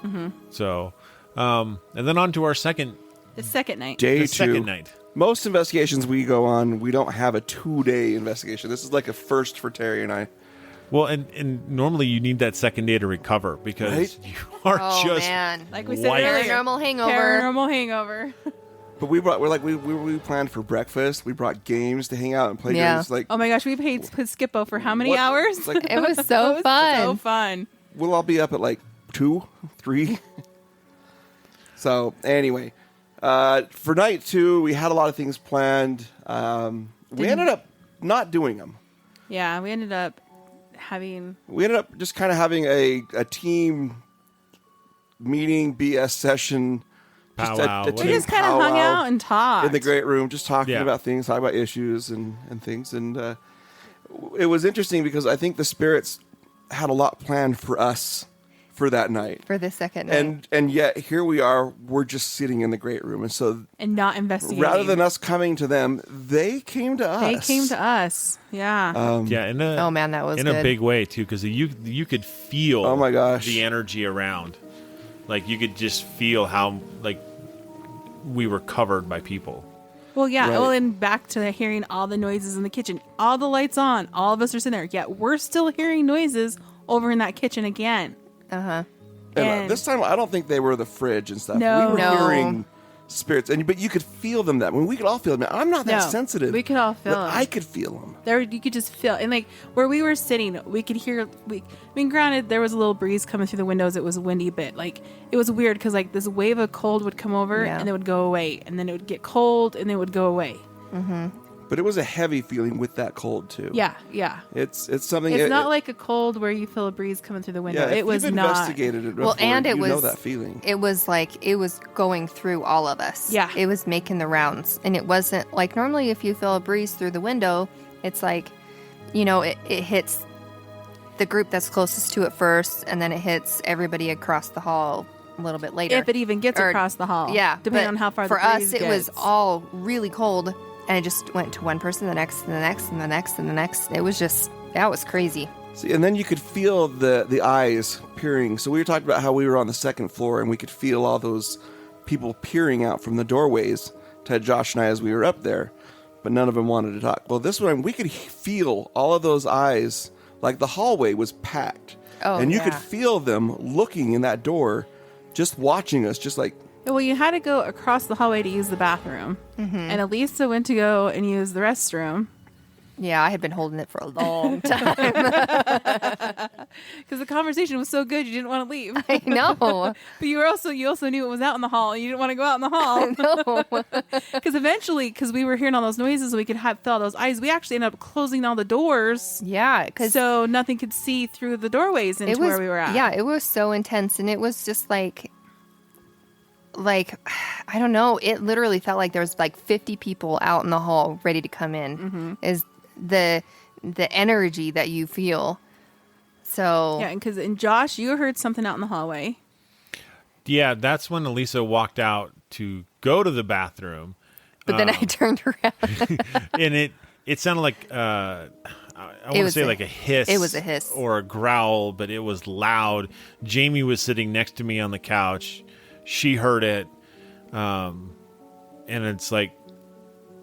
S4: Mm-hmm. So, and then on to our second
S2: the second night.
S3: Day
S4: the
S3: 2.
S4: second night.
S3: Most investigations we go on, we don't have a 2-day investigation. This is like a first for Terry and I.
S4: Well, and normally you need that second day to recover because
S3: Right?
S4: you are
S1: Oh
S4: just
S1: man,
S2: Like we said
S4: White.
S2: earlier,
S1: paranormal hangover.
S2: paranormal hangover.
S3: But we planned for breakfast. We brought games to hang out and play
S1: Yeah.
S3: games. Like
S2: Oh my gosh, we paid Skippo for how many
S3: What?
S2: hours?
S3: It's like-
S1: It was so
S2: So
S1: fun.
S2: fun.
S3: we'll all be up at like 2, 3. So anyway, for night 2, we had a lot of things planned. We ended up not doing them.
S2: Yeah, we ended up having.
S3: We ended up just kind of having a team meeting, BS session. Just
S4: Powwow.
S2: We
S3: team
S2: just kind of hung
S3: powwow
S2: out and talked
S3: in the great room, just talking
S4: Yeah.
S3: about things, talking about issues and things. And it was interesting because I think the spirits had a lot planned for us for that night.
S1: For the second night.
S3: And yet here we are, we're just sitting in the great room. And so
S2: and not investigating.
S3: rather than us coming to them, they came to us.
S2: they came to us. Yeah.
S4: yeah, in a
S1: Oh, man, that was
S4: in a
S1: good.
S4: big way too because you could feel
S3: Oh, my gosh.
S4: the energy around, like you could just feel how like we were covered by people.
S2: well, yeah.
S3: right.
S2: Well, and back to hearing all the noises in the kitchen, all the lights on, all of us are sitting there. Yet we're still hearing noises over in that kitchen again.
S1: Uh-huh.
S3: And this time, I don't think they were the fridge and stuff.
S2: No.
S3: we were
S1: No.
S3: hearing spirits, but you could feel them. That we could all feel them. I'm not that
S2: No,
S3: sensitive.
S2: we could all feel
S3: but
S2: them.
S3: I could feel them.
S2: There, you could just feel, and like where we were sitting, we could hear. I mean, granted, there was a little breeze coming through the windows. It was windy, but like it was weird because like this wave of cold would come over
S1: Yeah.
S2: and it would go away, and then it would get cold and then it would go away.
S3: But it was a heavy feeling with that cold too.
S2: Yeah, yeah.
S3: it's something.
S2: It's not like a cold where you feel a breeze coming through the window.
S3: Yeah, if
S2: it was
S3: you've
S2: not.
S3: investigated it.
S1: Well,
S3: before,
S1: and it
S3: you
S1: was
S3: know that feeling.
S1: It was like it was going through all of us.
S2: Yeah.
S1: It was making the rounds, and it wasn't like normally if you feel a breeze through the window, it's like, it hits the group that's closest to it first, and then it hits everybody across the hall a little bit later.
S2: If it even gets
S1: Or-
S2: across the hall.
S1: Yeah,
S2: depending
S1: but
S2: on how far
S1: for
S2: the breeze
S1: us it was
S2: gets.
S1: all really cold, and it just went to one person, the next, and the next, and the next, and the next. It was just that was crazy.
S3: See, and then you could feel the eyes peering. So we were talking about how we were on the second floor, and we could feel all those people peering out from the doorways to Josh and I as we were up there, but none of them wanted to talk. Well, this one we could feel all of those eyes, like the hallway was packed,
S1: Oh,
S3: and you could
S1: yeah.
S3: feel them looking in that door, just watching us, just like.
S2: Well, you had to go across the hallway to use the bathroom, and Elisa went to go and use the restroom
S1: Yeah, I had been holding it for a long time.
S2: because the conversation was so good you didn't want to leave.
S1: I know.
S2: But you also knew it was out in the hall. And you didn't want to go out in the hall
S1: No.
S2: because eventually, because we were hearing all those noises, we could feel all those eyes. We actually ended up closing all the doors,
S1: Yeah, because
S2: so nothing could see through the doorways into
S1: it was
S2: where we were at.
S1: Yeah, it was so intense, and it was just like I don't know. It literally felt like there was like 50 people out in the hall ready to come in. Is the energy that you feel? So
S2: yeah. Because in Josh, you heard something out in the hallway.
S4: Yeah, that's when Elisa walked out to go to the bathroom,
S1: but then I turned around.
S4: and it sounded like I want to
S1: was
S4: say
S1: a-
S4: like a hiss.
S1: it was a hiss.
S4: or a growl, but it was loud. Jamie was sitting next to me on the couch. She heard it, and it's like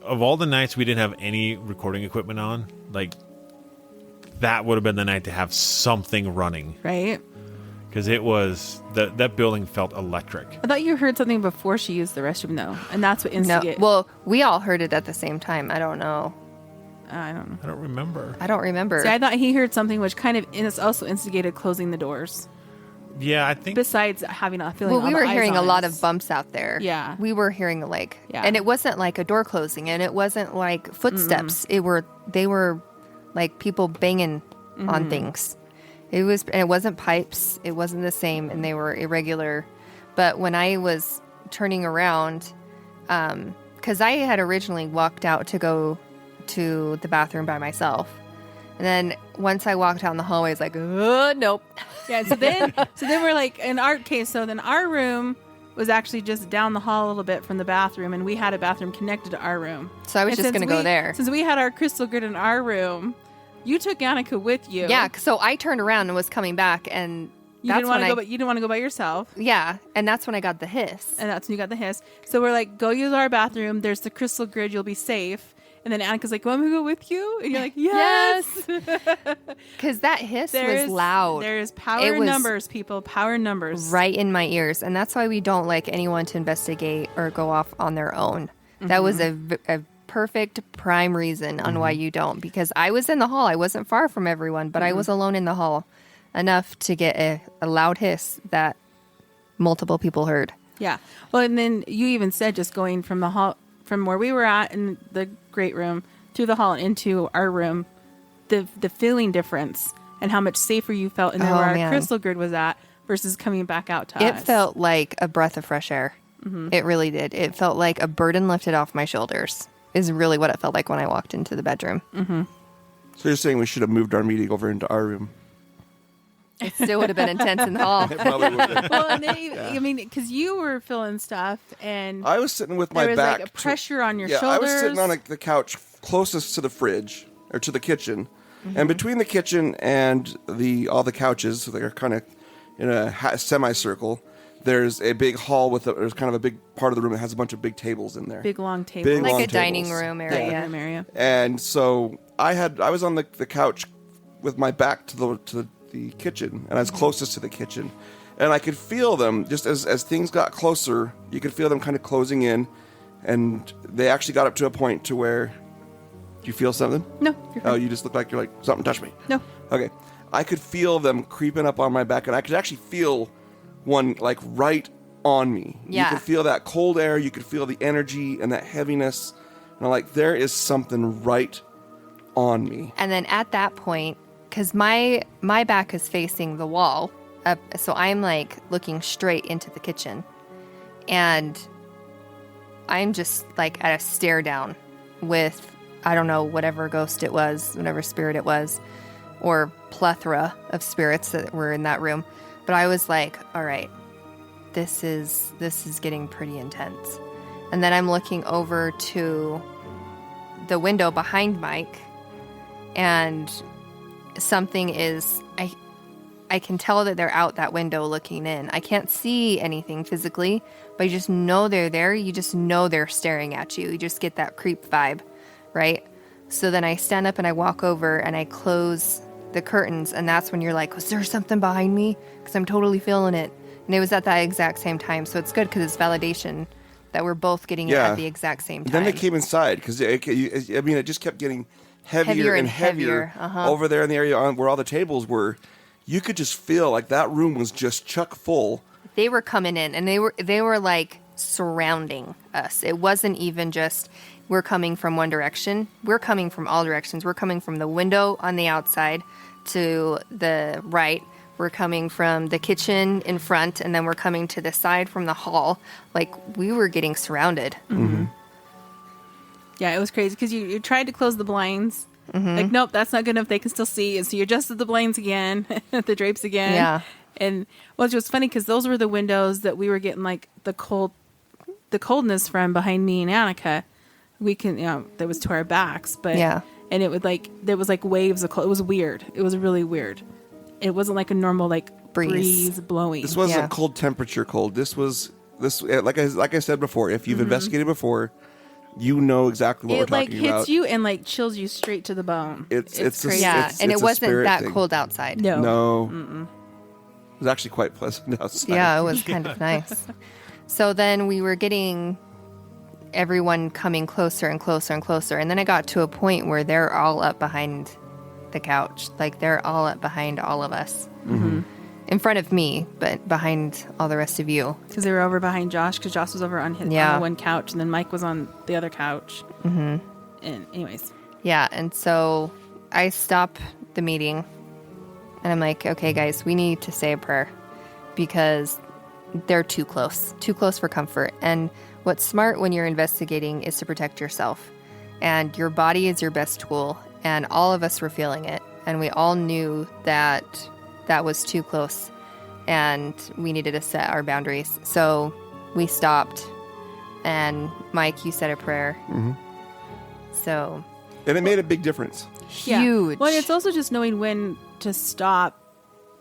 S4: of all the nights we didn't have any recording equipment on, like like that would have been the night to have something running,
S2: Right?
S4: because it was that building felt electric.
S2: I thought you heard something before she used the restroom, though, and that's what
S1: No,
S2: instigated.
S1: well, we all heard it at the same time. I don't know.
S2: I don't know.
S4: I don't remember.
S1: I don't remember.
S2: See, I thought he heard something which kind of is also instigated closing the doors.
S4: Yeah, I think
S2: Besides having a feeling,
S1: well, we
S2: all the
S1: were
S2: eyes
S1: hearing a
S2: on
S1: lot
S2: us.
S1: of bumps out there.
S2: Yeah.
S1: We were hearing like,
S2: Yeah.
S1: and it wasn't like a door closing, and it wasn't like footsteps. They were like people banging on things. And it wasn't pipes. It wasn't the same, and they were irregular. But when I was turning around, because I had originally walked out to go to the bathroom by myself. And then once I walked out in the hallway, I was like, nope.
S2: Yeah, so then we're like in our case. So then our room was actually just down the hall a little bit from the bathroom, and we had a bathroom connected to our room.
S1: So I was
S2: And
S1: just
S2: since
S1: going to go
S2: we-
S1: there.
S2: Since we had our crystal grid in our room, you took Annika with you.
S1: Yeah, so I turned around and was coming back, and
S2: you
S1: that's
S2: didn't want
S1: when
S2: to go, but you didn't want to go by yourself.
S1: yeah, and that's when I got the hiss.
S2: And that's when you got the hiss. So we're like, go use our bathroom. There's the crystal grid. You'll be safe. And then Annika's like, want me to go with you? And you're like, yes.
S1: Because that hiss was loud.
S2: There's power
S1: It
S2: in
S1: was
S2: numbers, people. Power in numbers.
S1: right in my ears, and that's why we don't like anyone to investigate or go off on their own. That was a perfect prime reason on why you don't, because I was in the hall. I wasn't far from everyone, but I was alone in the hall enough to get a loud hiss that multiple people heard.
S2: Yeah. Well, and then you even said just going from the hall, from where we were at in the great room through the hall and into our room, the feeling difference and how much safer you felt in there
S1: Oh,
S2: where
S1: man.
S2: our crystal grid was at versus coming back out to
S1: It
S2: us.
S1: felt like a breath of fresh air. It really did. It felt like a burden lifted off my shoulders, is really what it felt like when I walked into the bedroom.
S3: So you're saying we should have moved our meeting over into our room?
S1: It still would have been intense in the hall.
S3: It probably would have.
S2: well, and then I mean, because you were feeling stuff, and
S3: I was sitting with my
S2: there was
S3: back.
S2: like a pressure on your
S3: yeah,
S2: shoulders.
S3: I was sitting on the couch closest to the fridge or to the kitchen, and between the kitchen and all the couches, so they're kind of in a semicircle. There's a big hall there's kind of a big part of the room that has a bunch of big tables in there.
S2: big long table,
S3: Big,
S1: Like
S3: long
S1: a dining
S3: tables.
S1: room
S3: Yeah.
S1: area.
S2: area.
S3: And so I was on the couch with my back to the kitchen, and I was closest to the kitchen, and I could feel them just as things got closer. You could feel them kind of closing in, and they actually got up to a point to where. Do you feel something?
S2: No, you're fine.
S3: Oh, you just look like you're like something touched me.
S2: No.
S3: Okay, I could feel them creeping up on my back, and I could actually feel one like right on me.
S1: Yeah.
S3: You could feel that cold air. You could feel the energy and that heaviness. And I'm like, there is something right on me.
S1: And then at that point, because my back is facing the wall, so I'm like looking straight into the kitchen, and I'm just like at a stare down with, I don't know, whatever ghost it was, whatever spirit it was, or plethora of spirits that were in that room. But I was like, all right, this is getting pretty intense. And then I'm looking over to the window behind Mike, and something is, I can tell that they're out that window looking in. I can't see anything physically, but you just know they're there. You just know they're staring at you. You just get that creep vibe, right? So then I stand up and I walk over and I close the curtains, and that's when you're like, was there something behind me? Because I'm totally feeling it. And it was at that exact same time. So it's good because it's validation that we're both getting it
S3: Yeah.
S1: at the exact same time.
S3: Then they came inside because it just kept getting heavier,
S1: Heavier
S3: and
S1: and
S3: heavier,
S1: heavier.
S3: over there in the area where all the tables were. You could just feel like that room was just chock full.
S1: They were coming in, and they were like surrounding us. It wasn't even just we're coming from one direction. We're coming from all directions. We're coming from the window on the outside to the right. We're coming from the kitchen in front, and then we're coming to the side from the hall. Like, we were getting surrounded.
S2: Yeah, it was crazy because you tried to close the blinds. Like, nope, that's not good enough. They can still see. And so you adjusted the blinds again, the drapes again.
S1: Yeah.
S2: And well, it was funny because those were the windows that we were getting like the coldness from behind me and Annika. We can, that was to our backs, but
S1: Yeah.
S2: And it would like, there was like waves of cold. It was weird. It was really weird. It wasn't like a normal like breeze blowing.
S3: This wasn't
S1: Yeah.
S3: cold temperature cold. This like I said before. If you've investigated before, you know exactly what
S2: It
S3: we're
S2: like
S3: talking
S2: hits
S3: about.
S2: you and like chills you straight to the bone.
S3: It's a-
S2: crazy.
S1: Yeah,
S3: It's-
S1: and
S3: it's
S1: it
S3: a
S1: wasn't
S3: spirit
S1: that
S3: thing.
S1: cold outside.
S2: No.
S3: It was actually quite pleasant outside.
S1: Yeah, it was kind of nice. So then we were getting everyone coming closer and closer and closer. And then it got to a point where they're all up behind the couch. Like they're all up behind all of us. Mm-hmm. In front of me, but behind all the rest of you.
S2: Because they were over behind Josh, because Josh was over on his on
S1: Yeah.
S2: the one couch, and then Mike was on the other couch. Mm-hmm. And anyways,
S1: Yeah, and so I stop the meeting and I'm like, okay, guys, we need to say a prayer because they're too close for comfort. And what's smart when you're investigating is to protect yourself. And your body is your best tool. And all of us were feeling it. And we all knew that that was too close and we needed to set our boundaries. So we stopped. And Mike, you said a prayer.
S3: Mm-hmm.
S1: So
S3: And it made a big difference.
S1: huge.
S2: Well, it's also just knowing when to stop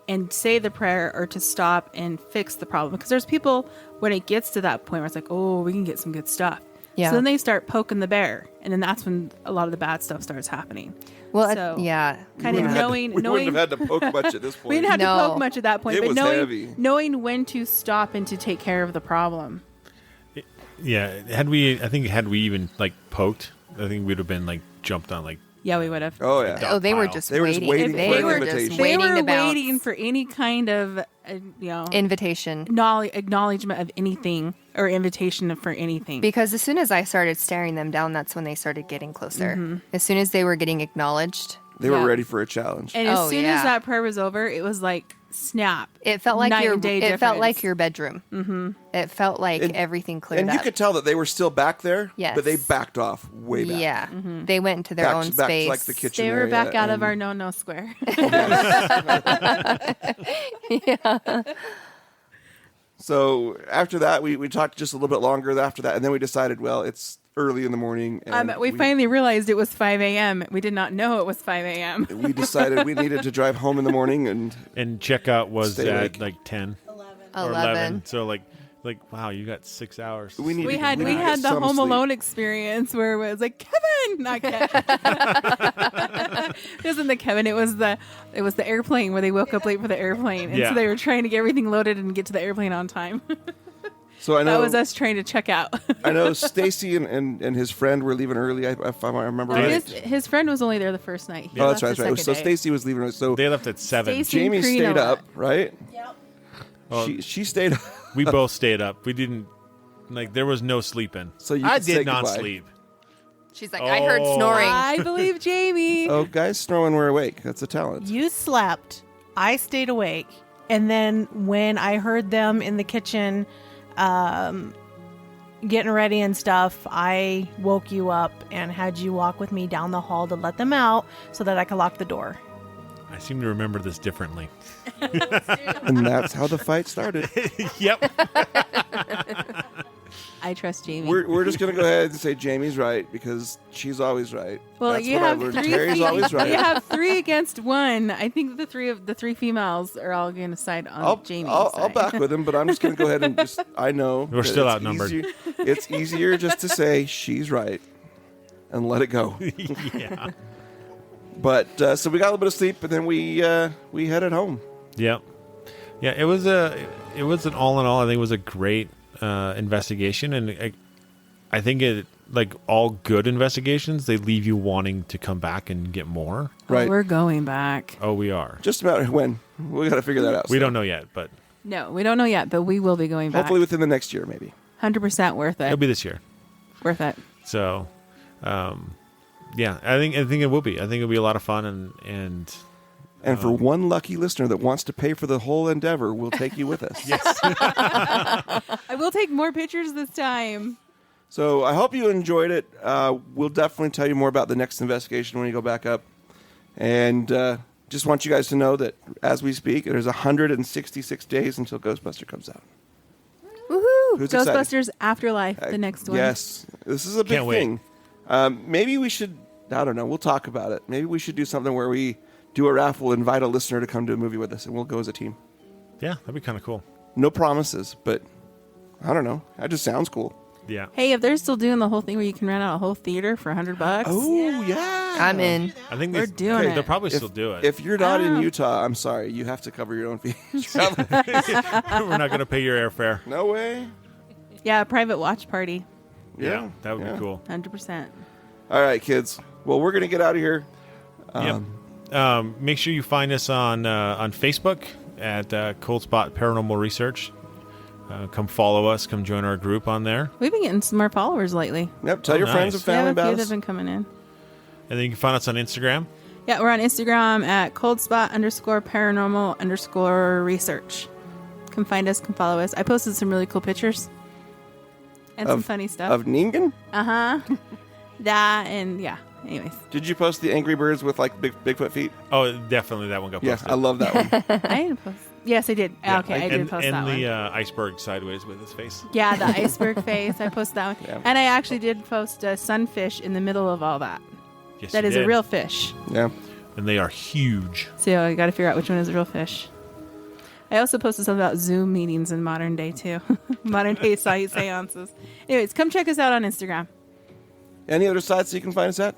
S2: and say the prayer or to stop and fix the problem. Because there's people, when it gets to that point where it's like, oh, we can get some good stuff.
S1: Yeah.
S2: So then they start poking the bear. And then that's when a lot of the bad stuff starts happening.
S1: Well,
S2: So,
S1: yeah.
S2: Kind
S3: We
S2: of
S3: wouldn't have
S2: knowing,
S3: we
S2: knowing
S3: wouldn't have had to poke much at this point.
S2: we didn't have
S1: No.
S2: to poke much at that point,
S3: It
S2: but
S3: was
S2: knowing,
S3: heavy.
S2: knowing when to stop and to take care of the problem.
S4: Yeah, had we even like poked, I think we'd have been like jumped on like.
S2: Yeah, we would have.
S3: Oh yeah.
S1: Oh, they were
S4: pile.
S1: just
S3: They were just
S1: waiting.
S3: waiting
S2: for
S1: They
S2: an
S1: were
S3: invitation.
S1: just
S2: They
S1: waiting
S2: were
S1: to bounce.
S2: waiting for any kind of,
S1: Invitation.
S2: acknowledgement of anything or invitation for anything.
S1: Because as soon as I started staring them down, that's when they started getting closer.
S2: Mm-hmm.
S1: As soon as they were getting acknowledged,
S3: They were
S2: Yeah.
S3: ready for a challenge.
S2: And as
S1: Oh,
S2: soon
S1: yeah.
S2: as that prayer was over, it was like snap.
S1: it felt like
S2: Night
S1: your
S2: and day
S1: it felt like
S2: difference.
S1: your bedroom. Mm-hmm. It felt like
S3: And-
S1: everything cleared
S3: And
S1: up.
S3: you could tell that they were still back there,
S1: Yes.
S3: but they backed off way back.
S1: Yeah, they went into their
S3: Back,
S1: own
S3: back
S1: space.
S3: to like the kitchen
S2: They were
S3: area
S2: back out of
S3: and-
S2: our no square.
S3: So after that, we talked just a little bit longer after that, and then we decided, well, it's early in the morning. And
S2: We finally realized it was 5 a.m. We did not know it was 5 a.m.
S3: we decided we needed to drive home in the morning, and
S4: And checkout was
S3: Stay
S4: at
S3: awake.
S4: like 10 or
S1: 11.
S4: 11. So like wow, you got 6 hours.
S3: we needed
S2: We had
S3: to
S2: the
S3: get some
S2: Home
S3: sleep.
S2: Alone experience where it was like Kevin, not Kevin. It wasn't the Kevin. It was the airplane where they woke up late for the airplane, and
S4: Yeah.
S2: so they were trying to get everything loaded and get to the airplane on time.
S3: So I know
S2: That was us trying to check out.
S3: I know Stacy and his friend were leaving early. If I remember right.
S2: His friend was only there the first night. He
S3: Oh, that's
S2: left
S3: right.
S2: the
S3: That's right. So
S2: second day.
S3: Stacy was leaving. So
S4: They left at 7.
S2: Stacey-
S3: Jamie
S2: Karina
S3: stayed up,
S2: left.
S3: right?
S5: Yep.
S4: Well,
S3: She stayed up.
S4: we both stayed up. We didn't like there was no sleeping.
S3: So you
S4: I
S3: could say
S4: did not
S3: goodbye.
S4: sleep.
S1: She's like, I heard
S4: Oh.
S1: snoring.
S2: I believe Jamie.
S3: Oh, guys snoring were awake. That's a talent.
S6: You slept. I stayed awake. And then when I heard them in the kitchen getting ready and stuff, I woke you up and had you walk with me down the hall to let them out so that I could lock the door.
S4: I seem to remember this differently.
S3: And that's how the fight started.
S4: Yep.
S2: I trust Jamie.
S3: We're just gonna go ahead and say Jamie's right because she's always right.
S2: well,
S3: That's
S2: you
S3: what I
S2: have
S3: learned.
S2: three.
S3: Terry's always right.
S2: You have 3 against 1. I think the three females are all going to side on Jamie's
S3: I'll
S2: side.
S3: back with him, but I'm just gonna go ahead and just. I know
S4: We're
S3: that
S4: still
S3: it's
S4: outnumbered.
S3: It's easier just to say she's right and let it go.
S4: Yeah.
S3: But so we got a little bit of sleep, and then we headed home.
S4: Yep. Yeah, it was an all in all. I think it was a great investigation, and I think it like all good investigations, they leave you wanting to come back and get more.
S3: Right.
S2: We're going back.
S4: Oh, we are.
S3: Just about when we got to figure that out.
S4: We
S3: still.
S4: don't know yet, but
S2: No, we don't know yet, but we will be going back.
S3: Hopefully within the next year, maybe.
S2: 100% worth it.
S4: it'll be this year.
S2: Worth it.
S4: So, yeah, I think it will be. I think it'll be a lot of fun, and
S3: And for one lucky listener that wants to pay for the whole endeavor, we'll take you with us.
S4: yes,
S2: I will take more pictures this time.
S3: So I hope you enjoyed it. We'll definitely tell you more about the next investigation when you go back up. And just want you guys to know that as we speak, there's 166 days until Ghostbuster comes out.
S2: Woohoo!
S3: Who's excited?
S2: Ghostbusters Afterlife, the next one.
S3: Yes. This is a big
S4: Can't wait.
S3: thing. Maybe we should, I don't know, we'll talk about it. Maybe we should do something where we do a raffle, invite a listener to come to a movie with us, and we'll go as a team.
S4: yeah, that'd be kind of cool.
S3: No promises, but I don't know. That just sounds cool.
S4: Yeah.
S2: Hey, if they're still doing the whole thing where you can rent out a whole theater for $100,
S3: Oh, yeah.
S1: I'm in.
S4: I think
S2: We're doing it.
S4: they'll probably still do it.
S3: If you're not in Utah, I'm sorry. You have to cover your own fees.
S4: We're not going to pay your airfare.
S3: No way.
S2: Yeah, a private watch party,
S4: Yeah, that would be cool.
S2: 100%.
S3: All right, kids. Well, we're going to get out of here.
S4: Yep. Make sure you find us on Facebook at Cold Spot Paranormal Research. Come follow us. Come join our group on there.
S2: We've been getting some more followers lately.
S3: Yep. Tell your friends and
S4: nice.
S2: We
S3: family
S2: have a few
S3: about
S2: that
S3: us.
S2: have been coming in.
S4: And then you can find us on Instagram.
S2: Yeah, we're on Instagram at coldspot_paranormal_research. Come find us, come follow us. I posted some really cool pictures and some funny stuff.
S3: Of Ningen?
S2: That and yeah. Anyways,
S3: Did you post the Angry Birds with like Bigfoot feet?
S4: Oh, definitely that one got
S3: Yeah,
S4: posted.
S3: I love that one.
S2: I didn't post. Yes, I did.
S4: Yeah.
S2: Okay, I did post
S4: and
S2: that
S4: the
S2: one.
S4: iceberg sideways with his face.
S2: Yeah, the iceberg face. I posted that one,
S3: Yeah.
S2: and I actually did post a sunfish in the middle of all that.
S4: Yes,
S2: That
S4: you
S2: is
S4: did.
S2: a real fish.
S3: Yeah.
S4: And they are huge.
S2: So I got to figure out which one is a real fish. I also posted something about Zoom meetings in modern day too. Modern day seances. Anyways, come check us out on Instagram.
S3: Any other sites you can find us at?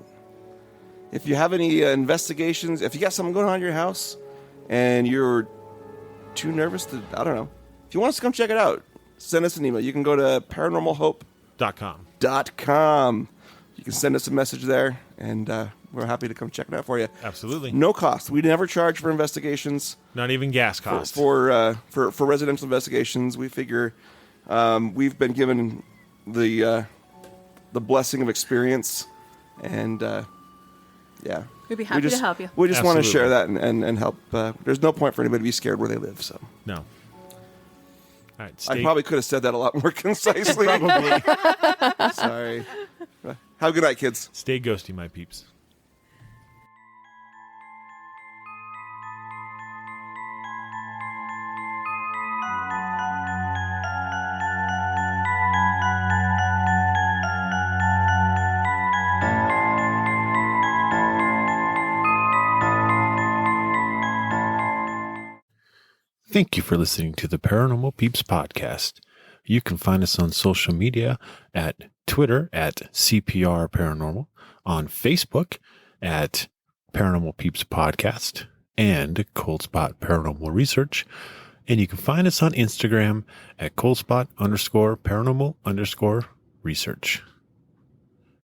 S3: If you have any investigations, if you got something going on in your house and you're too nervous to, I don't know. If you want us to come check it out, send us an email. You can go to paranormalhope.com. You can send us a message there, and we're happy to come check it out for you.
S4: Absolutely.
S3: No cost. We never charge for investigations.
S4: Not even gas cost.
S3: For residential investigations. We figure we've been given the blessing of experience, and yeah,
S2: We'd be happy to help you.
S3: We just want to
S4: Absolutely.
S3: share that and help. There's no point for anybody to be scared where they live. So
S4: No. All right.
S3: I probably could have said that a lot more concisely. Sorry. Have a good night, kids.
S4: Stay ghosty, my peeps. Thank you for listening to the Paranormal Peeps podcast. You can find us on social media at Twitter at CPR Paranormal, on Facebook at Paranormal Peeps Podcast and Cold Spot Paranormal Research. And you can find us on Instagram at coldspot_paranormal_research.